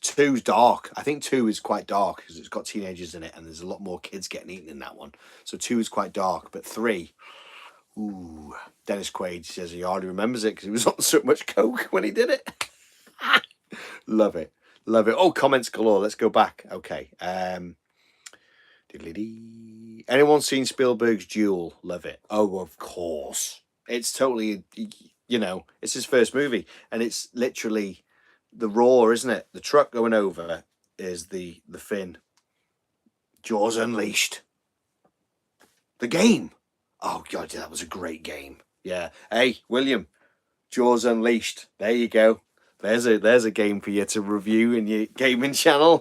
2's dark. I think 2 is quite dark because it's got teenagers in it, and there's a lot more kids getting eaten in that one. So 2 is quite dark, but 3. Ooh, Dennis Quaid says he hardly remembers it because he was on so much coke when he did it. Love it, love it. Oh, comments galore. Let's go back. Okay. Anyone seen Spielberg's Duel? Love it. Oh, of course. It's totally, you know, it's his first movie, and it's literally the roar, isn't it? The truck going over is the fin. Jaws Unleashed. The game. Oh God, that was a great game. Yeah. Hey, William, Jaws Unleashed. There you go. There's a game for you to review in your gaming channel.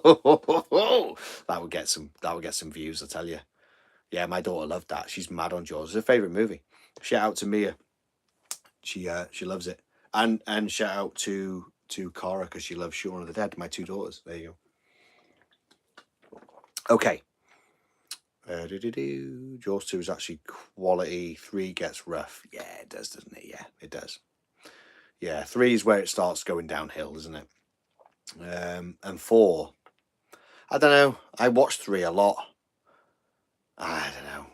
That would get some views, I tell you. Yeah, my daughter loved that. She's mad on Jaws. It's her favourite movie. Shout out to Mia. She loves it. And shout out to Cara because she loves Shaun of the Dead. My 2 daughters. There you go. Okay. Jaws 2 is actually quality. 3 gets rough. Yeah, it does, doesn't it? Yeah, it does. Yeah, 3 is where it starts going downhill, isn't it? And 4, I don't know. I watched 3 a lot. I don't know.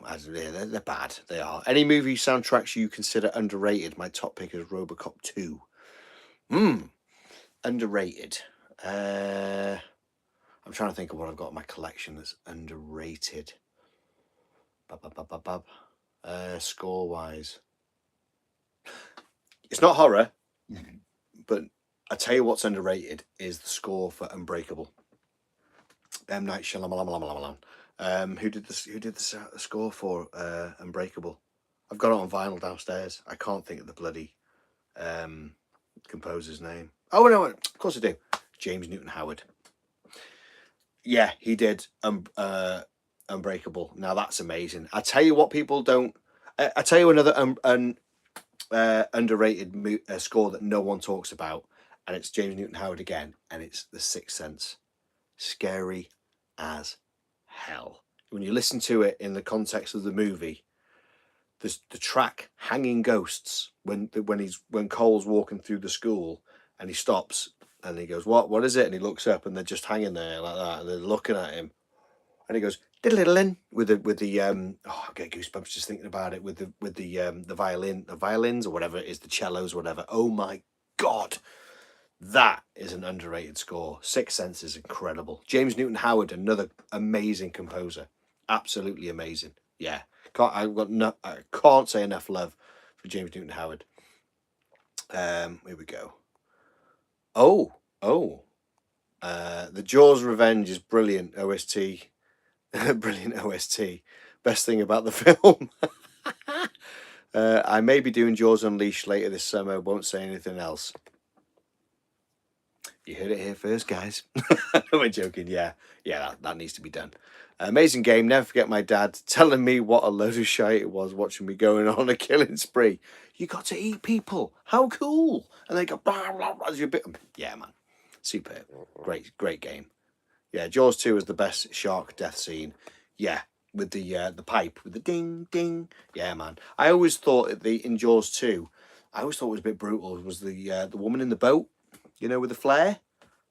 They're bad. They are. Any movie soundtracks you consider underrated? My top pick is RoboCop 2. Underrated. I'm trying to think of what I've got in my collection that's underrated. Score-wise. It's not horror, but I tell you what's underrated is the score for Unbreakable. M. Night Shyamalan. Who did the score for Unbreakable? I've got it on vinyl downstairs. I can't think of the bloody composer's name. Oh no, of course I do. James Newton Howard. Yeah, he did Unbreakable. Now that's amazing. I tell you what, people don't. I tell you another underrated score that no one talks about, and it's James Newton Howard again, and it's The Sixth Sense. Scary as hell. When you listen to it in the context of the movie, there's the track "Hanging Ghosts" when Cole's walking through the school and he stops and he goes, "What is it?" And he looks up and they're just hanging there like that, and they're looking at him, and he goes diddle-diddling with the I get goosebumps just thinking about it with the violins or whatever it is, the cellos or whatever. Oh my god, that is an underrated score. Sixth Sense is incredible. James Newton Howard, another amazing composer, absolutely amazing. Yeah, I can't say enough love for James Newton Howard. Here we go. The Jaws Revenge is brilliant OST. Brilliant OST. Best thing about the film. I may be doing Jaws Unleashed later this summer. Won't say anything else. You heard it here first, guys. We're joking. Yeah, that needs to be done. Amazing game. Never forget my dad telling me what a load of shite it was watching me going on a killing spree. You got to eat people. How cool! And they go blah blah blah as you bit. Yeah, man, superb. Great game. Yeah, Jaws 2 is the best shark death scene. Yeah, with the pipe with the ding ding. Yeah, man. I always thought in Jaws 2, I always thought it was a bit brutal. Was the woman in the boat? You know, with the flare.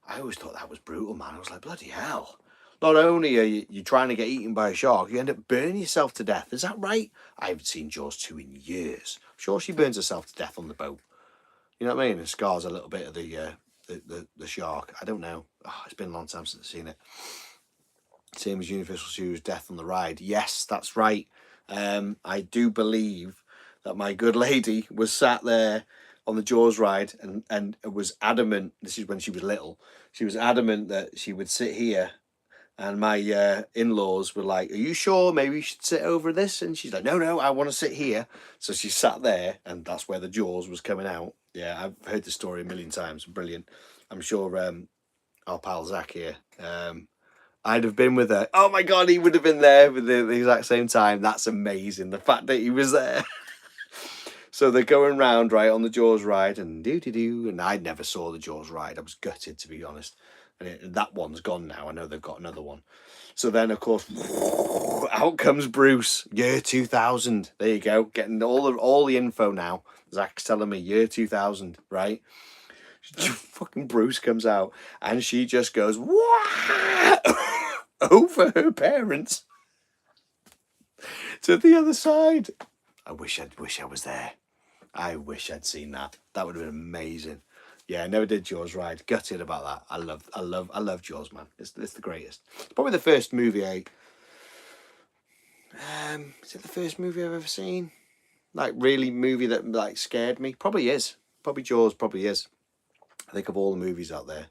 I always thought that was brutal, man. I was like, bloody hell. Not only are you trying to get eaten by a shark, you end up burning yourself to death. Is that right? I haven't seen Jaws 2 in years. I'm sure she burns herself to death on the boat. You know what I mean? And scars a little bit of the shark. I don't know. Oh, it's been a long time since I've seen it. Same as Universal Studios' Death on the Ride. Yes, that's right. I do believe that my good lady was sat there on the Jaws ride and was adamant. This is when she was little. She was adamant that she would sit here, and my in-laws were like, "Are you sure? Maybe you should sit over this." And she's like, "No, I want to sit here." So she sat there, and that's where the Jaws was coming out. Yeah, I've heard the story a million times. Brilliant. I'm sure our pal Zach here. I'd have been with her. Oh my god, he would have been there with the exact same time. That's amazing. The fact that he was there. So they're going round right on the Jaws ride and do, and I never saw the Jaws ride. I was gutted, to be honest. And that one's gone now. I know they've got another one. So then, of course, out comes Bruce. Year 2000. There you go. Getting all the info now. Zach's telling me year 2000, right? Fucking Bruce comes out and she just goes Wah! Over her parents to the other side. I wish I was there. I wish I'd seen that. That would have been amazing. Yeah, I never did Jaws ride. Gutted about that. I love Jaws, man. It's the greatest. It's probably the first movie is it the first movie I've ever seen? Like really movie that like scared me? Probably is. Probably Jaws probably is. I think of all the movies out there.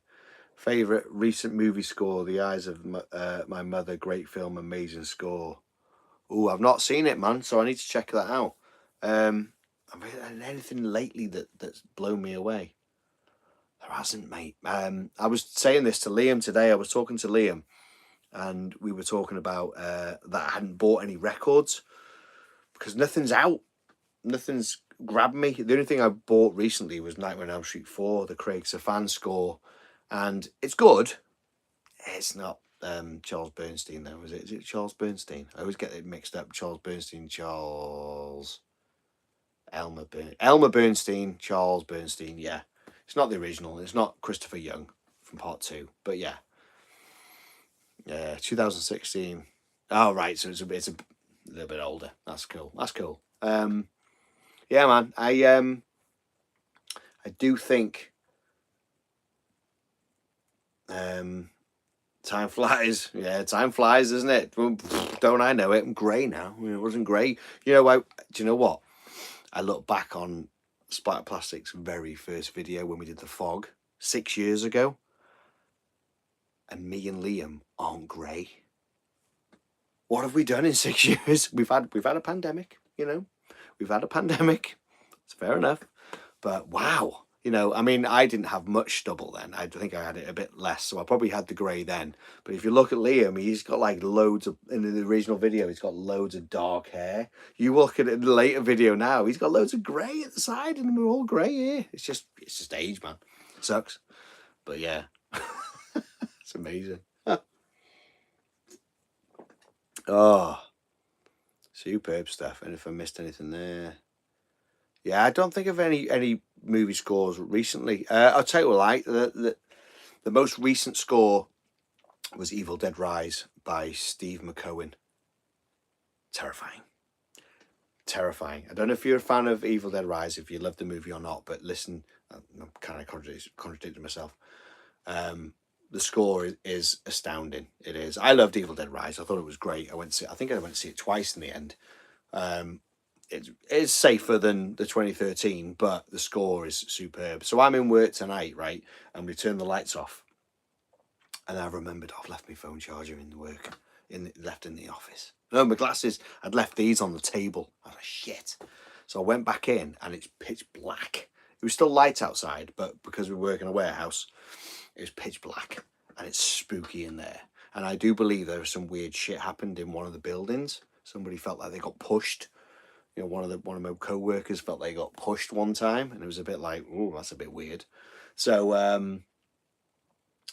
Favorite recent movie score: The Eyes of My Mother. Great film, amazing score. Oh, I've not seen it, man. So I need to check that out. Anything lately that's blown me away? There hasn't, mate. I was saying this to Liam today. I was talking to Liam, and we were talking about that I hadn't bought any records because nothing's out. Nothing's grabbed me. The only thing I bought recently was Nightmare on Elm Street 4, the Craig Safan score, and it's good. It's not Charles Bernstein though, is it? Is it Charles Bernstein? I always get it mixed up. Elmer Bernstein, Charles Bernstein. Yeah, it's not the original. It's not Christopher Young from Part 2, but yeah, 2016. Oh right, so it's a little bit older. That's cool. Yeah, man. I do think time flies. Yeah, time flies, isn't it? Don't I know it? I'm grey now. It wasn't grey. Do you know what? I look back on Splatter Plastic's very first video when we did the fog 6 years ago, and me and Liam aren't grey. What have we done in 6 years? We've had a pandemic, we've had a pandemic. It's fair enough. But wow, you know, I mean, I didn't have much stubble then. I think I had it a bit less, so I probably had the grey then. But if you look at Liam, he's got like loads of, in the original video, he's got loads of dark hair. You look at it in the later video now, he's got loads of grey at the side, and we're all grey here. It's just age, man. Sucks. But yeah, it's amazing. Oh, superb stuff. And if I missed anything there. Yeah, I don't think of any movie scores recently. I'll tell you what, like the most recent score was Evil Dead Rise by Steve McCohen. Terrifying. Terrifying. I don't know if you're a fan of Evil Dead Rise, if you love the movie or not, but listen, I'm kind of contradicting myself. The score is astounding. It is. I loved Evil Dead Rise. I thought it was great. I think I went to see it twice in the end. It's safer than the 2013, but the score is superb. So I'm in work tonight, right? And we turn the lights off. And I remembered I've left my phone charger in the work, left in the office. No, my glasses, I'd left these on the table. I was like, shit. So I went back in and it's pitch black. It was still light outside, but because we work in a warehouse, it was pitch black and it's spooky in there. And I do believe there was some weird shit happened in one of the buildings. Somebody felt like they got pushed. You know, one of my co-workers felt they got pushed one time, and it was a bit like, oh, that's a bit weird. So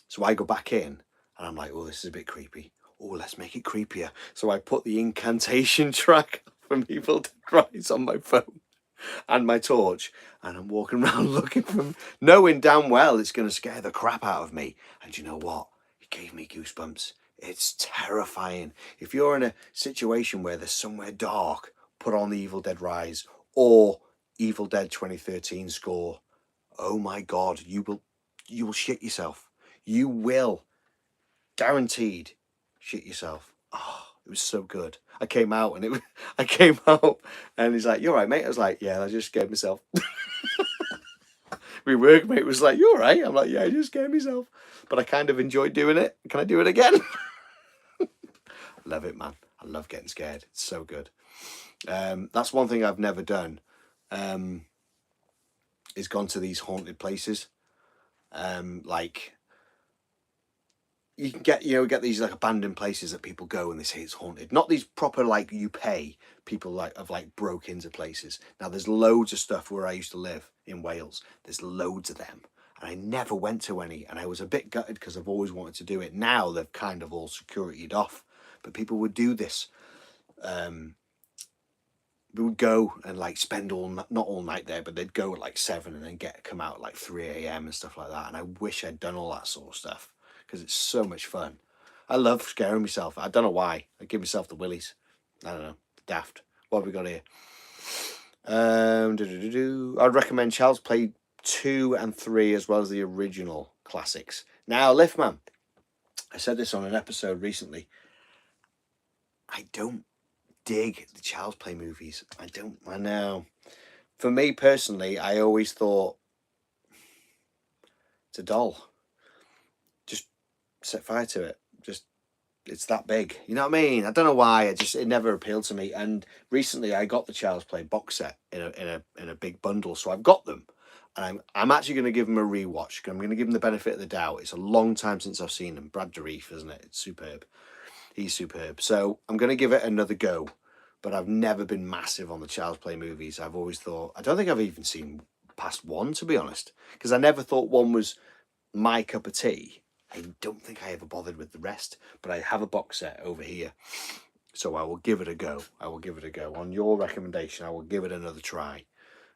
so I go back in and I'm like, oh, this is a bit creepy. Oh, let's make it creepier. So I put the incantation track from Evil Dead Rise on my phone and my torch, and I'm walking around looking for, knowing damn well it's going to scare the crap out of me. And you know what? It gave me goosebumps. It's terrifying. If you're in a situation where there's somewhere dark, put on the Evil Dead Rise or Evil Dead 2013 score. Oh my God, you will shit yourself. You will, guaranteed, shit yourself. Oh, it was so good. I came out and he's like, "You all right, mate?" I was like, "Yeah, I just scared myself." My workmate was like, "You all right?" I'm like, "Yeah, I just scared myself," but I kind of enjoyed doing it. Can I do it again? Love it, man. I love getting scared. It's so good. That's one thing I've never done. Is gone to these haunted places. Like you can get these like abandoned places that people go and they say it's haunted. Not these proper like you pay people like have like broke into places. Now there's loads of stuff where I used to live in Wales. There's loads of them. And I never went to any, and I was a bit gutted because I've always wanted to do it. Now they've kind of all securityed off, but people would do this. We would go and like spend not all night there, but they'd go at like 7 and then come out at like 3 a.m. and stuff like that. And I wish I'd done all that sort of stuff because it's so much fun. I love scaring myself. I don't know why. I give myself the willies. I don't know. Daft. What have we got here? I'd recommend Child's Play 2 and 3 as well as the original classics. Now, Liftman, I said this on an episode recently. I don't dig the Child's Play movies. I know. For me personally, I always thought it's a doll. Just set fire to it. It's that big. You know what I mean? I don't know why. It never appealed to me. And recently I got the Child's Play box set in a big bundle. So I've got them. And I'm actually going to give them a rewatch. I'm going to give them the benefit of the doubt. It's a long time since I've seen them. Brad Dourif, isn't it? It's superb. He's superb. So I'm going to give it another go. But I've never been massive on the Child's Play movies. I've always thought, I don't think I've even seen past one, to be honest, because I never thought one was my cup of tea. I don't think I ever bothered with the rest, but I have a box set over here, so I will give it a go. On your recommendation, I will give it another try.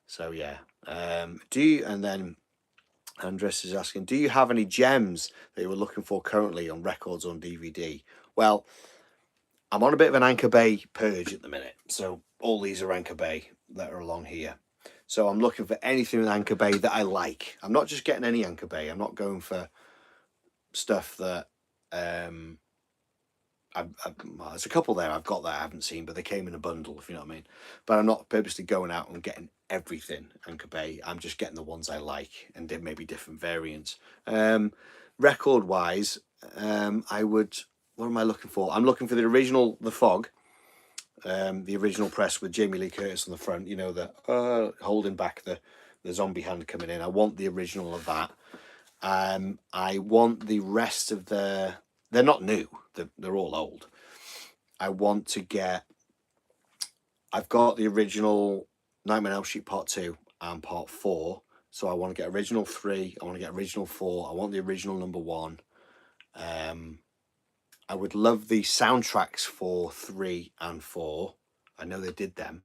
So yeah, and then Andres is asking, do you have any gems that you were looking for currently on records on DVD? Well, I'm on a bit of an Anchor Bay purge at the minute. So all these are Anchor Bay that are along here. So I'm looking for anything with Anchor Bay that I like. I'm not just getting any Anchor Bay. I'm not going for stuff that well, there's a couple there I've got that I haven't seen, but they came in a bundle, if you know what I mean. But I'm not purposely going out and getting everything Anchor Bay. I'm just getting the ones I like and maybe different variants. Record wise, what am I looking for? I'm looking for the original The Fog, the original press with Jamie Lee Curtis on the front, you know, the holding back the zombie hand coming in. I want the original of that. I want the rest of they're not new, they're all old. I want to get, I've got the original Nightmare on Elm Street Part 2 and Part 4. So I want to get original 3, I want to get original 4, I want the original number 1. I would love the soundtracks for 3 and 4. I know they did them.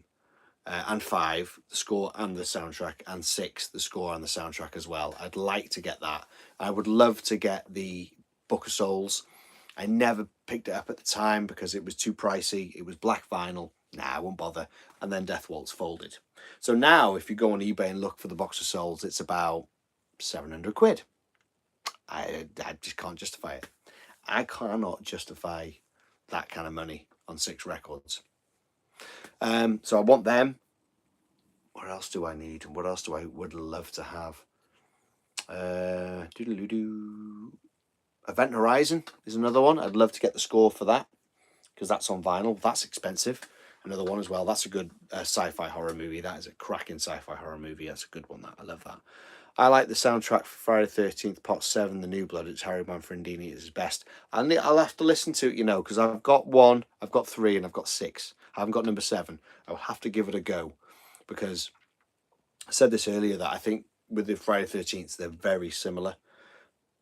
And 5, the score and the soundtrack, and 6, the score and the soundtrack as well. I'd like to get that. I would love to get the Book of Souls. I never picked it up at the time because it was too pricey. It was black vinyl. Nah, I won't bother. And then Death Waltz folded. So now, if you go on eBay and look for the Box of Souls, it's about 700 quid. I just can't justify it. I cannot justify that kind of money on 6 records. So I want them. What else do I need? What else do I would love to have? Event Horizon is another one. I'd love to get the score for that because that's on vinyl. That's expensive. Another one as well. That's a good sci-fi horror movie. That is a cracking sci-fi horror movie. That's a good one. That I love that. I like the soundtrack for Friday the 13th, Part 7, The New Blood. It's Harry Manfredini. It's his best. And I'll have to listen to it, you know, because I've got 1, I've got 3, and I've got 6. I haven't got number 7. I will have to give it a go because I said this earlier that I think with the Friday the 13th, they're very similar.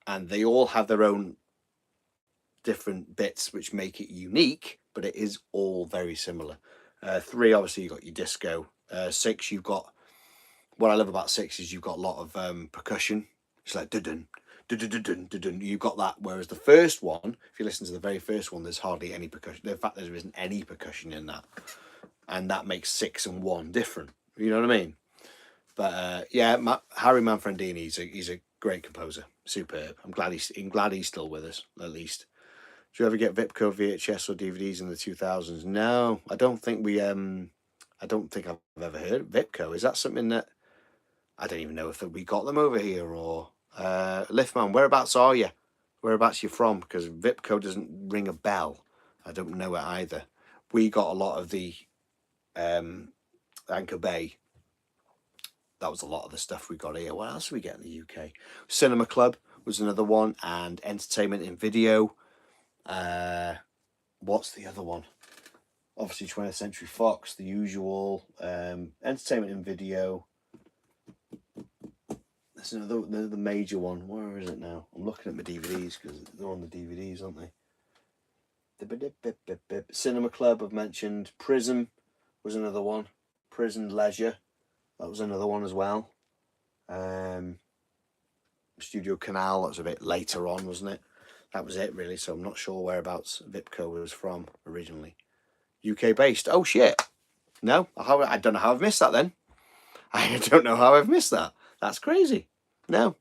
And they all have their own different bits which make it unique, but it is all very similar. 3, obviously, you've got your disco. 6, you've got... What I love about 6 is you've got a lot of percussion. It's like dun dun dun dun dun dun. You've got that. Whereas the first one, if you listen to the very first one, there's hardly any percussion. In fact, there isn't any percussion in that, and that makes 6 and 1 different. You know what I mean? But yeah, Harry Manfredini, he's a great composer, superb. I'm glad he's still with us at least. Do you ever get Vipco VHS or DVDs in the 2000s? No, I don't think we. I don't think I've ever heard of Vipco. Is that something that? I don't even know if we got them over here or Liftman. Whereabouts are you? Whereabouts you from? Because Vipco doesn't ring a bell. I don't know it either. We got a lot of the Anchor Bay. That was a lot of the stuff we got here. What else did we get in the UK? Cinema Club was another one, and Entertainment in Video. What's the other one? Obviously 20th Century Fox, the usual. Entertainment in Video. There's another major one. Where is it now? I'm looking at my DVDs because they're on the DVDs, aren't they? Cinema Club, I've mentioned. Prism was another one. Prison Leisure, that was another one as well. Studio Canal, that was a bit later on, wasn't it? That was it, really. So I'm not sure whereabouts Vipco was from originally. UK based. Oh, shit. No, I don't know how I've missed that then. I don't know how I've missed that. That's crazy. No.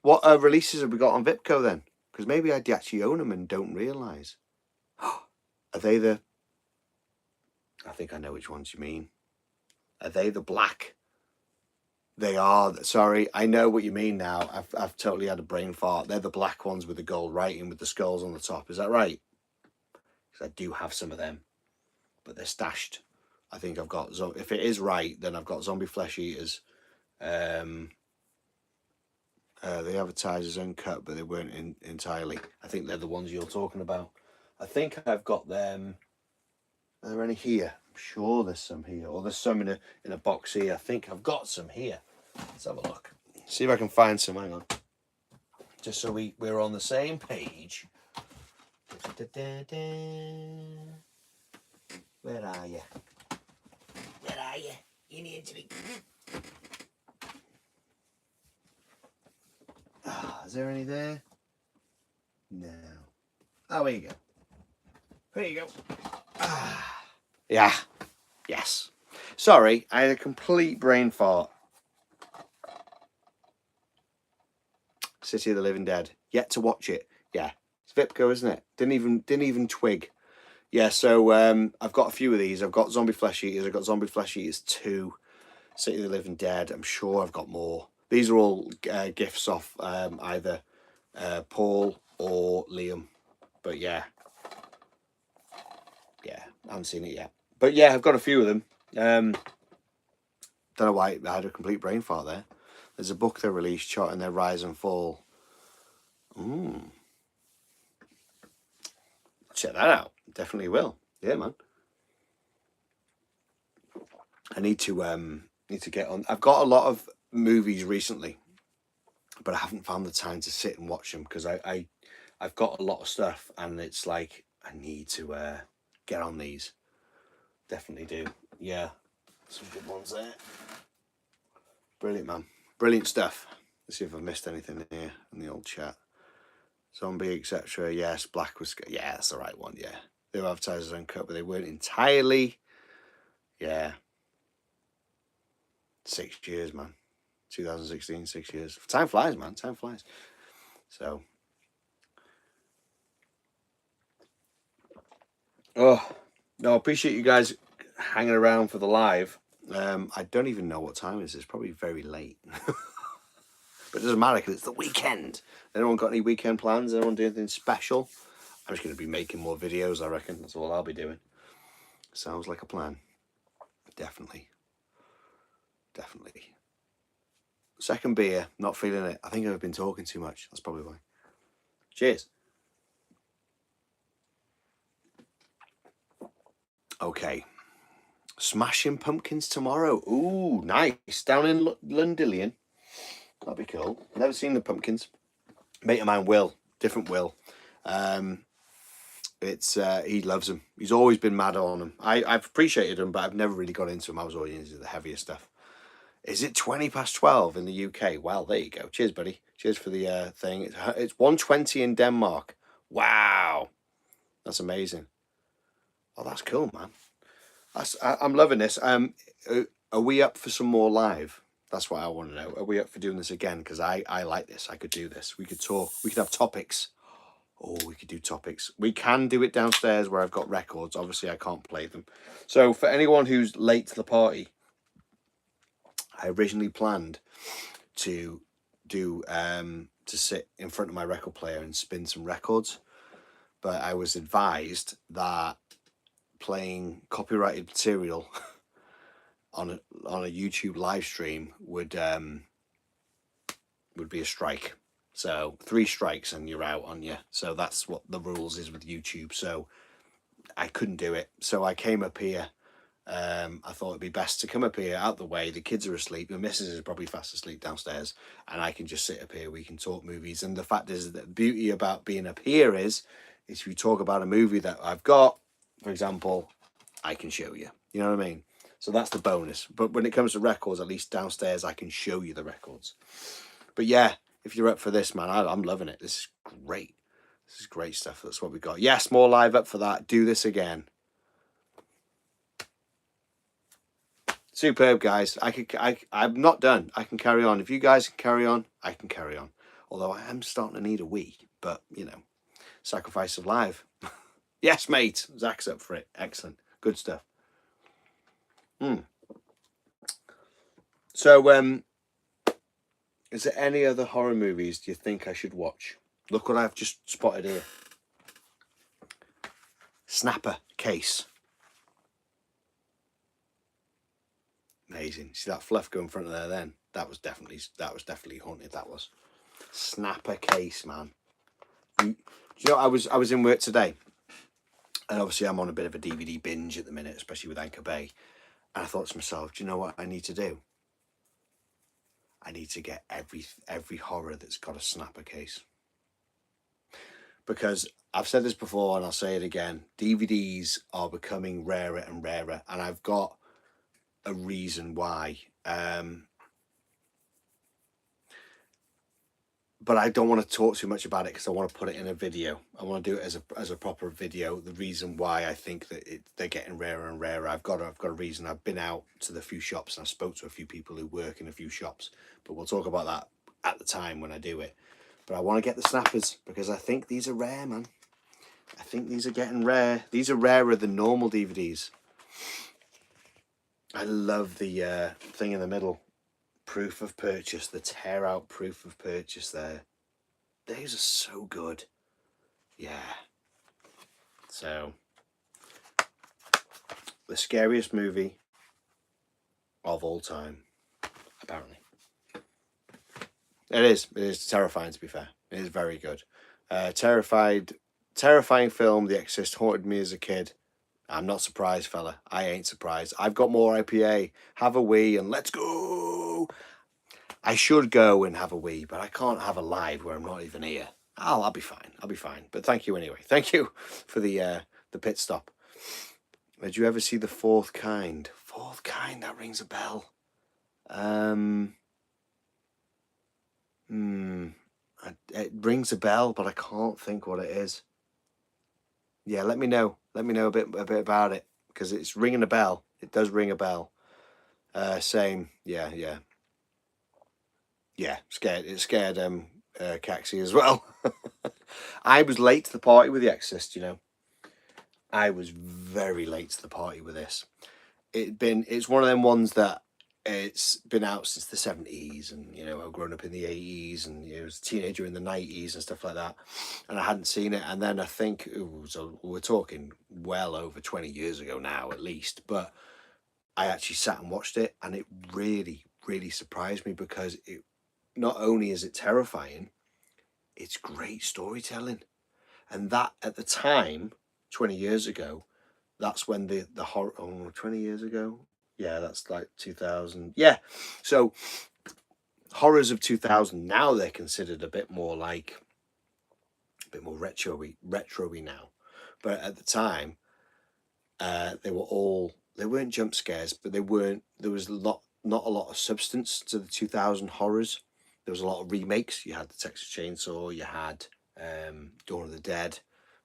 What releases have we got on Vipco then? Because maybe I actually own them and don't realise. Are they the... I think I know which ones you mean. Are they the black? They are. Sorry, I know what you mean now. I've totally had a brain fart. They're the black ones with the gold writing with the skulls on the top. Is that right? Because I do have some of them. But they're stashed. I think I've got... If it is right, then I've got Zombie Flesh Eaters. They advertised as uncut, but they weren't entirely. I think they're the ones you're talking about. I think I've got them. Are there any here? I'm sure there's some here, or there's some in a box here. I think I've got some here. Let's have a look. See if I can find some. Hang on. Just so we're on the same page. Where are you? Where are you? You need to be. Is there any there? No. Oh, here you go. Here you go. Yeah. Yes. Sorry, I had a complete brain fart. City of the Living Dead. Yet to watch it. Yeah. It's Vipco, isn't it? Didn't even twig. Yeah, so I've got a few of these. I've got Zombie Flesh Eaters. I've got Zombie Flesh Eaters 2. City of the Living Dead. I'm sure I've got more. These are all gifts off either Paul or Liam. But yeah. Yeah, I haven't seen it yet. But yeah, I've got a few of them. Don't know why I had a complete brain fart there. There's a book they released charting their rise and fall. Check that out. Definitely will. Yeah, man. I need to get on. I've got a lot of movies recently, but I haven't found the time to sit and watch them because I've got a lot of stuff, and it's like I need to get on these. Definitely do. Yeah, some good ones there. Brilliant, man. Brilliant stuff. Let's see if I've missed anything here in the old chat. Zombie, etc. Yes, Black was. Yeah, that's the right one. Yeah, they were advertised as uncut, but they weren't entirely. Yeah. 6 years, man. 2016, 6 years. Time flies, man. Time flies. So, oh no, I appreciate you guys hanging around for the live. I don't even know what time it is. It's probably very late, but it doesn't matter because it's the weekend. Anyone got any weekend plans? Anyone do anything special? I'm just going to be making more videos. I reckon that's all I'll be doing. Sounds like a plan. Definitely. Second beer, not feeling it. I think I've been talking too much. That's probably why. Cheers. Okay. Smashing Pumpkins tomorrow. Ooh, nice. Down in Londillion. That'd be cool. Never seen the Pumpkins. Mate of mine, Will. Different Will. He loves them. He's always been mad on them. I've appreciated them, but I've never really got into them. I was always into the heavier stuff. Is it 12 in the UK? Well, there you go. Cheers, buddy. Cheers for the thing. It's 1:20 in Denmark. Wow. That's amazing. Oh, that's cool, man. I'm loving this. Are we up for some more live? That's what I want to know. Are we up for doing this again? Because I like this. I could do this. We could talk. We could have topics. Oh, we could do topics. We can do it downstairs where I've got records. Obviously, I can't play them. So for anyone who's late to the party, I originally planned to do to sit in front of my record player and spin some records, but I was advised that playing copyrighted material on a YouTube live stream would be a strike. So 3 strikes and you're out on you. So that's what the rules is with YouTube. So I couldn't do it. So I came up here. I thought it'd be best to come up here out the way. The kids are asleep. The missus is probably fast asleep downstairs, and I can just sit up here. We can talk movies. And the fact is that the beauty about being up here is if you talk about a movie that I've got, for example, I can show you. You know what I mean? So that's the bonus. But when it comes to records, at least downstairs, I can show you the records. But yeah, if you're up for this, man, I'm loving it. This is great. This is great stuff. That's what we got. Yes, more live up for that. Do this again. Superb, guys. I'm not done. I can carry on. If you guys can carry on, I can carry on. Although I am starting to need a wee. But, you know, sacrifice of live. Yes, mate. Zach's up for it. Excellent. Good stuff. So, is there any other horror movies do you think I should watch? Look what I've just spotted here. Snapper Case. Amazing. See that fluff go in front of there then? That was definitely haunted, that was. Snapper Case, man. You know, I was in work today, and obviously I'm on a bit of a DVD binge at the minute, especially with Anchor Bay. And I thought to myself, do you know what I need to do? I need to get every horror that's got a snapper case. Because I've said this before and I'll say it again, DVDs are becoming rarer and rarer, and I've got a reason why. But I don't want to talk too much about it because I want to put it in a video. I want to do it as a proper video. The reason why I think that they're getting rarer and rarer. I've got a reason. I've been out to the few shops and I spoke to a few people who work in a few shops. But we'll talk about that at the time when I do it. But I want to get the snappers because I think these are rare, man. I think these are getting rare. These are rarer than normal DVDs. I love the thing in the middle. Proof of purchase, the tear out proof of purchase there. These are so good. Yeah. So the scariest movie of all time, apparently. It is terrifying, to be fair. It is very good. Terrifying film. The Exorcist haunted me as a kid. I'm not surprised, fella. I ain't surprised. I've got more IPA. Have a wee and let's go. I should go and have a wee, but I can't have a live where I'm not even here. I'll be fine. I'll be fine. But thank you anyway. Thank you for the pit stop. Did you ever see The Fourth Kind? Fourth Kind, that rings a bell. It rings a bell, but I can't think what it is. Yeah, let me know. Let me know a bit about it, because it's ringing a bell. It does ring a bell. Same. Yeah. Scared. It scared Caxi as well. I was late to the party with The Exorcist. I was very late to the party with this. It's one of them ones that it's been out since the 70s, and I've grown up in the 80s, and I was a teenager in the 90s and stuff like that, and I hadn't seen it. And then I think so we're talking well over 20 years ago now, at least, but I actually sat and watched it, and it really, really surprised me, because it not only is it terrifying, it's great storytelling. And that, at the time, 20 years ago, that's when the horror. 20 years ago, yeah, that's like 2000. Yeah, so horrors of 2000 now, they're considered a bit more retro-y now, but at the time, they weren't jump scares, but there was not a lot of substance to the 2000 horrors. There was a lot of remakes. You had the Texas Chainsaw, you had Dawn of the Dead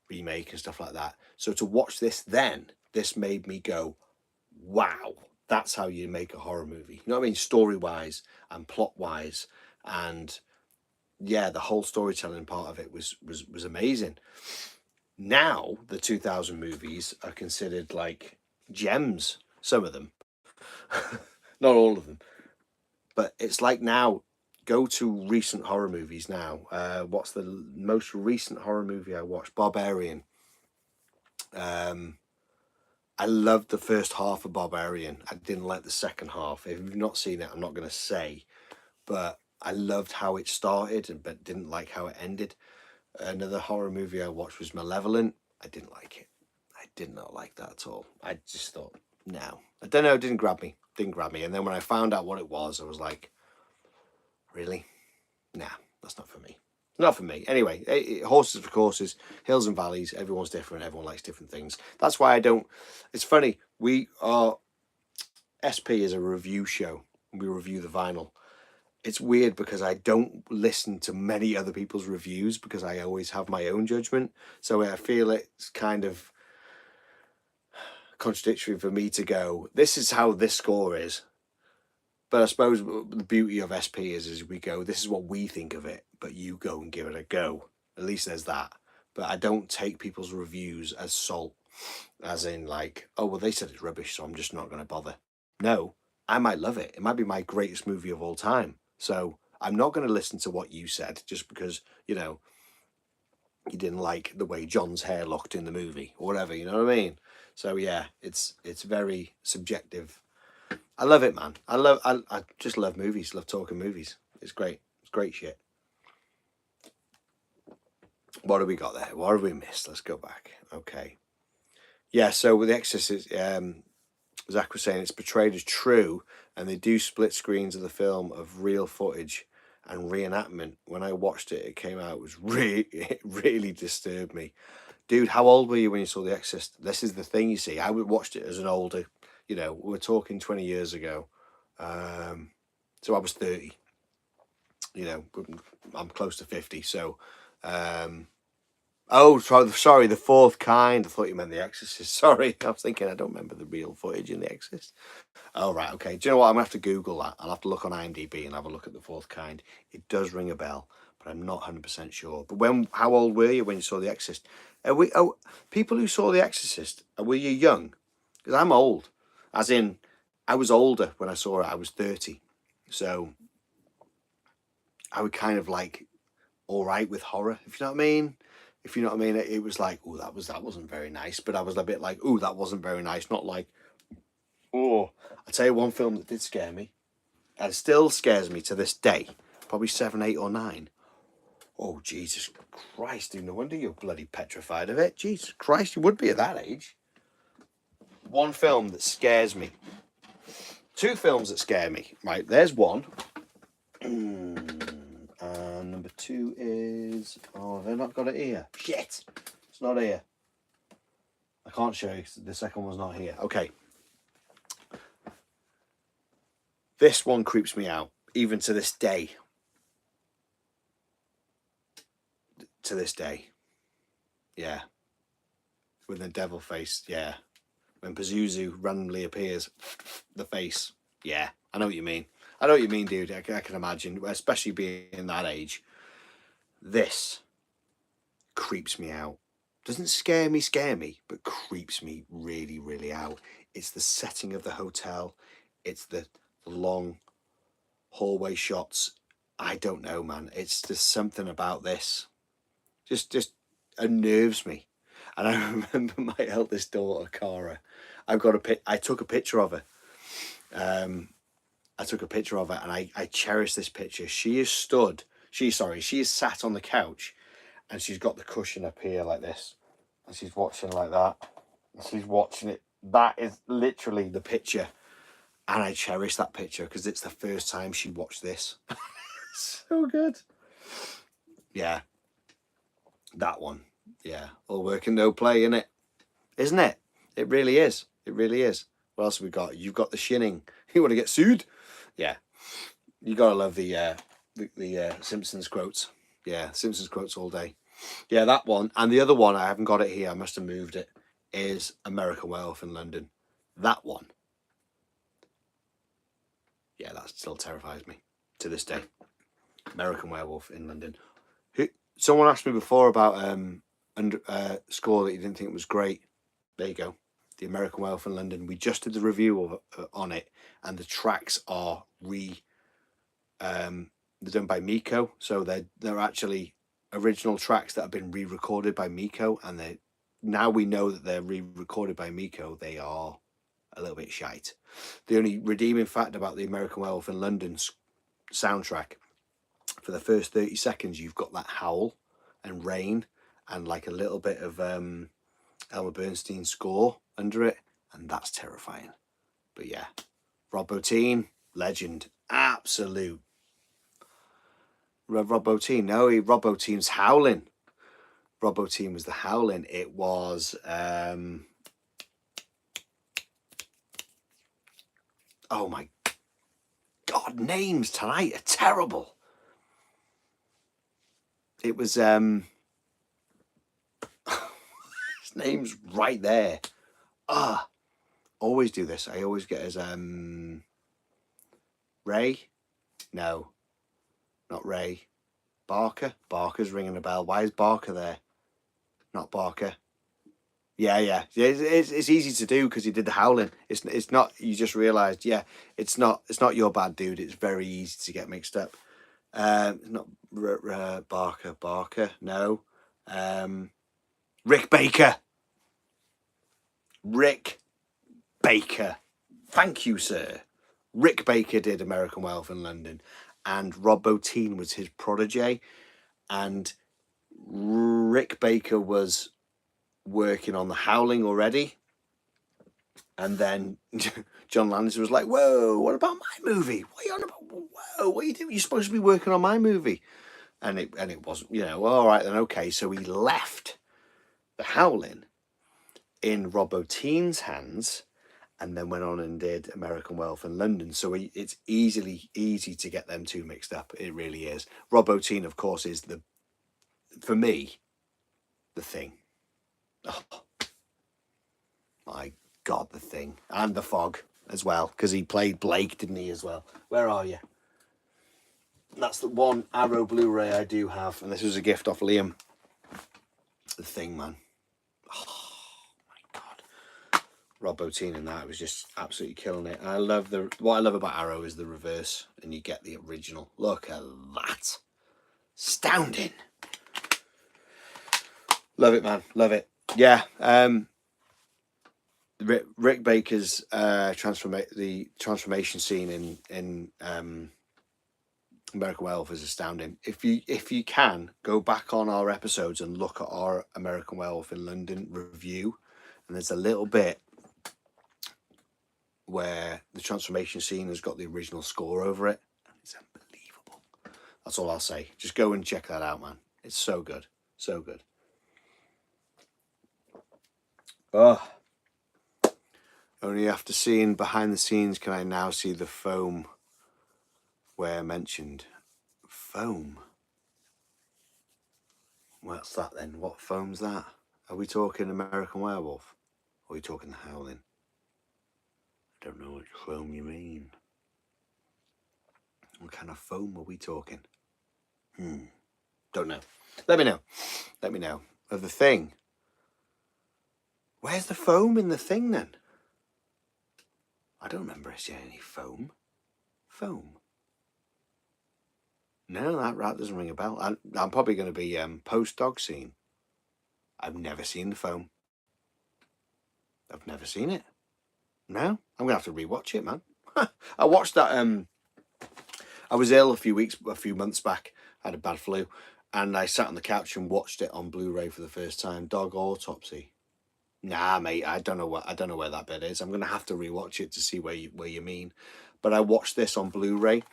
remake and stuff like that. So to watch this made me go, wow, that's how you make a horror movie. You know what I mean? Story-wise and plot-wise, and yeah, the whole storytelling part of it was amazing. Now the 2000 movies are considered like gems. Some of them, not all of them, but it's like now. Go to recent horror movies now. What's the most recent horror movie I watched? Barbarian. I loved the first half of Barbarian. I didn't like the second half. If you've not seen it, I'm not going to say, but I loved how it started, but didn't like how it ended. Another horror movie I watched was Malevolent. I didn't like it. I did not like that at all. I just thought, no. I don't know, it didn't grab me. And then when I found out what it was, I was like, really? Nah, that's not for me. Not for me. Anyway, horses for courses, hills and valleys. Everyone's different. Everyone likes different things. That's why I don't. It's funny. SP is a review show. We review the vinyl. It's weird because I don't listen to many other people's reviews, because I always have my own judgment. So I feel it's kind of contradictory for me to go, this is how this score is. But I suppose the beauty of SP is we go, this is what we think of it, but you go and give it a go. At least there's that. But I don't take people's reviews as salt, as in like, oh, well, they said it's rubbish, so I'm just not going to bother. No, I might love it. It might be my greatest movie of all time. So I'm not going to listen to what you said just because, you didn't like the way John's hair looked in the movie or whatever, you know what I mean? So yeah, it's very subjective. I love it, man. I just love movies, love talking movies. It's great. It's great shit. What have we got there? What have we missed? Let's go back. Okay. Yeah, so with The Exorcist, Zach was saying it's portrayed as true, and they do split screens of the film of real footage and reenactment. When I watched it, it came out, it was it really disturbed me. Dude, how old were you when you saw The Exorcist? This is the thing, you see. I watched it as an older, we're talking 20 years ago. So I was 30. I'm close to 50. So, oh, sorry, The Fourth Kind. I thought you meant The Exorcist. Sorry, I was thinking I don't remember the real footage in The Exorcist. Oh, right, okay. Do you know what? I'm going to have to Google that. I'll have to look on IMDb and have a look at The Fourth Kind. It does ring a bell, but I'm not 100% sure. But how old were you when you saw The Exorcist? People who saw The Exorcist, were you young? Because I'm old. As in, I was older when I saw it. I was 30. So I would kind of like all right with horror, if you know what I mean. It was like, oh, that wasn't very nice. But I was a bit like, oh, that wasn't very nice. Not like, Oh, I'll tell you one film that did scare me, and still scares me to this day. Probably 7, 8, or 9. Oh, Jesus Christ, dude, no wonder you're bloody petrified of it. Jesus Christ, you would be at that age. One film that scares me. 2 films that scare me. Right, there's one. And number 2 is... Oh, they've not got it here. Shit! It's not here. I can't show you because the second one's not here. Okay. This one creeps me out, even to this day. To this day. Yeah. With the devil face, yeah. When Pazuzu randomly appears, the face, yeah. I know what you mean. I know what you mean, dude. I can imagine, especially being that age. This creeps me out. Doesn't scare me, but creeps me really, really out. It's the setting of the hotel. It's the long hallway shots. I don't know, man. It's just something about this. Just unnerves me. And I remember my eldest daughter, Cara. I took a picture of her. I took a picture of her, and I cherish this picture. She is sat on the couch, and she's got the cushion up here like this, and she's watching like that. And she's watching it. That is literally the picture, and I cherish that picture because it's the first time she watched this. So good. Yeah, that one. Yeah, all work and no play, innit? Isn't it? It really is. It really is. What else have we got? You've got The Shining. You want to get sued? Yeah. You gotta love the Simpsons quotes. Yeah, Simpsons quotes all day. Yeah, that one. And the other one, I haven't got it here. I must have moved it. Is American Werewolf in London. That one. Yeah, that still terrifies me to this day. American Werewolf in London. Someone asked me before about score that you didn't think was great. There you go. The American Werewolf in London. We just did the review on it, and the tracks are they're done by Miko, so they're actually original tracks that have been re-recorded by Miko, and now we know that they're re-recorded by Miko. They are a little bit shite. The only redeeming fact about the American Werewolf in London's soundtrack, for the first 30 seconds, you've got that howl and rain and like a little bit of Elmer Bernstein score under it, and that's terrifying. But yeah, Rob Bottin, legend, absolute. Rob Bottin, no, Rob Bottin's Howling. Rob Bottin was the Howling. It was oh my God, names tonight are terrible. It was his name's right there. Always do this. I always get his Ray. No, not Ray. Barker. Barker's ringing a bell. Why is Barker there? Not Barker. Yeah. It's easy to do because he did the Howling. It's not. You just realised. Yeah, it's not your bad, dude. It's very easy to get mixed up. Not Barker. Barker. No. Rick Baker. Rick Baker. Thank you, sir. Rick Baker did American Werewolf in London, and Rob Bottin was his protege, and Rick Baker was working on the Howling already, and then John Landis was like, "Whoa, what about my movie? What are you on about? Whoa, what are you doing? You're supposed to be working on my movie," and it wasn't. Well, all right then, okay. So he left the Howling in Rob Bottin's hands, and then went on and did American Werewolf in London. So it's easy to get them two mixed up. It really is. Rob Bottin, of course, is for me, the Thing. Oh, my God, the Thing. And the Fog as well, because he played Blake, didn't he, as well? Where are you? That's the one Arrow Blu-ray I do have, and this was a gift off Liam. The Thing, man. Oh, my God. Rob Bottin in that was just absolutely killing it. And what I love about Arrow is the reverse, and you get the original. Look at that. Astounding. Love it, man. Love it. Yeah. Rick Baker's the transformation scene in American Werewolf is astounding. If you can go back on our episodes and look at our American Werewolf in London review, and there's a little bit where the transformation scene has got the original score over it, and it's unbelievable. That's all I'll say. Just go and check that out, man. It's so good, so good. Oh, only after seeing behind the scenes can I now see the foam where mentioned. Foam? What's that then? What foam's that? Are we talking American Werewolf? Or are we talking The Howling? I don't know which foam you mean. What kind of foam are we talking? Don't know. Let me know. Let me know. Of The Thing. Where's the foam in The Thing then? I don't remember seeing any foam. Foam. No, that doesn't ring a bell. I'm probably going to be post-dog scene. I've never seen the foam. I've never seen it. No, I'm going to have to rewatch it, man. I watched that. I was ill a few months back. I had a bad flu. And I sat on the couch and watched it on Blu-ray for the first time. Dog Autopsy. Nah, mate, I don't know where that bit is. I'm going to have to rewatch it to see where you mean. But I watched this on Blu-ray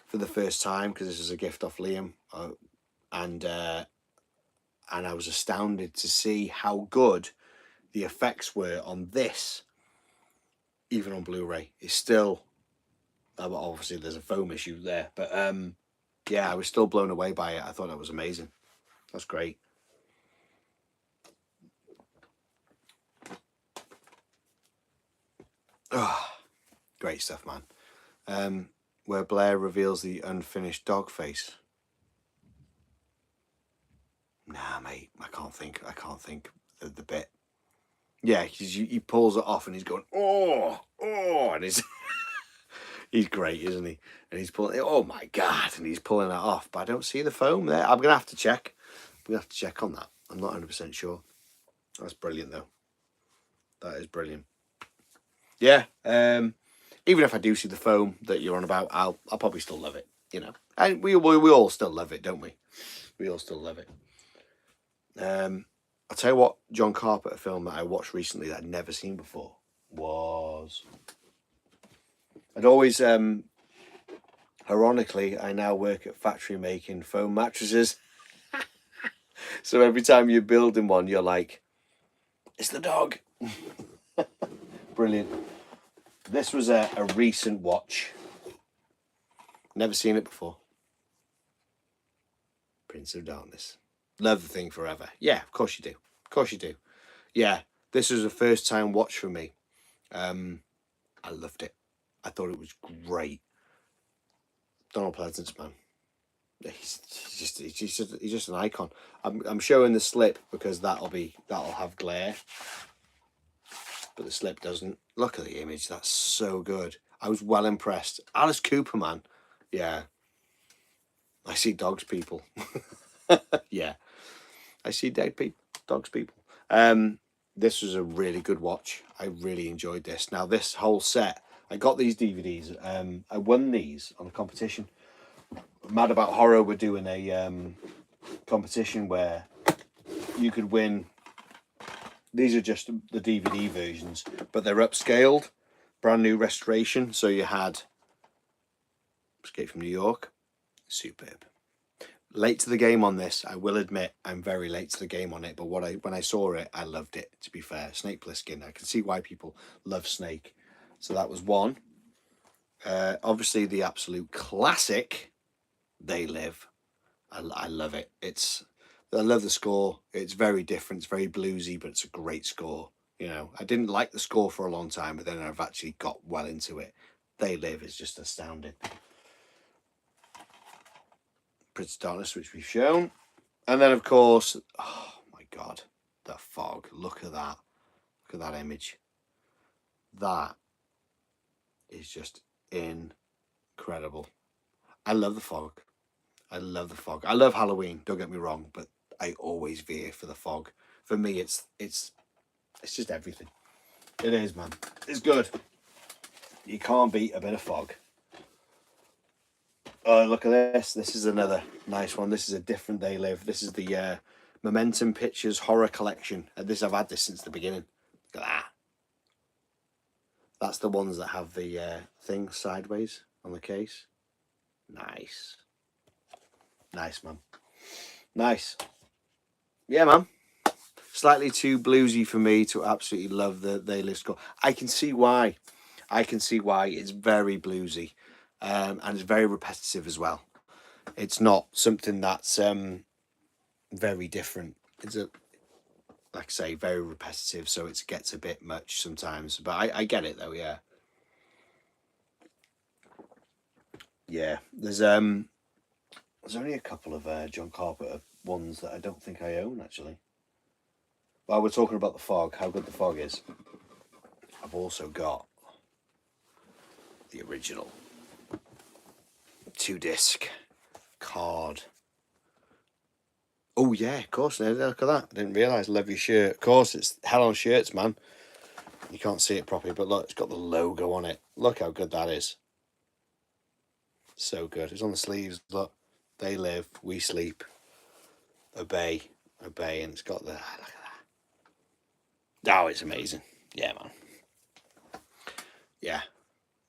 for the first time because this is a gift off Liam, and I was astounded to see how good the effects were on this, even on Blu-ray. It's still, obviously there's a foam issue there, but yeah, I was still blown away by it. I thought that was amazing. That's great. Oh, great stuff, man. Where Blair reveals the unfinished dog face. Nah, mate, I can't think the bit. Yeah, he pulls it off and he's going, oh, and he's he's great, isn't he? And he's pulling, oh my God, and he's pulling it off. But I don't see the foam there. I'm gonna have to check. I'm gonna have to check on that. I'm not 100% sure. That's brilliant though. That is brilliant. Yeah. Even if I do see the foam that you're on about, I'll probably still love it. You know, and we all still love it, don't we? We all still love it. I'll tell you what, John Carpenter film that I watched recently that I'd never seen before was. I'd always, ironically, I now work at factory making foam mattresses. So every time you're building one, you're like, it's the dog. Brilliant. This was a recent watch. Never seen it before. Prince of Darkness. Love The Thing forever. Yeah, of course you do. Of course you do. Yeah, this was a first time watch for me. I loved it. I thought it was great. Donald Pleasance, man. He's just an icon. I'm showing the slip because that'll have glare, but the slip doesn't. Look at the image. That's so good. I was well impressed. Alice Cooper, man. Yeah. I see dogs, people. Yeah. I see dead people. Dogs, people. This was a really good watch. I really enjoyed this. Now, this whole set, I got these DVDs. I won these on a competition. Mad About Horror were doing a competition where you could win. These are just the DVD versions, but they're upscaled, brand new restoration. So you had Escape from New York, superb. Late to the game on this, I will admit I'm very late to the game on it, but when I saw it, I loved it, to be fair. Snake Plissken, I can see why people love Snake. So that was one. Obviously the absolute classic, They Live. I love it. I love the score. It's very different, it's very bluesy, but it's a great score. You know, I didn't like the score for a long time, but then I've actually got well into it. They Live is just astounding. Prince of Darkness, which we've shown. And then, of course, oh my God, the fog. Look at that. Look at that image. That is just incredible. I love the fog. I love the fog. I love Halloween, don't get me wrong, but I always veer for the fog. For me, it's just everything. It is, man. It's good. You can't beat a bit of fog. Oh, look at this. This is another nice one. This is a different They Live. This is the Momentum Pictures Horror Collection. I've had this since the beginning. Look at that. That's the ones that have the thing sideways on the case. Nice. Nice, man. Nice. Yeah, man. Slightly too bluesy for me to absolutely love the They Live score. I can see why. It's very bluesy, and it's very repetitive as well. It's not something that's very different. It's like I say, very repetitive, so it gets a bit much sometimes. But I get it though, yeah. Yeah, there's only a couple of John Carpenter ones that I don't think I own actually. While we're talking about the fog, how good the fog is, I've also got the original 2-disc card. Oh yeah, of course. Look at that. I didn't realise. Love your shirt. Of course, it's Hell on Shirts, man. You can't see it properly, but look, it's got the logo on it. Look how good that is. So good. It's on the sleeves. Look, They Live, We Sleep, Obey, Obey, and it's got the. Look at that. Oh, it's amazing. Yeah, man. Yeah,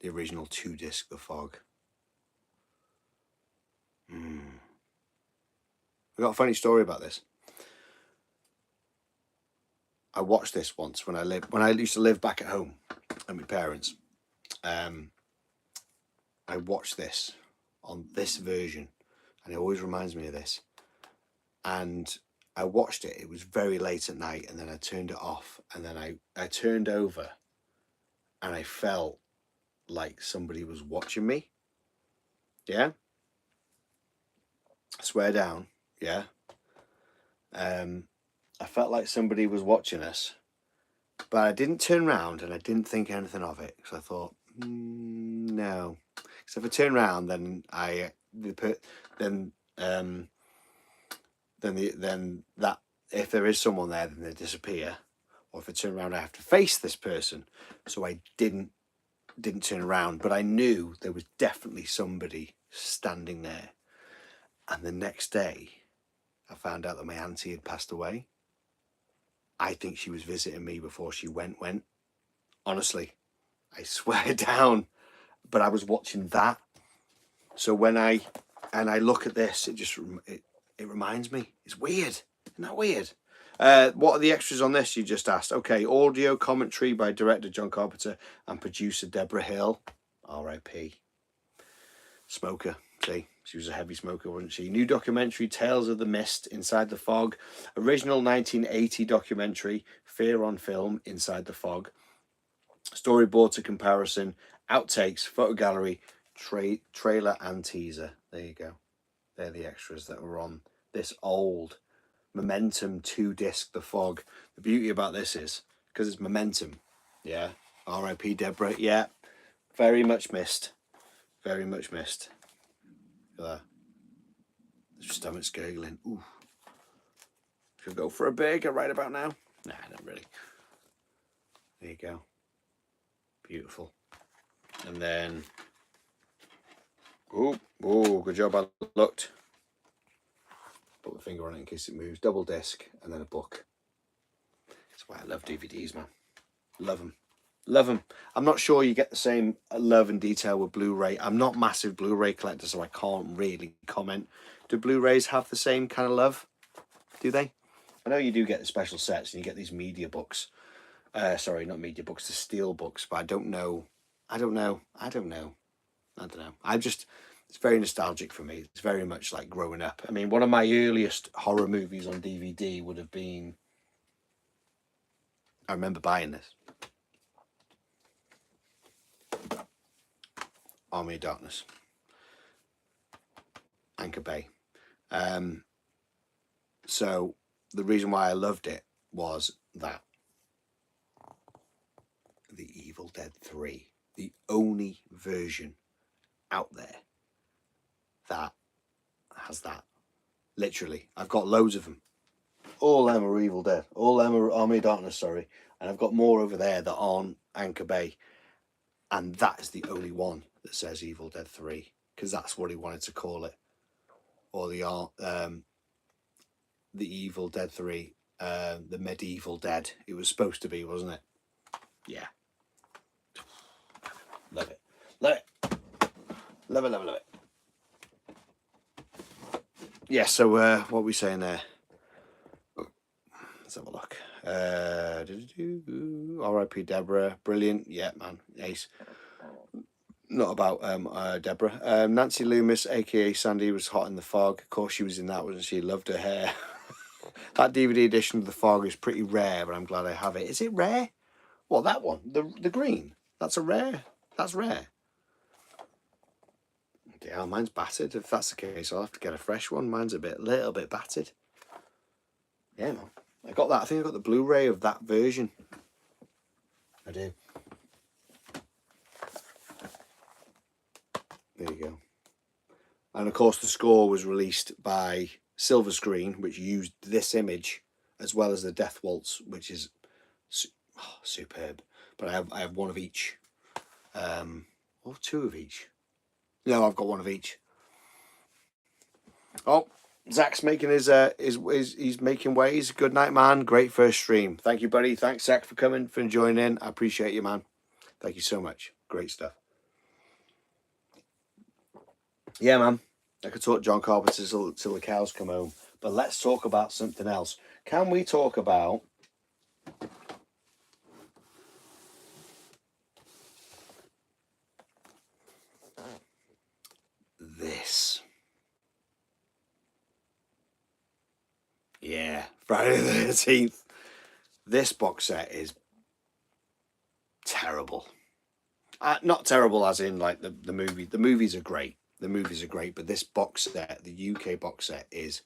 the original 2-disc, The Fog. I got a funny story about this. I watched this once when I used to live back at home at my parents. I watched this on this version, and it always reminds me of this. And I watched it. It was very late at night, and then I turned it off, and then I turned over, and I felt like somebody was watching me. Yeah, I swear down. Yeah. I felt like somebody was watching us, but I didn't turn around and I didn't think anything of it because I thought, no. Because if I turn around, then then that if there is someone there, then they disappear. Or if I turn around, I have to face this person. So I didn't turn around, but I knew there was definitely somebody standing there. And the next day, I found out that my auntie had passed away. I think she was visiting me before she went. Honestly, I swear down. But I was watching that. So when I look at this, it reminds me. It's weird. Isn't that weird? What are the extras on this? You just asked. Okay, audio commentary by director John Carpenter and producer Deborah Hill. R.I.P. Smoker. See, she was a heavy smoker, wasn't she? New documentary, Tales of the Mist, Inside the Fog. Original 1980 documentary, Fear on Film, Inside the Fog. Storyboard to comparison, outtakes, photo gallery, trailer and teaser. There you go. They're the extras that were on this old Momentum 2-disc, The Fog. The beauty about this is, because it's Momentum, yeah, R.I.P. Deborah, yeah, very much missed. Very much missed. Look at that. The stomach's gurgling. Ooh. Should go for a burger right about now? Nah, not really. There you go. Beautiful. And then, oh, good job I looked. Put my finger on it in case it moves. Double disc and then a book. That's why I love DVDs, man. Love them. Love them. I'm not sure you get the same love and detail with Blu-ray. I'm not a massive Blu-ray collector, so I can't really comment. Do Blu-rays have the same kind of love? Do they? I know you do get the special sets and you get these media books. Sorry, not media books, the steel books, but I don't know. It's very nostalgic for me. It's very much like growing up. I mean, one of my earliest horror movies on DVD would have been, I remember buying this, Army of Darkness, Anchor Bay. So the reason why I loved it was that The Evil Dead 3, the only version out there that has that. Literally, I've got loads of them. all them are Evil Dead. All them are Army of Darkness, sorry. And I've got more over there that aren't Anchor Bay. And that is the only one that says Evil Dead 3. Because that's what he wanted to call it. Or the Evil Dead 3. The Medieval Dead. It was supposed to be, wasn't it? Yeah. Love it. Love it. Love it, love it, love it. Yeah, so what are we saying there? Let's have a look. R.I.P. Deborah. Brilliant. Yeah, man. Ace. Not about Deborah. Nancy Loomis, aka Sandy, was hot in the fog. Of course, she was in that, wasn't she? Loved her hair. That DVD edition of The Fog is pretty rare, but I'm glad I have it. Is it rare? What, that one? The green? That's a rare. That's rare. Yeah, mine's battered. If that's the case, I'll have to get a fresh one. Mine's little bit battered. Yeah, man. I got that. I think I got the Blu-ray of that version. I do. There you go. And of course, the score was released by Silver Screen, which used this image as well as the Death Waltz, which is superb. But I have one of each, or two of each. No, I've got one of each. Oh, Zach's making he's making ways. Good night, man. Great first stream. Thank you, buddy. Thanks, Zach, for coming, for joining in. I appreciate you, man. Thank you so much. Great stuff. Yeah, man. I could talk John Carpenter till the cows come home. But let's talk about something else. Can we talk about this? Yeah, Friday the 13th. This box set is terrible. Not terrible as in like the movie. The movies are great. The movies are great, but this box set, the UK box set, is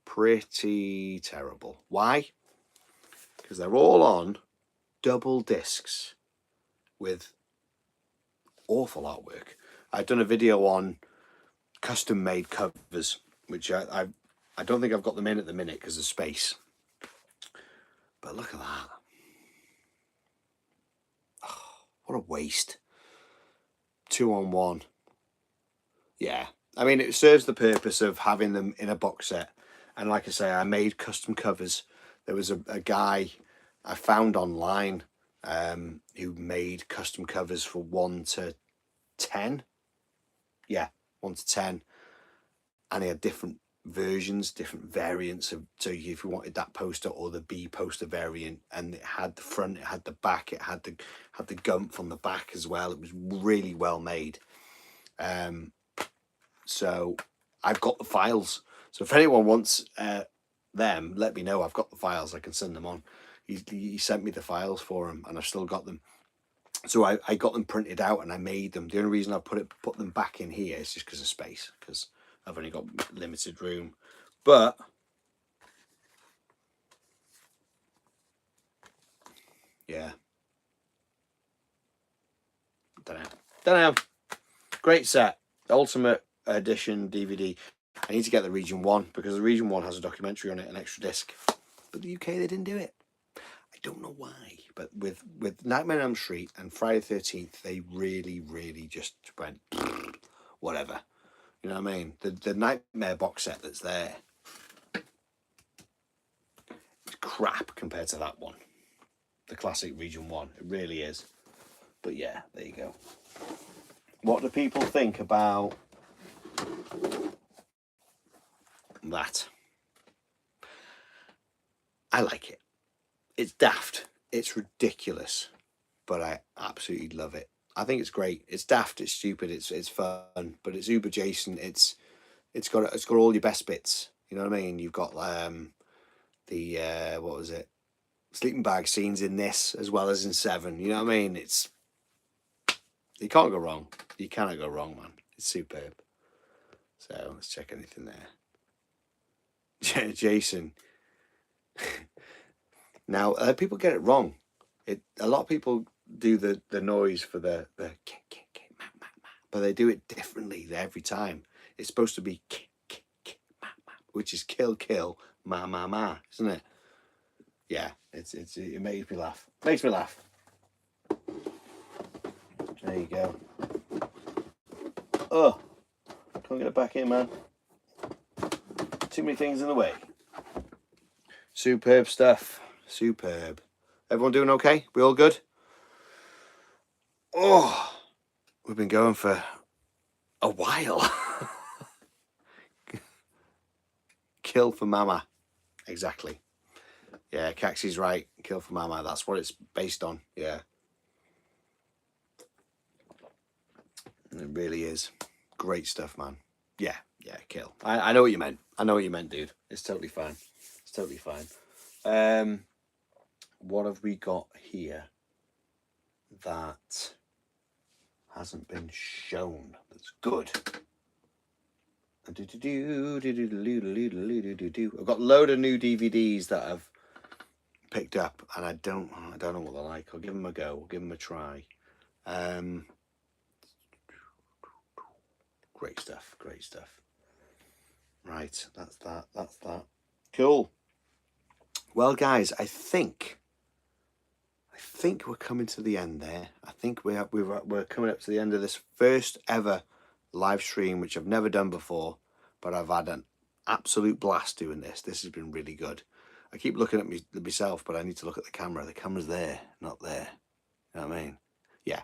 pretty terrible. Why? Because they're all on double discs with awful artwork. I've done a video on custom made covers, which I don't think I've got them in at the minute because of space. But look at that. Oh, what a waste. 2-on-1. Yeah. I mean, it serves the purpose of having them in a box set. And like I say, I made custom covers. There was a guy I found online who made custom covers for 1 to 10. Yeah, 1 to 10. And he had different versions, different variants of, so if you wanted that poster or the B poster variant, and it had the front, it had the back, it had the gumph on the back as well. It was really well made. So I've got the files. So if anyone wants them, let me know. I've got the files. I can send them on. He sent me the files for them, and I've still got them. So I got them printed out and I made them. The only reason I put them back in here is just because of space, because I've only got limited room. But yeah, don't know. Great set, Ultimate Edition DVD. I need to get the Region 1 because the Region 1 has a documentary on it, an extra disc. But the UK, they didn't do it. I don't know why. But with Nightmare on Elm Street and Friday the 13th, they really, really just went whatever. You know what I mean? The Nightmare box set that's there, it's crap compared to that one. The classic Region 1. It really is. But yeah, there you go. What do people think about that? I like it. It's daft. It's ridiculous. But I absolutely love it. I think it's great. It's daft, it's stupid, it's fun, but it's uber Jason. It's got all your best bits. You know what I mean? You've got the what was it? Sleeping bag scenes in this as well as in 7. You know what I mean? You can't go wrong. You cannot go wrong, man. It's superb. So let's check anything there. Jason. Now people get it wrong. A lot of people do the noise for the but they do it differently every time. It's supposed to be which is kill, ma, isn't it? Yeah, it makes me laugh. Makes me laugh. There you go. Oh, can't get it back in, man. Too many things in the way. Superb stuff. Superb. Everyone doing okay? We all good? Oh, we've been going for a while. Kill for Mama. Exactly. Yeah, Caxie's right. Kill for Mama. That's what it's based on. Yeah. It really is. Great stuff, man. Yeah, kill. I know what you meant. I know what you meant, dude. It's totally fine. It's totally fine. What have we got here that hasn't been shown? That's good. I've got a load of new DVDs that I've picked up, and I don't know what they're like. I'll give them a go. I'll give them a try. Great stuff. Great stuff. Right, that's that. That's that. Cool. Well, guys, I think we're coming to the end there. I think we're coming up to the end of this first ever live stream, which I've never done before, but I've had an absolute blast doing this. This has been really good. I keep looking at myself, but I need to look at the camera. The camera's there, not there. You know what I mean? Yeah.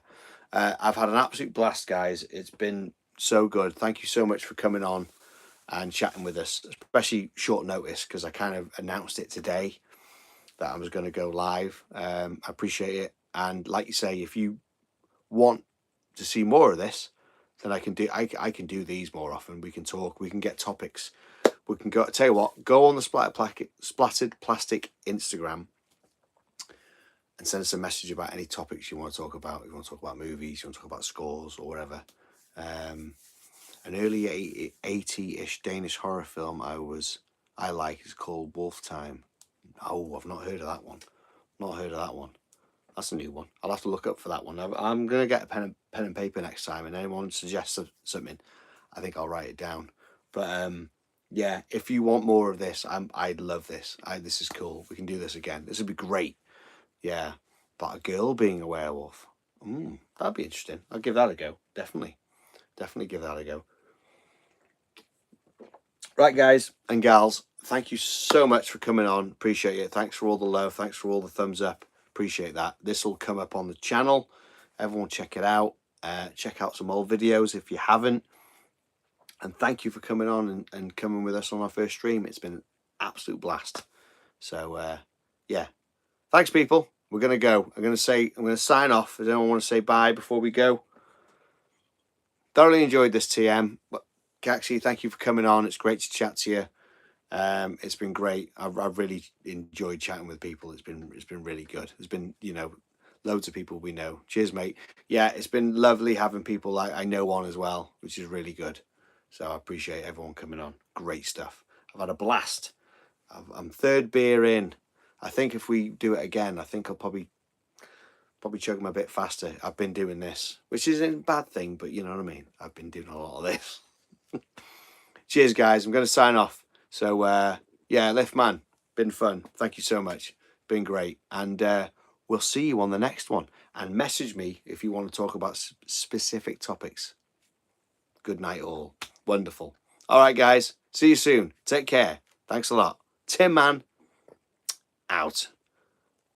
I've had an absolute blast, guys. It's been so good. Thank you so much for coming on and chatting with us, especially short notice, because I kind of announced it today that I was going to go live. I appreciate it. And like you say, if you want to see more of this, then I can do these more often. We can talk, we can get topics. We can go, tell you what, go on the Splattered Plastic Instagram and send us a message about any topics you want to talk about. If you want to talk about movies, you want to talk about scores or whatever. An early 80-ish Danish horror film I like is called Wolf Time. Oh, I've not heard of that one. Not heard of that one. That's a new one. I'll have to look up for that one. I'm going to get a pen and paper next time, and anyone suggests something, I think I'll write it down. But yeah, if you want more of this, I'd love this. This is cool. We can do this again. This would be great. Yeah, but a girl being a werewolf. That'd be interesting. I'll give that a go. Definitely give that a go. Right, guys and gals, thank you so much for coming on. Appreciate it. Thanks for all the love. Thanks for all the thumbs up. Appreciate that. This will come up on the channel. Everyone check it out. Check out some old videos if you haven't. And thank you for coming on and coming with us on our first stream. It's been an absolute blast. So, yeah. Thanks, people. We're going to go. I'm going to sign off. Does anyone want to say bye before we go? Thoroughly enjoyed this, TM. Caxie, thank you for coming on. It's great to chat to you. It's been great. I've really enjoyed chatting with people. It's been really good. There's been, loads of people we know. Cheers, mate. Yeah, it's been lovely having people like I know on as well, which is really good. So I appreciate everyone coming on. Great stuff. I've had a blast. I'm third beer in. I think if we do it again, I think I'll probably chug them a bit faster. I've been doing this, which isn't a bad thing, but you know what I mean. I've been doing a lot of this. Cheers, guys. I'm going to sign off. So, yeah, Lift Man, been fun. Thank you so much. Been great. And we'll see you on the next one. And message me if you want to talk about specific topics. Good night, all. Wonderful. All right, guys. See you soon. Take care. Thanks a lot. Tinman, out.